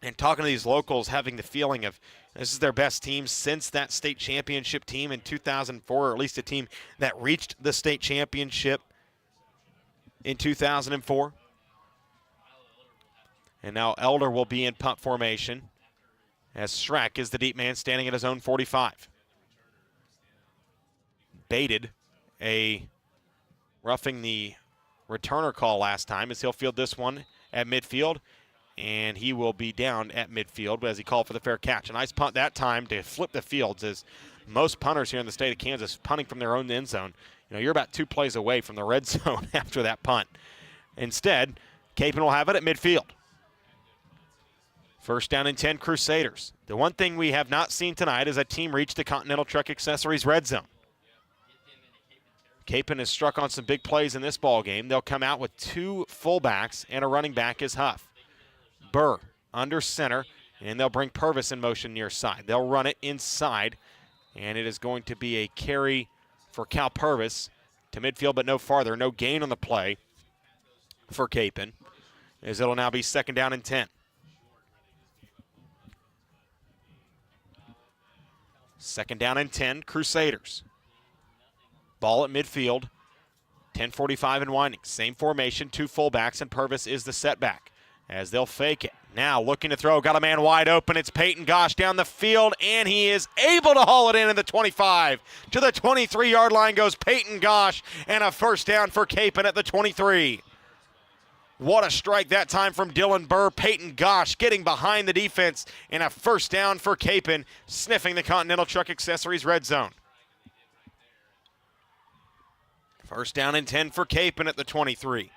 A: And talking to these locals, having the feeling of this is their best team since that state championship team in 2004, or at least a team that reached the state championship in 2004. And now Elder will be in punt formation as Schreck is the deep man standing at his own 45. Baited a roughing the returner call last time as he'll field this one at midfield, and he will be down at midfield as he called for the fair catch. A nice punt that time to flip the fields, as most punters here in the state of Kansas punting from their own end zone. You're about 2 plays away from the red zone after that punt. Instead, Kapaun will have it at midfield. First down and 10, Crusaders. The one thing we have not seen tonight is a team reach the Continental Truck Accessories red zone. Kapaun has struck on some big plays in this ball game. They'll come out with 2 fullbacks and a running back is Huff. Burr under center, and they'll bring Purvis in motion near side. They'll run it inside, and it is going to be a carry for Cal Purvis to midfield, but no farther. No gain on the play for Kapaun, as it'll now be second down and 10. Second down and 10, Crusaders. Ball at midfield, 10:45 and winding. Same formation, 2 fullbacks, and Purvis is the setback as they'll fake it. Now looking to throw, got a man wide open. It's Peyton Gosh down the field, and he is able to haul it in at the 25. To the 23-yard line goes Peyton Gosh, and a first down for Kapaun at the 23. What a strike that time from Dylan Burr. Peyton Gosh getting behind the defense, and a first down for Kapaun, sniffing the Continental Truck Accessories red zone. First down and 10 for Kapaun at the 23.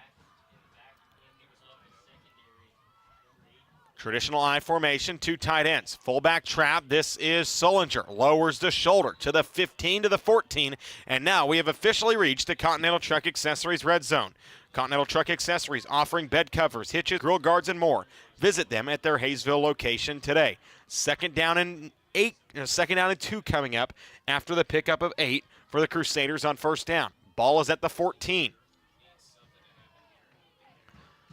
A: Traditional I formation, 2 tight ends. Fullback trap, this is Solinger. Lowers the shoulder to the 15 to the 14, and now we have officially reached the Continental Truck Accessories red zone. Continental Truck Accessories offering bed covers, hitches, grill guards, and more. Visit them at their Hayesville location today. Second down and 2 coming up after the pickup of 8 for the Crusaders on first down. Ball is at the 14.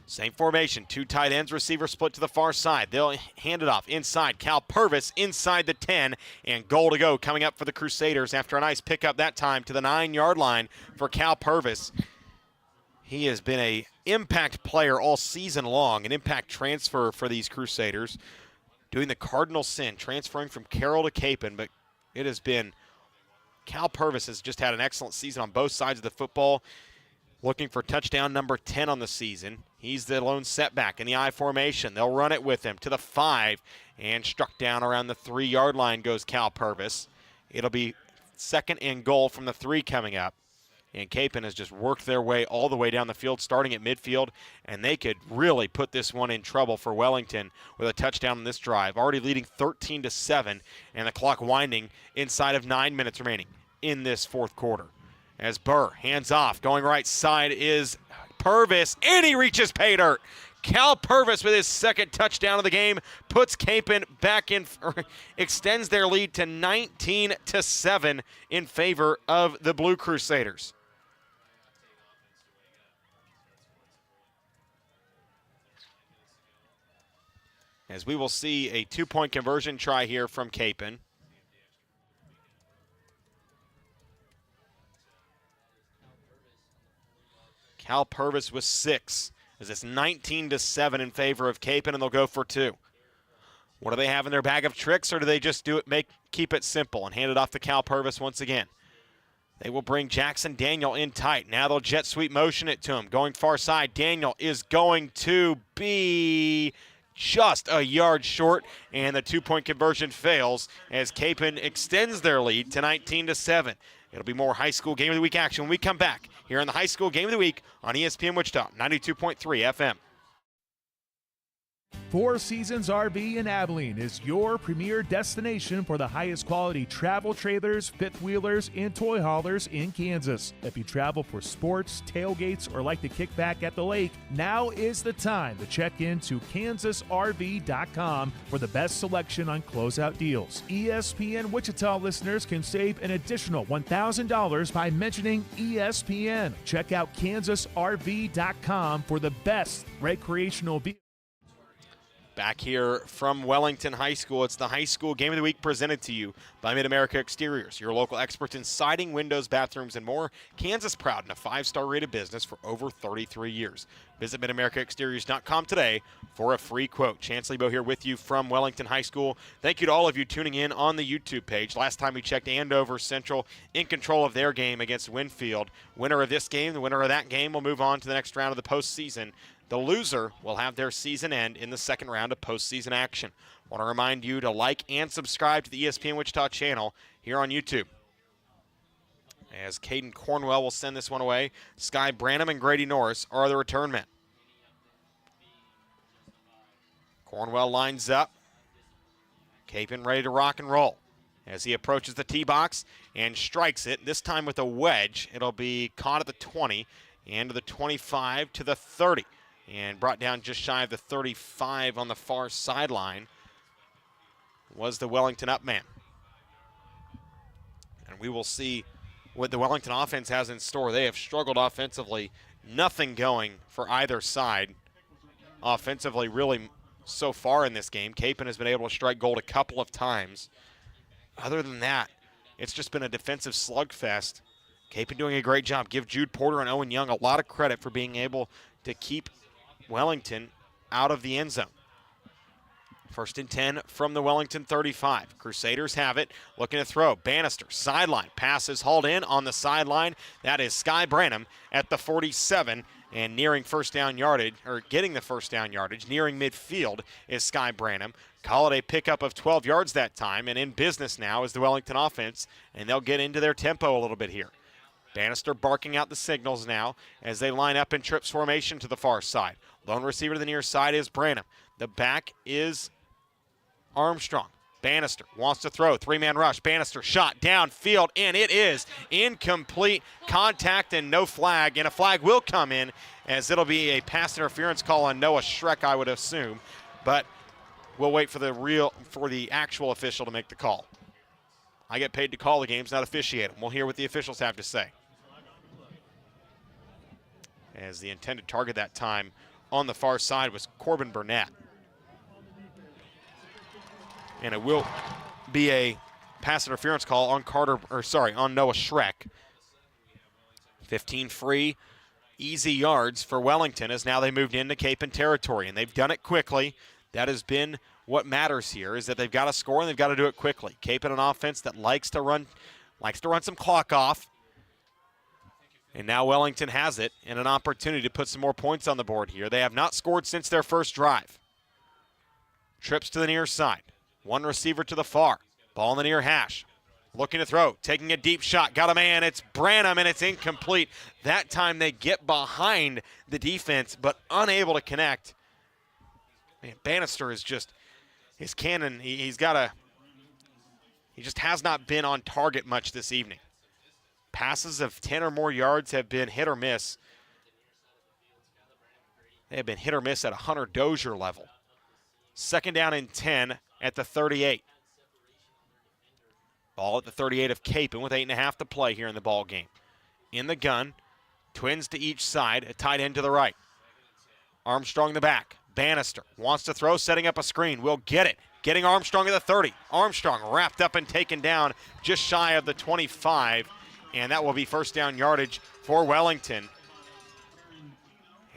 A: Same formation, 2 tight ends, receiver split to the far side. They'll hand it off inside. Cal Purvis inside the 10, and goal to go coming up for the Crusaders after a nice pickup that time to the 9-yard line for Cal Purvis. He has been an impact player all season long, an impact transfer for these Crusaders, doing the cardinal sin, transferring from Carroll to Kapaun, but it has been Cal Purvis has just had an excellent season on both sides of the football, looking for touchdown number 10 on the season. He's the lone setback in the I formation. They'll run it with him to the 5, and struck down around the 3-yard line goes Cal Purvis. It'll be second and goal from the 3 coming up. And Kapaun has just worked their way all the way down the field, starting at midfield, and they could really put this one in trouble for Wellington with a touchdown on this drive. Already leading 13-7, and the clock winding inside of 9 minutes remaining in this fourth quarter. As Burr hands off, going right side is Purvis, and he reaches pay dirt. Cal Purvis with his second touchdown of the game puts Kapaun back in, extends their lead to 19-7 in favor of the Blue Crusaders. As we will see a 2-point conversion try here from Kapaun. Cal Purvis with 6, as it's 19-7 in favor of Kapaun, and they'll go for 2. What do they have in their bag of tricks, or do they just keep it simple and hand it off to Cal Purvis once again? They will bring Jackson Daniel in tight. Now they'll jet sweep motion it to him. Going far side, Daniel is going to be just a yard short, and the 2-point conversion fails as Kapaun extends their lead to 19-7. It'll be more high school game of the week action when we come back here on the high school game of the week on ESPN Wichita, 92.3 FM.
C: Four Seasons RV in Abilene is your premier destination for the highest quality travel trailers, fifth wheelers, and toy haulers in Kansas. If you travel for sports, tailgates, or like to kick back at the lake, now is the time to check into kansasrv.com for the best selection on closeout deals. ESPN Wichita listeners can save an additional $1,000 by mentioning ESPN. Check out kansasrv.com for the best recreational vehicles.
A: Back here from Wellington High School, it's the high school game of the week presented to you by Mid-America Exteriors, your local experts in siding, windows, bathrooms, and more. Kansas proud and a 5-star rated business for over 33 years. Visit MidAmericaExteriors.com today for a free quote. Chance Lebo here with you from Wellington High School. Thank you to all of you tuning in on the YouTube page. Last time we checked, Andover Central in control of their game against Winfield. Winner of this game, the winner of that game will move on to the next round of the postseason. The loser will have their season end in the second round of postseason action. I want to remind you to like and subscribe to the ESPN Wichita channel here on YouTube. As Caden Cornwell will send this one away, Sky Branham and Grady Norris are the return men. Cornwell lines up. Kapaun ready to rock and roll as he approaches the tee box and strikes it, this time with a wedge. It'll be caught at the 20 and to the 25 to the 30. And brought down just shy of the 35 on the far sideline was the Wellington up man. And we will see what the Wellington offense has in store. They have struggled offensively. Nothing going for either side offensively really so far in this game. Kapaun has been able to strike gold a couple of times. Other than that, it's just been a defensive slugfest. Kapaun doing a great job. Give Jude Porter and Owen Young a lot of credit for being able to keep Wellington out of the end zone. First and 10 from the Wellington 35. Crusaders have it, looking to throw. Bannister, sideline. Pass is hauled in on the sideline. That is Sky Branham at the 47, and nearing first down yardage, or getting the first down yardage, nearing midfield is Sky Branham. Call it a pickup of 12 yards that time, and in business now is the Wellington offense, and they'll get into their tempo a little bit here. Bannister barking out the signals now as they line up in trips formation to the far side. Lone receiver to the near side is Branham. The back is Armstrong. Bannister wants to throw. Three-man rush. Bannister shot downfield, and it is incomplete. Contact and no flag, and a flag will come in as it'll be a pass interference call on Noah Schreck, I would assume. But we'll wait for the actual official to make the call. I get paid to call the games, not officiate them. We'll hear what the officials have to say. As the intended target that time on the far side was Corbin Burnett. And it will be a pass interference call on on Noah Schreck. 15 free, easy yards for Wellington as now they moved into Kapaun territory, and they've done it quickly. That has been what matters here, is that they've got to score and they've got to do it quickly. Kapaun, an offense that likes to run some clock off. And now Wellington has it and an opportunity to put some more points on the board here. They have not scored since their first drive. Trips to the near side. One receiver to the far. Ball in the near hash. Looking to throw. Taking a deep shot. Got a man. It's Branham, and it's incomplete. That time they get behind the defense, but unable to connect. Man, Bannister is just, his cannon, he just has not been on target much this evening. Passes of 10 or more yards have been hit or miss. They have been hit or miss at a Hunter Dozier level. Second down and 10 at the 38. Ball at the 38 of Kapaun with 8.5 to play here in the ball game. In the gun, twins to each side, a tight end to the right. Armstrong in the back. Bannister wants to throw, setting up a screen. Will get it. Getting Armstrong at the 30. Armstrong wrapped up and taken down just shy of the 25. And that will be first down yardage for Wellington.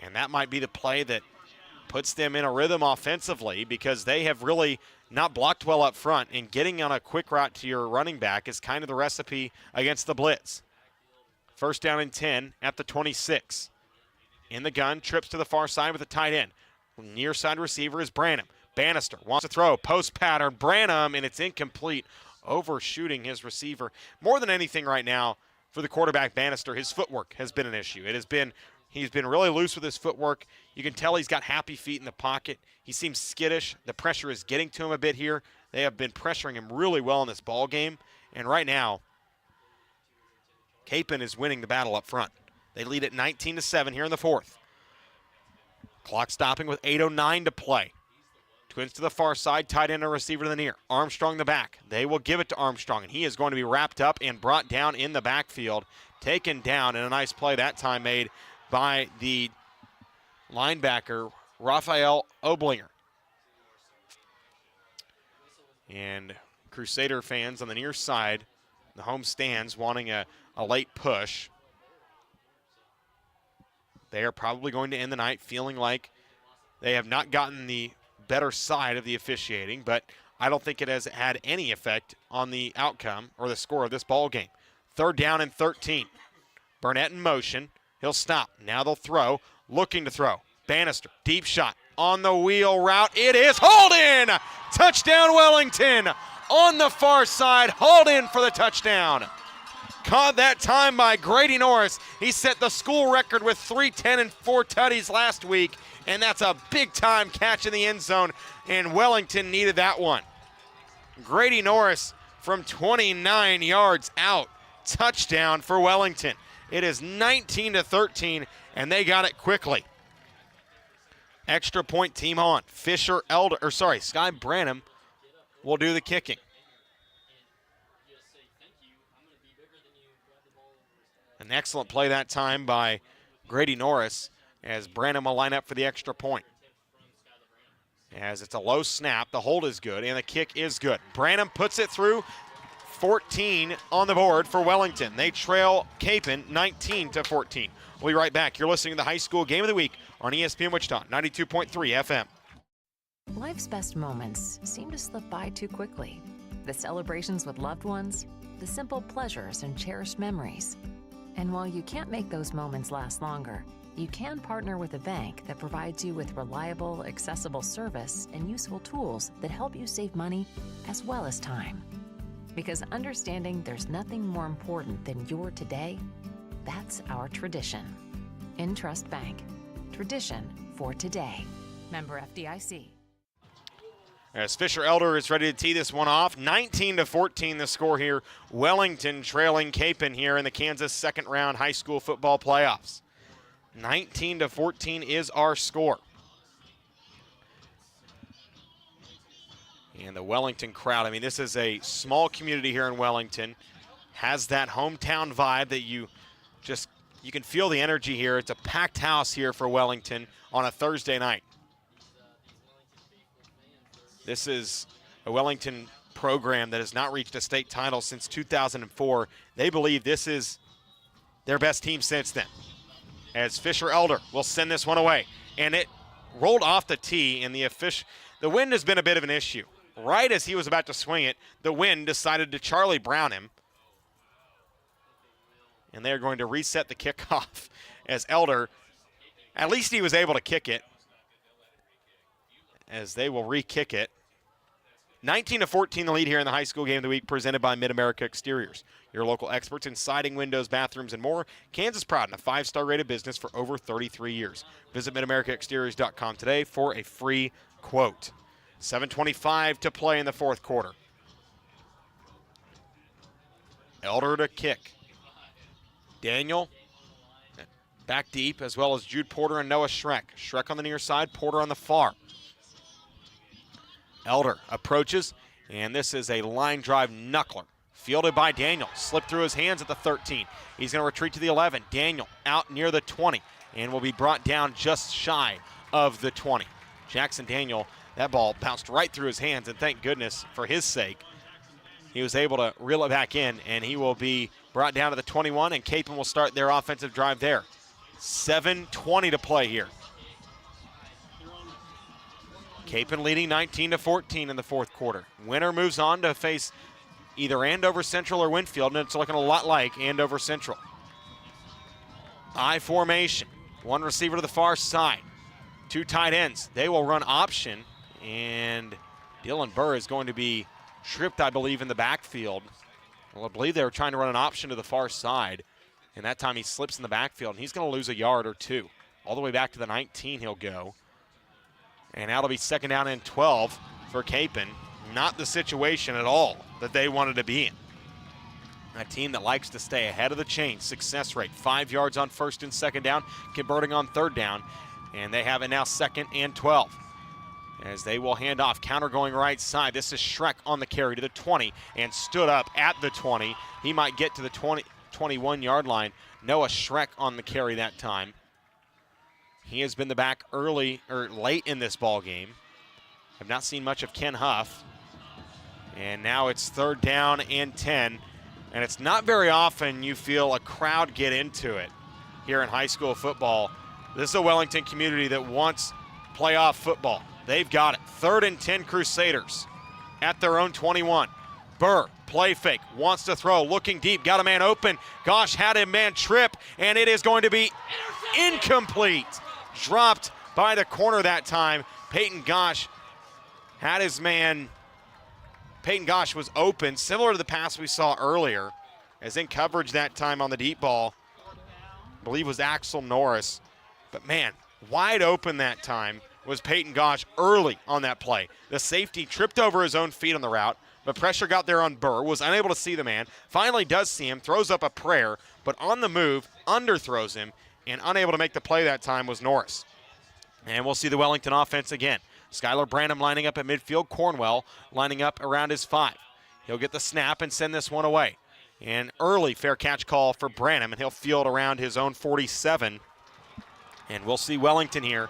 A: And that might be the play that puts them in a rhythm offensively, because they have really not blocked well up front, and getting on a quick route to your running back is kind of the recipe against the blitz. First down and 10 at the 26. In the gun, trips to the far side with a tight end. Near side receiver is Branham. Bannister wants to throw, post pattern, Branham, and it's incomplete, overshooting his receiver. More than anything right now for the quarterback Bannister, his footwork has been an issue. He's been really loose with his footwork. You can tell he's got happy feet in the pocket. He seems skittish. The pressure is getting to him a bit here. They have been pressuring him really well in this ball game. And right now, Kapaun is winning the battle up front. They lead at 19-7 here in the fourth. Clock stopping with 8:09 to play. Twins to the far side, tight end and receiver to the near. Armstrong the back. They will give it to Armstrong, and he is going to be wrapped up and brought down in the backfield. Taken down, and a nice play that time made by the linebacker, Raphael Oblinger. And Crusader fans on the near side, the home stands, wanting a late push. They are probably going to end the night feeling like they have not gotten the better side of the officiating, but I don't think it has had any effect on the outcome or the score of this ball game. 3rd down and 13. Burnett in motion. He'll stop. Now they'll throw. Looking to throw. Bannister, deep shot. On the wheel route. It is Holden! Touchdown Wellington! On the far side, Holden for the touchdown. Caught that time by Grady Norris. He set the school record with 310 and 4 tutties last week, and that's a big-time catch in the end zone, and Wellington needed that one. Grady Norris from 29 yards out. Touchdown for Wellington. It is 19-13, and they got it quickly. Extra point team on. Sky Branham will do the kicking. An excellent play that time by Grady Norris as Branham will line up for the extra point. As it's a low snap, the hold is good and the kick is good. Branham puts it through. 14 on the board for Wellington. They trail Kapaun 19-14. We'll be right back. You're listening to the High School Game of the Week on ESPN Wichita 92.3 FM.
D: Life's best moments seem to slip by too quickly. The celebrations with loved ones, the simple pleasures and cherished memories. And while you can't make those moments last longer, you can partner with a bank that provides you with reliable, accessible service and useful tools that help you save money as well as time. Because understanding there's nothing more important than your today, that's our tradition. InTrust Bank. Tradition for today. Member FDIC.
A: As Fisher Elder is ready to tee this one off, 19-14 the score here. Wellington trailing Kapaun here in the Kansas second round high school football playoffs. 19-14 is our score. And the Wellington crowd, I mean, this is a small community here in Wellington. Has that hometown vibe that you can feel the energy here. It's a packed house here for Wellington on a Thursday night. This is a Wellington program that has not reached a state title since 2004. They believe this is their best team since then. As Fisher Elder will send this one away. And it rolled off the tee, and the wind has been a bit of an issue. Right as he was about to swing it, the wind decided to Charlie Brown him. And they're going to reset the kickoff as Elder, at least he was able to kick it, as they will re-kick it. 19-14 the lead here in the high school game of the week, presented by Mid-America Exteriors. Your local experts in siding, windows, bathrooms, and more. Kansas proud and a 5-star rated business for over 33 years. Visit MidAmericaExteriors.com today for a free quote. 7:25 to play in the fourth quarter. Elder to kick. Daniel back deep, as well as Jude Porter and Noah Schreck. Schreck on the near side, Porter on the far. Elder approaches, and this is a line drive knuckler. Fielded by Daniel, slipped through his hands at the 13. He's going to retreat to the 11. Daniel out near the 20, and will be brought down just shy of the 20. Jackson Daniel, that ball bounced right through his hands, and thank goodness for his sake, he was able to reel it back in, and he will be brought down to the 21, and Kapaun will start their offensive drive there. 7:20 to play here. Kapaun leading 19-14 in the fourth quarter. Winner moves on to face either Andover Central or Winfield, and it's looking a lot like Andover Central. I formation. One receiver to the far side. Two tight ends. They will run option, and Dylan Burr is going to be tripped, I believe, in the backfield. Well, I believe they were trying to run an option to the far side, and that time he slips in the backfield, and he's going to lose a yard or two. All the way back to the 19 he'll go. And now it'll be second down and 12 for Kapaun. Not the situation at all that they wanted to be in. A team that likes to stay ahead of the chain. Success rate, 5 yards on first and second down, converting on third down. And they have it now second and 12. As they will hand off, counter going right side. This is Schreck on the carry to the 20 and stood up at the 20. He might get to the 21-yard line. Noah Schreck on the carry that time. He has been the back late in this ball game. Have not seen much of Ken Huff. And now it's 3rd down and 10. And it's not very often you feel a crowd get into it here in high school football. This is a Wellington community that wants playoff football. They've got it. 3rd and 10 Crusaders at their own 21. Burr, play fake, wants to throw, looking deep, got a man open. Gosh, had a man trip, and it is going to be incomplete. Dropped by the corner that time. Peyton Gosh had his man. Peyton Gosh was open, similar to the pass we saw earlier, as in coverage that time on the deep ball. I believe it was Axel Norris. But man, wide open that time was Peyton Gosh early on that play. The safety tripped over his own feet on the route, but pressure got there on Burr, was unable to see the man, finally does see him, throws up a prayer, but on the move, underthrows him, and unable to make the play that time was Norris. And we'll see the Wellington offense again. Skylar Branham lining up at midfield, Cornwell lining up around his 5. He'll get the snap and send this one away. An early fair catch call for Branham, and he'll field around his own 47. And we'll see Wellington here.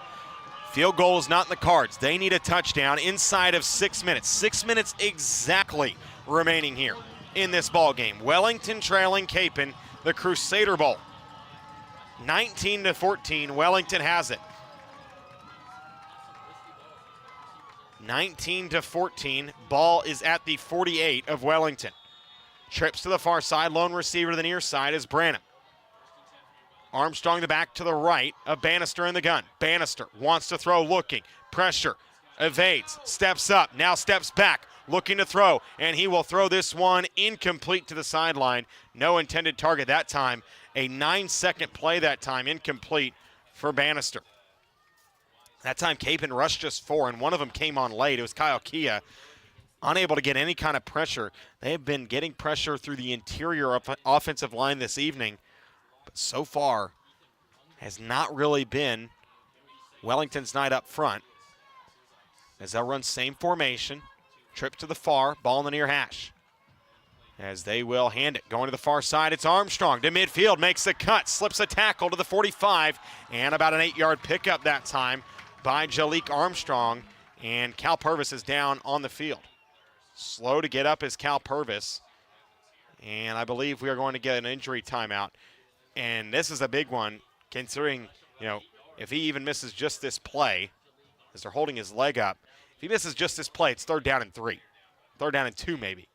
A: Field goal is not in the cards. They need a touchdown inside of 6 minutes. 6 minutes exactly remaining here in this ball game. Wellington trailing Kapaun, the Crusader Bowl. 19-14, Wellington has it. 19-14, ball is at the 48 of Wellington. Trips to the far side, lone receiver to the near side is Branham. Armstrong the back to the right of Bannister in the gun. Bannister wants to throw, looking, pressure, evades, steps up, now steps back, looking to throw, and he will throw this one incomplete to the sideline. No intended target that time. A 9-second play that time, incomplete for Bannister. That time Kapaun rushed just 4, and one of them came on late. It was Kyle Kia, unable to get any kind of pressure. They have been getting pressure through the interior offensive line this evening, but so far has not really been Wellington's night up front. As they'll run same formation, trip to the far, ball in the near hash. As they will hand it, going to the far side, it's Armstrong to midfield, makes the cut, slips a tackle to the 45, and about an 8-yard pickup that time by Jalik Armstrong, and Cal Purvis is down on the field. Slow to get up is Cal Purvis, and I believe we are going to get an injury timeout. And this is a big one, considering, if he even misses just this play, as they're holding his leg up, if he misses just this play, it's 3rd down and 3. 3rd down and 2 maybe.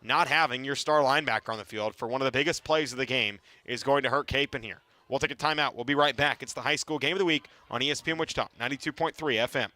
A: Not having your star linebacker on the field for one of the biggest plays of the game is going to hurt Kapaun here. We'll take a timeout. We'll be right back. It's the high school game of the week on ESPN Wichita, 92.3 FM.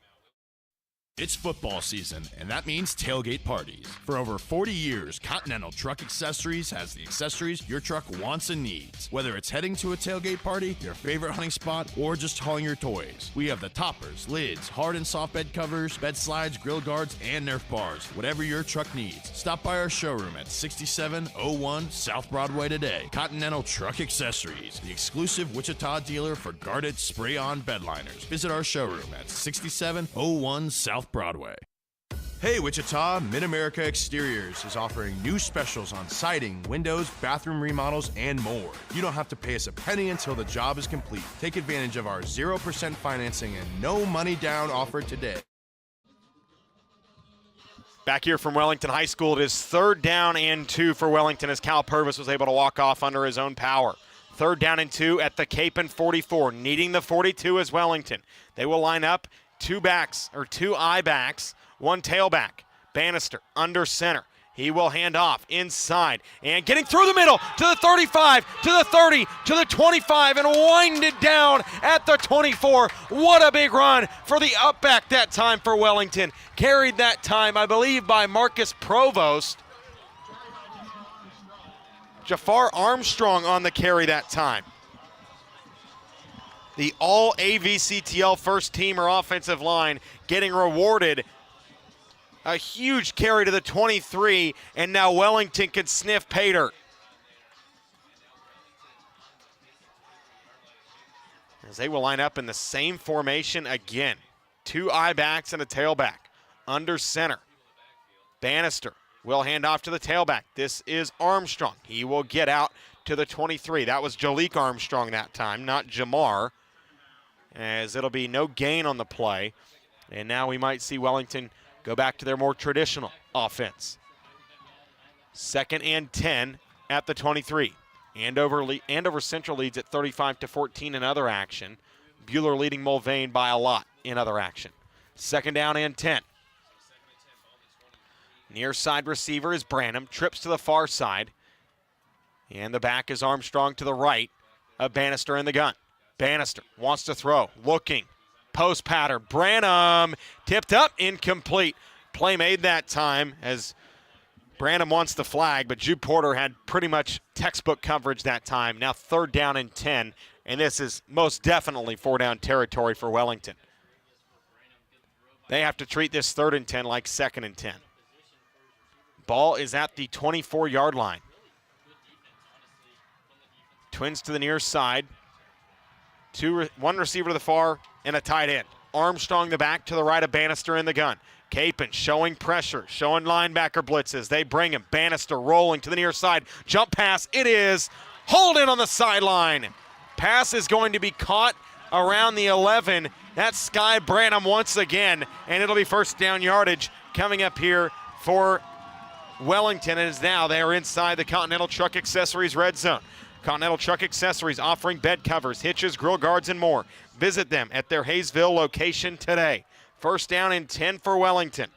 B: It's football season, and that means tailgate parties. For over 40 years, Continental Truck Accessories has the accessories your truck wants and needs. Whether it's heading to a tailgate party, your favorite hunting spot, or just hauling your toys. We have the toppers, lids, hard and soft bed covers, bed slides, grill guards, and Nerf bars. Whatever your truck needs. Stop by our showroom at 6701 South Broadway today. Continental Truck Accessories, the exclusive Wichita dealer for guarded spray-on bed liners. Visit our showroom at 6701 South Broadway. Hey Wichita, Mid-America Exteriors is offering new specials on siding, windows, bathroom remodels, and more. You don't have to pay us a penny until the job is complete. Take advantage of our 0% financing and no money down offer today.
A: Back here from Wellington High School, it is 3rd down and 2 for Wellington as Cal Purvis was able to walk off under his own power. 3rd down and 2 at the Kapaun 44, needing the 42 as Wellington. They will line up 2 eye backs, 1 tailback. Bannister under center. He will hand off inside and getting through the middle to the 35, to the 30, to the 25, and wind it down at the 24. What a big run for the up back that time for Wellington. Carried that time, I believe, by Marcus Provost. Jafar Armstrong on the carry that time. The all-AVCTL first-teamer offensive line getting rewarded. A huge carry to the 23, and now Wellington can sniff pay dirt. As they will line up in the same formation again. 2 eye backs and a tailback. Under center. Bannister will hand off to the tailback. This is Armstrong. He will get out to the 23. That was Jalik Armstrong that time, not Jamar. As it'll be no gain on the play. And now we might see Wellington go back to their more traditional offense. 2nd and 10 at the 23. Andover Central leads at 35-14 in other action. Buhler leading Mulvane by a lot in other action. 2nd down and 10. Near side receiver is Branham, trips to the far side. And the back is Armstrong to the right of Bannister in the gun. Bannister wants to throw, looking, post pattern. Branham tipped up, incomplete. Play made that time as Branham wants the flag, but Jude Porter had pretty much textbook coverage that time. Now 3rd down and 10, and this is most definitely 4-down territory for Wellington. They have to treat this 3rd and 10 like 2nd and 10. Ball is at the 24-yard line. Twins to the near side. One receiver to the far and a tight end. Armstrong the back to the right of Bannister in the gun. Kapaun showing pressure, showing linebacker blitzes. They bring him. Bannister rolling to the near side. Jump pass. It is. Hold it on the sideline. Pass is going to be caught around the 11. That's Sky Branham once again, and it'll be 1st down yardage coming up here for Wellington. As now they are inside the Continental Truck Accessories red zone. Continental Truck Accessories offering bed covers, hitches, grill guards, and more. Visit them at their Hayesville location today. 1st down and 10 for Wellington.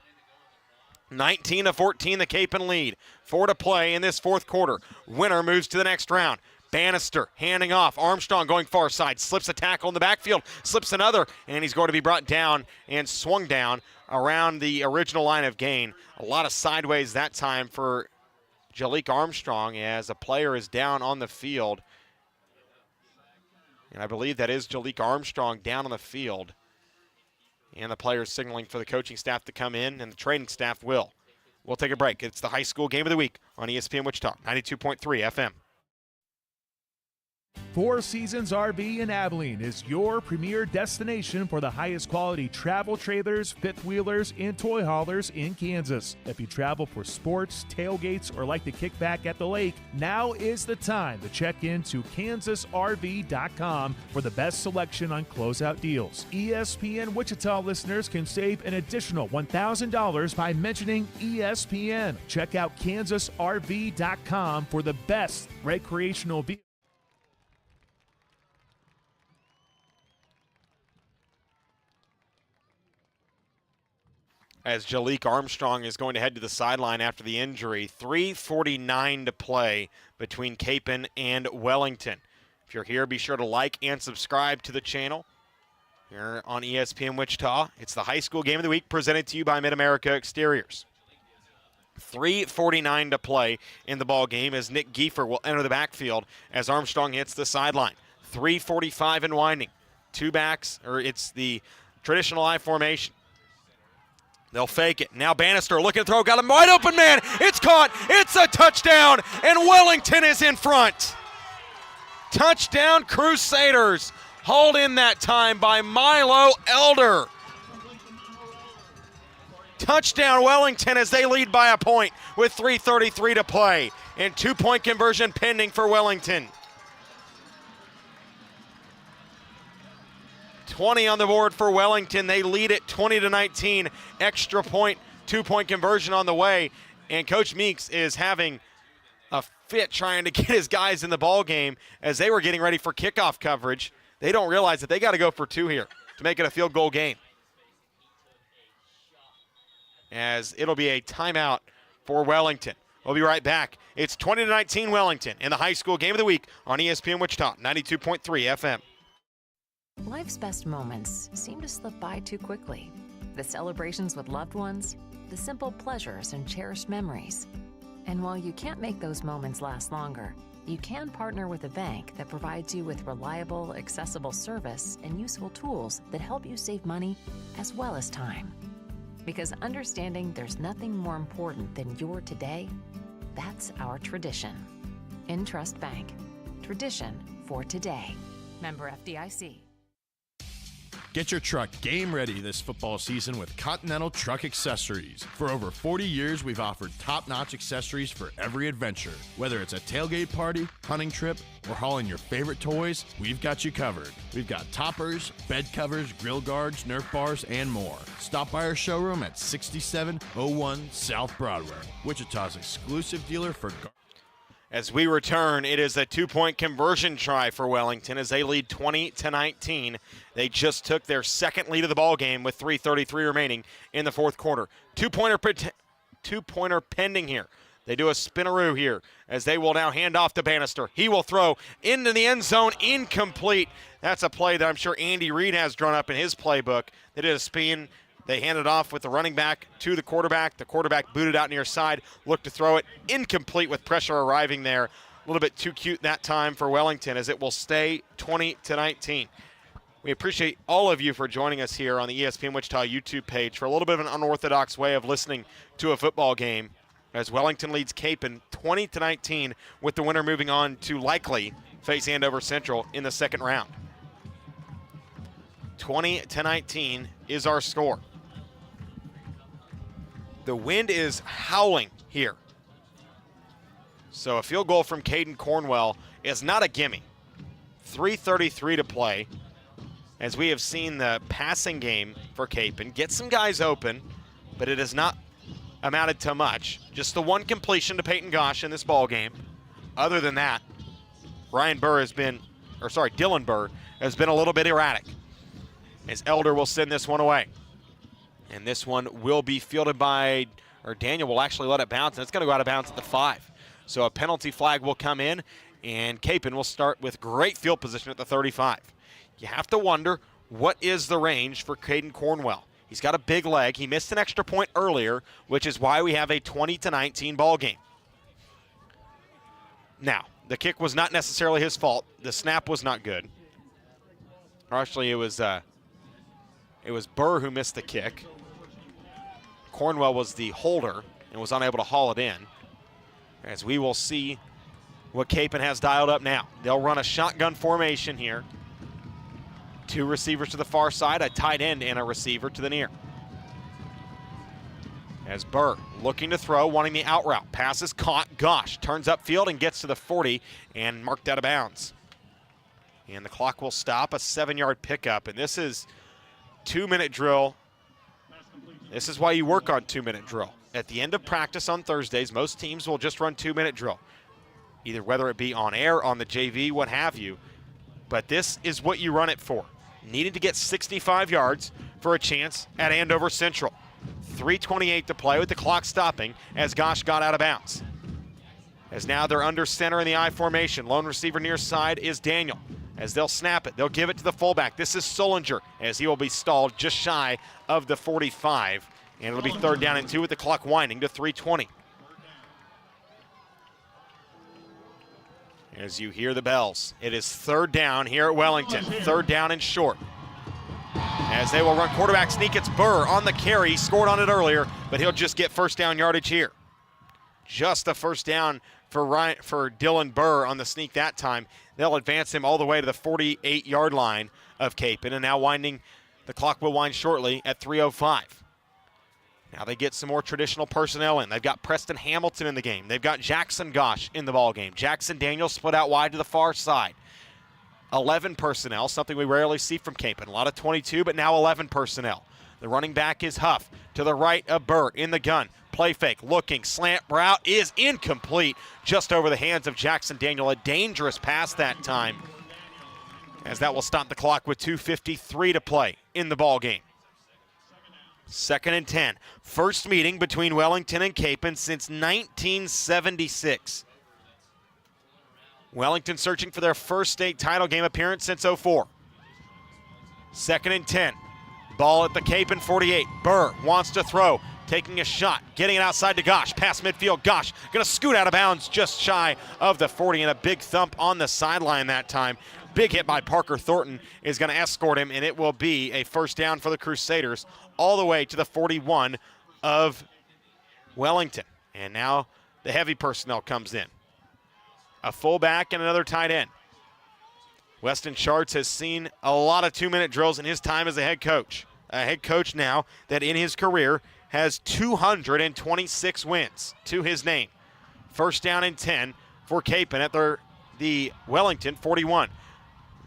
A: 19-14 the Kapaun lead. 4 to play in this 4th quarter. Winner moves to the next round. Bannister handing off. Armstrong going far side. Slips a tackle in the backfield. Slips another. And he's going to be brought down and swung down around the original line of gain. A lot of sideways that time for Jalik Armstrong as a player is down on the field. And I believe that is Jalik Armstrong down on the field. And the players signaling for the coaching staff to come in, and the training staff will. We'll take a break. It's the high school game of the week on ESPN Wichita, 92.3 FM.
C: Four Seasons RV in Abilene is your premier destination for the highest quality travel trailers, fifth wheelers, and toy haulers in Kansas. If you travel for sports, tailgates, or like to kick back at the lake, now is the time to check into kansasrv.com for the best selection on closeout deals. ESPN Wichita listeners can save an additional $1,000 by mentioning ESPN. Check out kansasrv.com for the best recreational vehicles.
A: As Jalik Armstrong is going to head to the sideline after the injury. 3:49 to play between Kapaun and Wellington. If you're here, be sure to like and subscribe to the channel here on ESPN Wichita. It's the high school game of the week presented to you by Mid-America Exteriors. 3:49 to play in the ball game as Nick Giefer will enter the backfield as Armstrong hits the sideline. 3:45 and winding. Two backs, or it's the traditional I formation. They'll fake it. Now Bannister looking to throw. Got a wide open man. It's caught. It's a touchdown. And Wellington is in front. Touchdown Crusaders. Hauled in that time by Milo Elder. Touchdown Wellington as they lead by a point with 3:33 to play. And 2-point conversion pending for Wellington. 20 on the board for Wellington. They lead it 20-19. Extra point, 2-point conversion on the way. And Coach Meeks is having a fit trying to get his guys in the ball game as they were getting ready for kickoff coverage. They don't realize that they got to go for 2 here to make it a field goal game. As it'll be a timeout for Wellington. We'll be right back. It's 20-19 Wellington in the high school game of the week on ESPN Wichita, 92.3 FM.
D: Life's best moments seem to slip by too quickly. The celebrations with loved ones, the simple pleasures and cherished memories. And while you can't make those moments last longer, you can partner with a bank that provides you with reliable, accessible service and useful tools that help you save money as well as time. Because understanding there's nothing more important than your today, that's our tradition. InTrust Bank. Tradition for today. Member FDIC.
B: Get your truck game ready this football season with Continental Truck Accessories. For over 40 years, we've offered top-notch accessories for every adventure. Whether it's a tailgate party, hunting trip, or hauling your favorite toys, we've got you covered. We've got toppers, bed covers, grill guards, Nerf bars, and more. Stop by our showroom at 6701 South Broadway, Wichita's exclusive dealer for
A: As we return, it is a 2-point conversion try for Wellington as they lead 20-19. They just took their second lead of the ball game with 3:33 remaining in the fourth quarter. Two-pointer pending here. They do a spinaroo here as they will now hand off to Bannister. He will throw into the end zone, incomplete. That's a play that I'm sure Andy Reid has drawn up in his playbook. They did a spin. They handed off with the running back to the quarterback. The quarterback booted out near side, looked to throw it, incomplete with pressure arriving there. A little bit too cute that time for Wellington as it will stay 20-19. We appreciate all of you for joining us here on the ESPN Wichita YouTube page for a little bit of an unorthodox way of listening to a football game as Wellington leads Kapaun 20-19 with the winner moving on to likely face Andover Central in the second round. 20-19 is our score. The wind is howling here. So a field goal from Caden Cornwell is not a gimme. 3:33 to play as we have seen the passing game for Kapaun get some guys open, but it has not amounted to much. Just the one completion to Peyton Gosh in this ball game. Other than that, Dylan Burr has been a little bit erratic as Elder will send this one away. And this one will be fielded by, or Daniel will actually let it bounce, and it's going to go out of bounds at the 5. So a penalty flag will come in, and Kapaun will start with great field position at the 35. You have to wonder, what is the range for Caden Cornwell? He's got a big leg. He missed an extra point earlier, which is why we have a 20-19 ball game. Now, the kick was not necessarily his fault. The snap was not good. Or actually, it was Burr who missed the kick. Cornwell was the holder and was unable to haul it in. As we will see what Kapaun has dialed up now. They'll run a shotgun formation here. 2 receivers to the far side, a tight end and a receiver to the near. As Burr looking to throw, wanting the out route. Pass is caught. Gosh turns upfield and gets to the 40 and marked out of bounds. And the clock will stop, a 7-yard pickup. And this is 2-minute drill. This is why you work on 2-minute drill. At the end of practice on Thursdays, most teams will just run 2-minute drill. Either whether it be on air, on the JV, what have you. But this is what you run it for. Needing to get 65 yards for a chance at Andover Central. 3:28 to play with the clock stopping as Gosh got out of bounds. As now they're under center in the I formation. Lone receiver near side is Daniel. As they'll snap it, they'll give it to the fullback. This is Solinger as he will be stalled just shy of the 45. And it'll be 3rd down and 2 with the clock winding to 3:20. As you hear the bells, it is 3rd down here at Wellington. 3rd down and short. As they will run quarterback sneak, it's Burr on the carry. He scored on it earlier, but he'll just get 1st down yardage here. Just a 1st down for Dylan Burr on the sneak that time. They'll advance him all the way to the 48-yard line of Kapaun, and now the clock will wind shortly at 3:05. Now they get some more traditional personnel in. They've got Preston Hamilton in the game. They've got Jackson Gosh in the ball game. Jackson Daniels split out wide to the far side. 11 personnel, something we rarely see from Kapaun. A lot of 22, but now 11 personnel. The running back is Huff to the right of Burr in the gun. Play fake, looking, slant route is incomplete. Just over the hands of Jackson Daniel. A dangerous pass that time. As that will stop the clock with 2:53 to play in the ball game. 2nd and 10. First meeting between Wellington and Kapaun since 1976. Wellington searching for their first state title game appearance since 04. 2nd and 10. Ball at the Kapaun 48. Burr wants to throw. Taking a shot, getting it outside to Gosh. Past midfield, Gosh going to scoot out of bounds just shy of the 40, and a big thump on the sideline that time. Big hit by Parker Thornton is going to escort him, and it will be a 1st down for the Crusaders all the way to the 41 of Wellington. And now the heavy personnel comes in. A fullback and another tight end. Weston Schartz has seen a lot of 2-minute drills in his time as a head coach. A head coach now that in his career has 226 wins to his name. First down and 10 for Kapaun at the Wellington 41.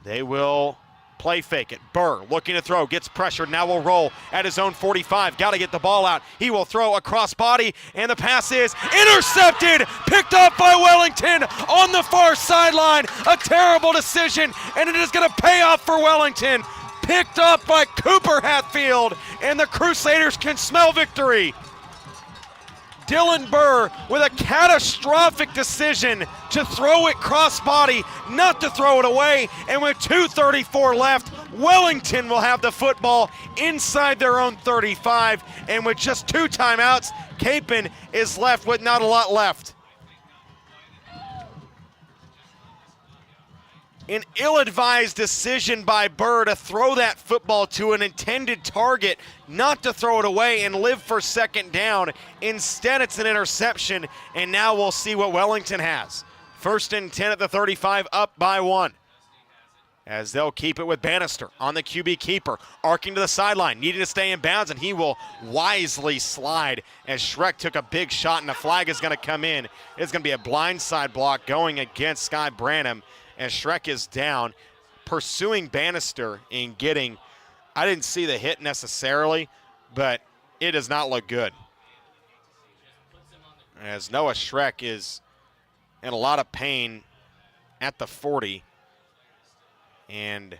A: They will play fake it. Burr looking to throw, gets pressured, now will roll at his own 45. Got to get the ball out. He will throw a cross body, and the pass is intercepted, picked up by Wellington on the far sideline. A terrible decision, and it is going to pay off for Wellington. Picked up by Cooper Hatfield, and the Crusaders can smell victory. Dylan Burr with a catastrophic decision to throw it cross-body, not to throw it away, and with 2:34 left, Wellington will have the football inside their own 35, and with just 2 timeouts, Kapaun is left with not a lot left. An ill-advised decision by Burr to throw that football to an intended target, not to throw it away and live for second down. Instead, it's an interception, and now we'll see what Wellington has. First and 10 at the 35, up by 1. As they'll keep it with Bannister on the QB keeper, arcing to the sideline, needing to stay in bounds, and he will wisely slide as Schreck took a big shot, and the flag is going to come in. It's going to be a blindside block going against Sky Branham. And Schreck is down, pursuing Bannister and getting, I didn't see the hit necessarily, but it does not look good. As Noah Schreck is in a lot of pain at the 40. And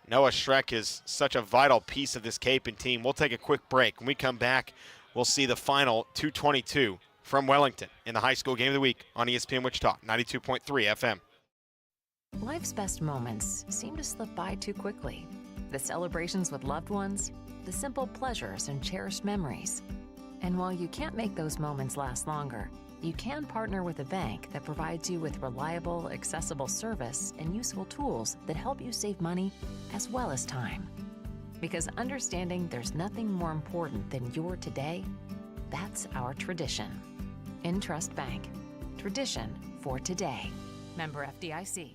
A: Noah Schreck is such a vital piece of this Kapaun team. We'll take a quick break. When we come back, we'll see the final 2:22 from Wellington in the high school game of the week on ESPN Wichita, 92.3 FM.
D: Life's best moments seem to slip by too quickly. The celebrations with loved ones, the simple pleasures and cherished memories. And while you can't make those moments last longer, you can partner with a bank that provides you with reliable, accessible service and useful tools that help you save money as well as time. Because understanding there's nothing more important than your today, that's our tradition. InTrust Bank. Tradition for today. Member FDIC.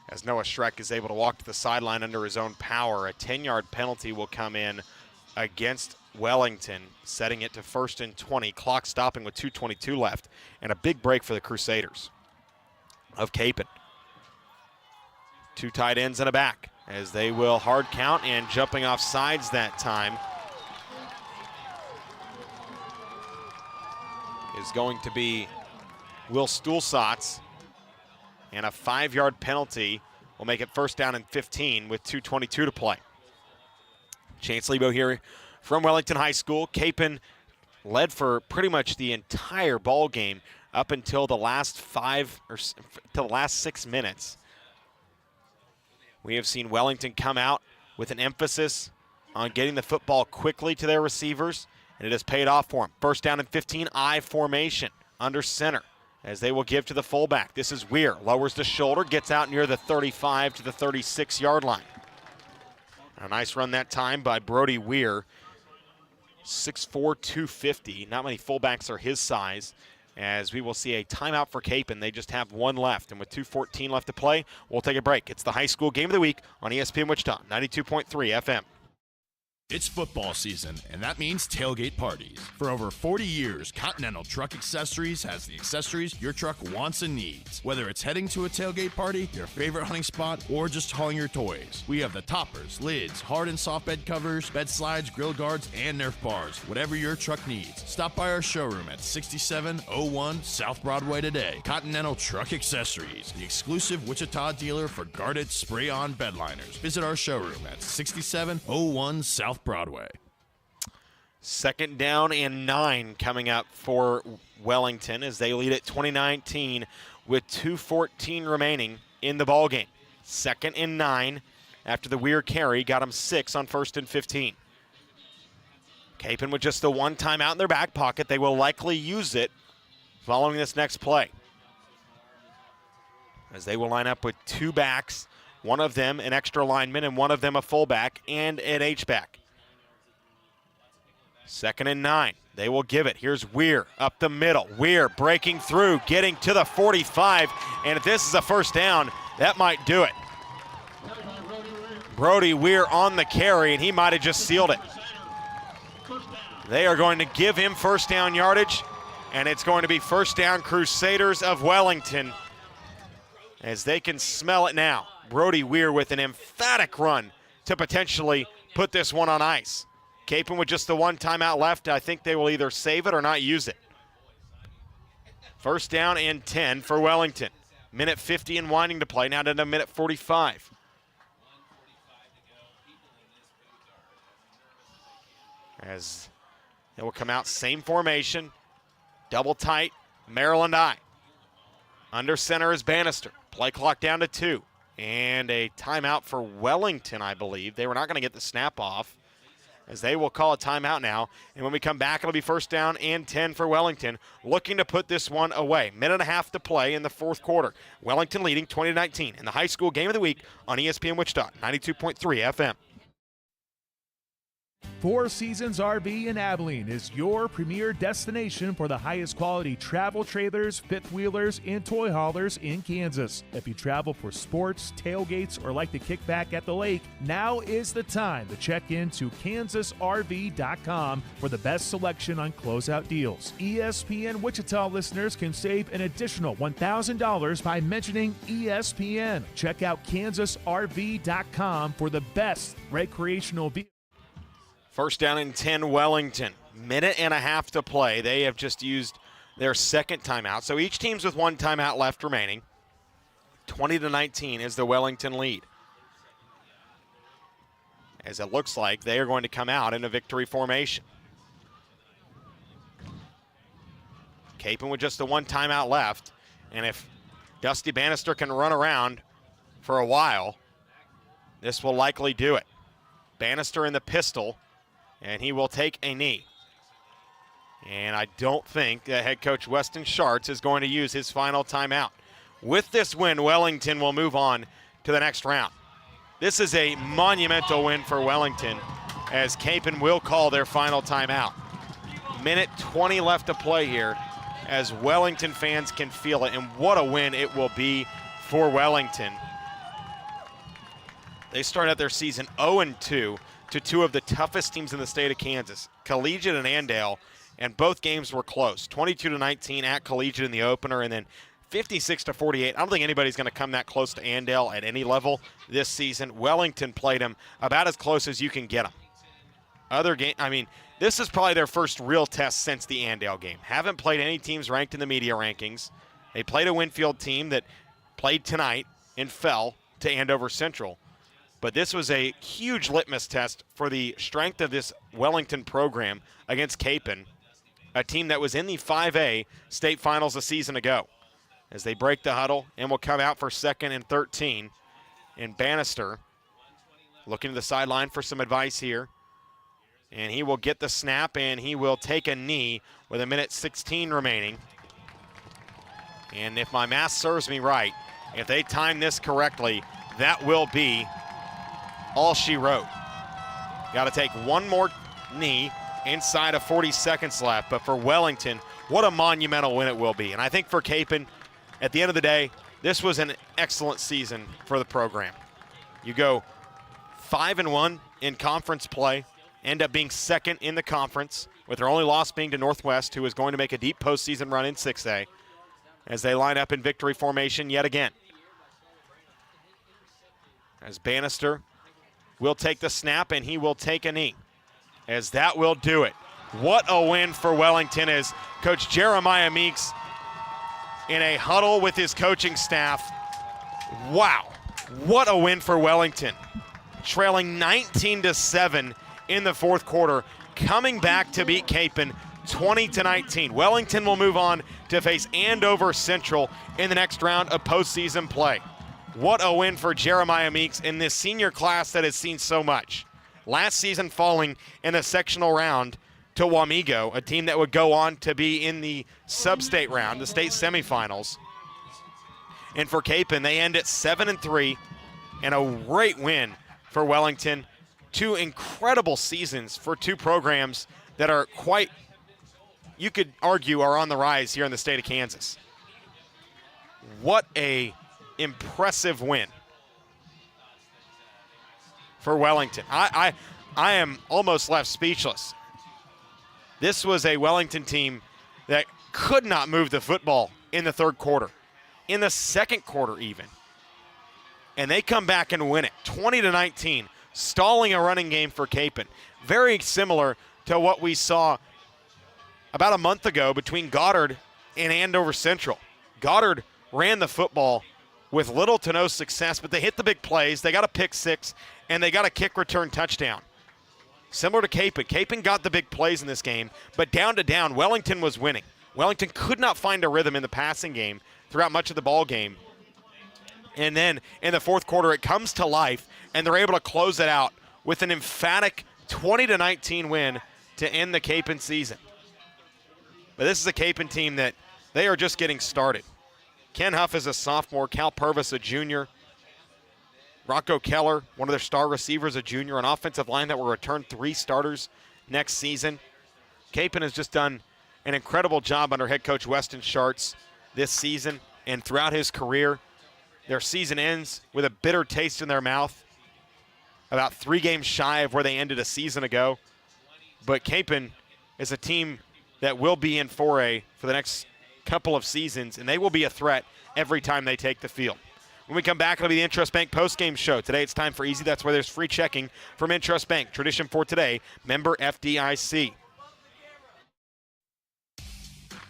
A: As Noah Schreck is able to walk to the sideline under his own power, a 10-yard penalty will come in against Wellington, setting it to 1st and 20, clock stopping with 2:22 left, and a big break for the Crusaders of Kapaun. 2 tight ends and a back, as they will hard count, and jumping off sides that time is going to be Will Stulsatz. And a 5-yard penalty will make it 1st down and 15 with 2:22 to play. Chance Lebo here from Wellington High School. Kapaun led for pretty much the entire ball game up until the last 6 minutes. We have seen Wellington come out with an emphasis on getting the football quickly to their receivers, and it has paid off for them. 1st down and 15, I formation under center, as they will give to the fullback. This is Weir, lowers the shoulder, gets out near the 35 to the 36-yard line. A nice run that time by Brody Weir, 6'4", 250. Not many fullbacks are his size, as we will see a timeout for Kapaun. They just have 1 left, and with 2:14 left to play, we'll take a break. It's the high school game of the week on ESPN Wichita, 92.3 FM.
B: It's football season, and that means tailgate parties. For over 40 years, Continental Truck Accessories has the accessories your truck wants and needs. Whether it's heading to a tailgate party, your favorite hunting spot, or just hauling your toys. We have the toppers, lids, hard and soft bed covers, bed slides, grill guards, and Nerf bars. Whatever your truck needs. Stop by our showroom at 6701 South Broadway today. Continental Truck Accessories, the exclusive Wichita dealer for guarded spray-on bed liners. Visit our showroom at 6701 South Broadway.
A: 2nd down and 9 coming up for Wellington as they lead at 2019 with 2:14 remaining in the ball game. 2nd and 9 after the Weir carry got them 6 on 1st and 15. Kapaun with just the 1 timeout in their back pocket. They will likely use it following this next play, as they will line up with 2 backs, one of them an extra lineman and one of them a fullback and an H-back. 2nd and 9. They will give it. Here's Weir up the middle. Weir breaking through, getting to the 45. And if this is a 1st down, that might do it. Brody Weir on the carry, and he might have just sealed it. They are going to give him first down yardage, and it's going to be first down Crusaders of Wellington, as they can smell it now. Brody Weir with an emphatic run to potentially put this one on ice. Kapaun with just the one timeout left. I think they will either save it or not use it. First down and 10 for Wellington. Minute 50 and winding to play, now down to minute 45. As it will come out, same formation, double tight, Maryland I. Under center is Bannister. Play clock down to 2. And a timeout for Wellington, I believe. They were not going to get the snap off, as they will call a timeout now. And when we come back, it'll be first down and 10 for Wellington, looking to put this one away. Minute and a half to play in the fourth quarter. Wellington leading 20-19 in the high school game of the week on ESPN Wichita, 92.3 FM.
C: Four Seasons RV in Abilene is your premier destination for the highest quality travel trailers, fifth wheelers, and toy haulers in Kansas. If you travel for sports, tailgates, or like to kick back at the lake, now is the time to check into kansasrv.com for the best selection on closeout deals. ESPN Wichita listeners can save an additional $1,000 by mentioning ESPN. Check out kansasrv.com for the best recreational vehicles.
A: First down and 10, Wellington. Minute and a half to play. They have just used their second timeout. So each team's with one timeout left remaining. 20-19 is the Wellington lead. As it looks like they are going to come out in a victory formation. Kapaun with just the one timeout left. And if Dusty Bannister can run around for a while, this will likely do it. Bannister in the pistol, and he will take a knee. And I don't think that head coach Weston Schartz is going to use his final timeout. With this win, Wellington will move on to the next round. This is a monumental win for Wellington, as Kapaun will call their final timeout. Minute 20 left to play here, as Wellington fans can feel it, and what a win it will be for Wellington. They start out their season 0-2 to two of the toughest teams in the state of Kansas, Collegiate and Andale, and both games were close. 22-19 at Collegiate in the opener, and then 56-48. I don't think anybody's going to come that close to Andale at any level this season. Wellington played them about as close as you can get them. This is probably their first real test since the Andale game. Haven't played any teams ranked in the media rankings. They played a Winfield team that played tonight and fell to Andover Central. But this was a huge litmus test for the strength of this Wellington program against Kapaun, a team that was in the 5A state finals a season ago. As they break the huddle and will come out for 2nd and 13. And Bannister looking to the sideline for some advice here. And he will get the snap, and he will take a knee with a minute 16 remaining. And if my math serves me right, if they time this correctly, that will be all she wrote. Got to take one more knee inside of 40 seconds left. But for Wellington, what a monumental win it will be. And I think for Kapaun, at the end of the day, this was an excellent season for the program. You go 5-1 in conference play, end up being 2nd in the conference, with their only loss being to Northwest, who is going to make a deep postseason run in 6A, as they line up in victory formation yet again. As Bannister will take the snap, and he will take a knee, as that will do it. What a win for Wellington, as Coach Jeremiah Meeks in a huddle with his coaching staff. Wow, what a win for Wellington. Trailing 19-7 in the fourth quarter, coming back to beat Kapaun 20-19. Wellington will move on to face Andover Central in the next round of postseason play. What a win for Jeremiah Meeks in this senior class that has seen so much. Last season falling in the sectional round to Wamego, a team that would go on to be in the sub-state round, the state semifinals. And for Kapaun, they end at 7-3, and a great win for Wellington. Two incredible seasons for two programs that are quite, you could argue, are on the rise here in the state of Kansas. What a impressive win. for Wellington. I am almost left speechless. This was a Wellington team that could not move the football in the third quarter, in the second quarter even. And they come back and win it, 20-19, stalling a running game for Kapaun. Very similar to what we saw about a month ago between Goddard and Andover Central. Goddard ran the football with little to no success, but they hit the big plays. They got a pick six, and they got a kick return touchdown. Similar to Kapaun. Kapaun got the big plays in this game, but down to down, Wellington was winning. Wellington could not find a rhythm in the passing game throughout much of the ball game. And then in the fourth quarter, it comes to life, and they're able to close it out with an emphatic 20-19 win to end the Kapaun season. But this is a Kapaun team that they are just getting started. Ken Huff is a sophomore, Cal Purvis a junior, Rocco Keller, one of their star receivers, a junior, an offensive line that will return 3 starters next season. Kapaun has just done an incredible job under head coach Weston Schartz this season and throughout his career. Their season ends with a bitter taste in their mouth, about 3 games shy of where they ended a season ago. But Kapaun is a team that will be in 4A for the next couple of seasons, and they will be a threat every time they take the field. When we come back, it'll be the Intrust Bank postgame show. Today it's time for Easy. That's where there's free checking from Intrust Bank. Tradition for today, member FDIC.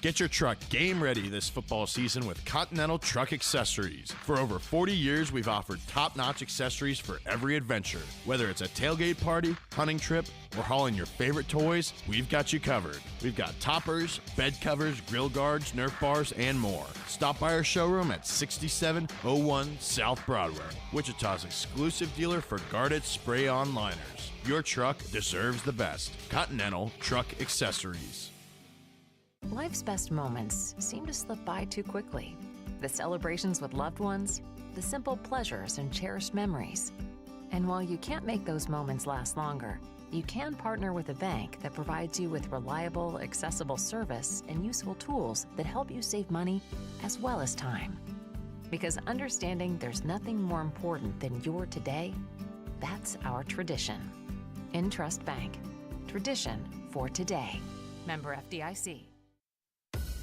B: Get your truck game ready this football season with Continental Truck Accessories. For over 40 years, we've offered top-notch accessories for every adventure. Whether it's a tailgate party, hunting trip, or hauling your favorite toys, we've got you covered. We've got toppers, bed covers, grill guards, Nerf bars, and more. Stop by our showroom at 6701 South Broadway, Wichita's exclusive dealer for guarded spray-on liners. Your truck deserves the best. Continental Truck Accessories.
D: Life's best moments seem to slip by too quickly. The celebrations with loved ones, the simple pleasures and cherished memories. And while you can't make those moments last longer, you can partner with a bank that provides you with reliable, accessible service and useful tools that help you save money as well as time. Because understanding there's nothing more important than your today, that's our tradition. Intrust Bank. Tradition for today. Member FDIC.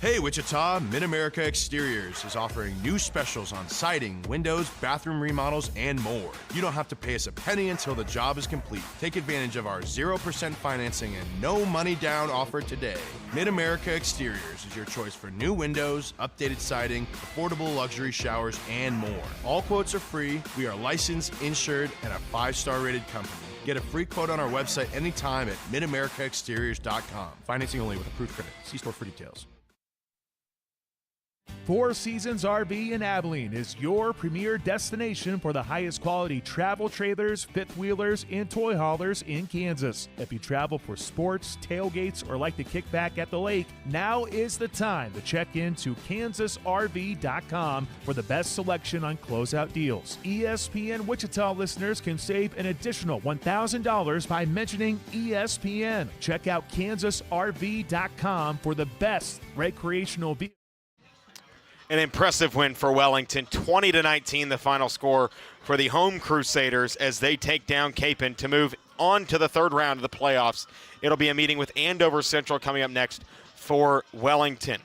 B: Hey Wichita, Mid-America Exteriors is offering new specials on siding, windows, bathroom remodels, and more. You don't have to pay us a penny until the job is complete. Take advantage of our 0% financing and no money down offer today. Mid-America Exteriors is your choice for new windows, updated siding, affordable luxury showers, and more. All quotes are free. We are licensed, insured, and a 5-star rated company. Get a free quote on our website anytime at midamericaexteriors.com. Financing only with approved credit. See store for details.
C: Four Seasons RV in Abilene is your premier destination for the highest quality travel trailers, fifth wheelers, and toy haulers in Kansas. If you travel for sports, tailgates, or like to kick back at the lake, now is the time to check into kansasrv.com for the best selection on closeout deals. ESPN Wichita listeners can save an additional $1,000 by mentioning ESPN. Check out kansasrv.com for the best recreational vehicles.
A: An impressive win for Wellington, 20-19 the final score for the home Crusaders as they take down Kapaun to move on to the third round of the playoffs. It'll be a meeting with Andover Central coming up next for Wellington.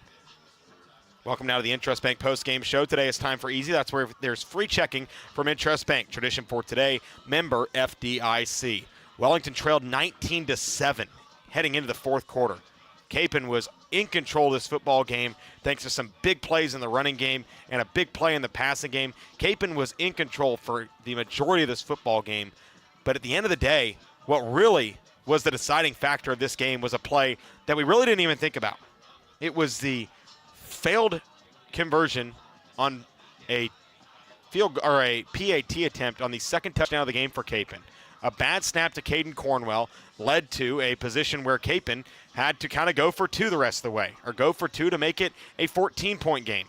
A: Welcome now to the Intrust Bank postgame show. Today is time for Easy. That's where there's free checking from Intrust Bank. Tradition for today, member FDIC. Wellington trailed 19-7 heading into the fourth quarter. Kapaun was in control of this football game thanks to some big plays in the running game and a big play in the passing game. Kapaun was in control for the majority of this football game. But at the end of the day, what really was the deciding factor of this game was a play that we really didn't even think about. It was the failed conversion on a field or a PAT attempt on the second touchdown of the game for Kapaun. A bad snap to Caden Cornwell led to a position where Kapaun had to kind of go for 2 the rest of the way, or go for 2 to make it a 14-point game.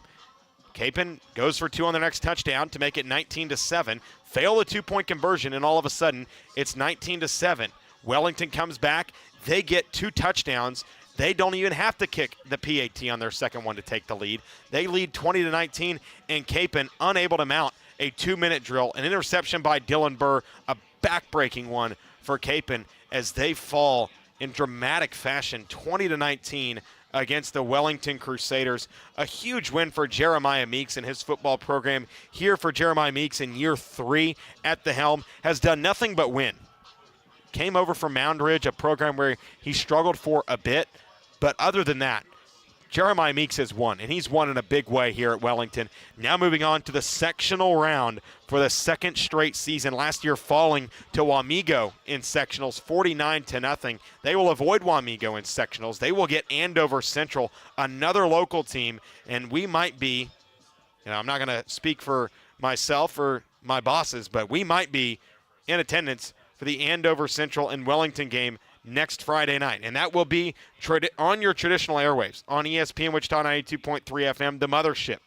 A: Kapaun goes for 2 on their next touchdown to make it 19-7, fail the 2-point conversion, and all of a sudden it's 19-7. Wellington comes back. They get 2 touchdowns. They don't even have to kick the PAT on their second one to take the lead. They lead 20-19, and Kapaun unable to mount a 2-minute drill, an interception by Dylan Burr, a back-breaking one for Kapaun as they fall in dramatic fashion, 20-19 against the Wellington Crusaders. A huge win for Jeremiah Meeks and his football program here for Jeremiah Meeks in year 3 at the helm. Has done nothing but win. Came over from Mound Ridge, a program where he struggled for a bit. But other than that, Jeremiah Meeks has won, and he's won in a big way here at Wellington. Now moving on to the sectional round for the second straight season. Last year falling to Wamego in sectionals, 49-0. They will avoid Wamego in sectionals. They will get Andover Central, another local team, and we might be, I'm not going to speak for myself or my bosses, but we might be in attendance for the Andover Central and Wellington game next Friday night, and that will be on your traditional airwaves on ESPN Wichita 92.3 FM, the mothership.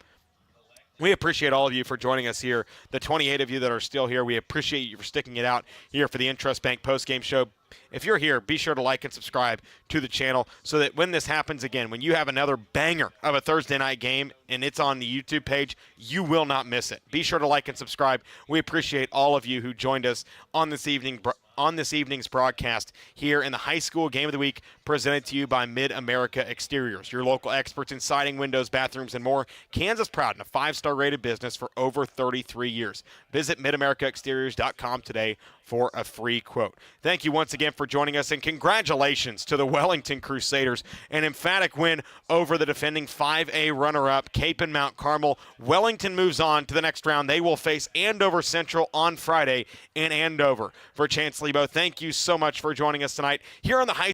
A: We appreciate all of you for joining us here, the 28 of you that are still here. We appreciate you for sticking it out here for the Intrust Bank postgame show. If you're here, be sure to like and subscribe to the channel so that when this happens again, when you have another banger of a Thursday night game and it's on the YouTube page, you will not miss it. Be sure to like and subscribe. We appreciate all of you who joined us on this evening's broadcast here in the high school game of the week, presented to you by Mid-America Exteriors, your local experts in siding, windows, bathrooms, and more. Kansas proud and a 5-star rated business for over 33 years. Visit MidAmericaExteriors.com today for a free quote. Thank you once again for joining us, and congratulations to the Wellington Crusaders. An emphatic win over the defending 5A runner-up, Kapaun Mount Carmel. Wellington moves on to the next round. They will face Andover Central on Friday in Andover. For Chance Lebo, thank you so much for joining us tonight here on the high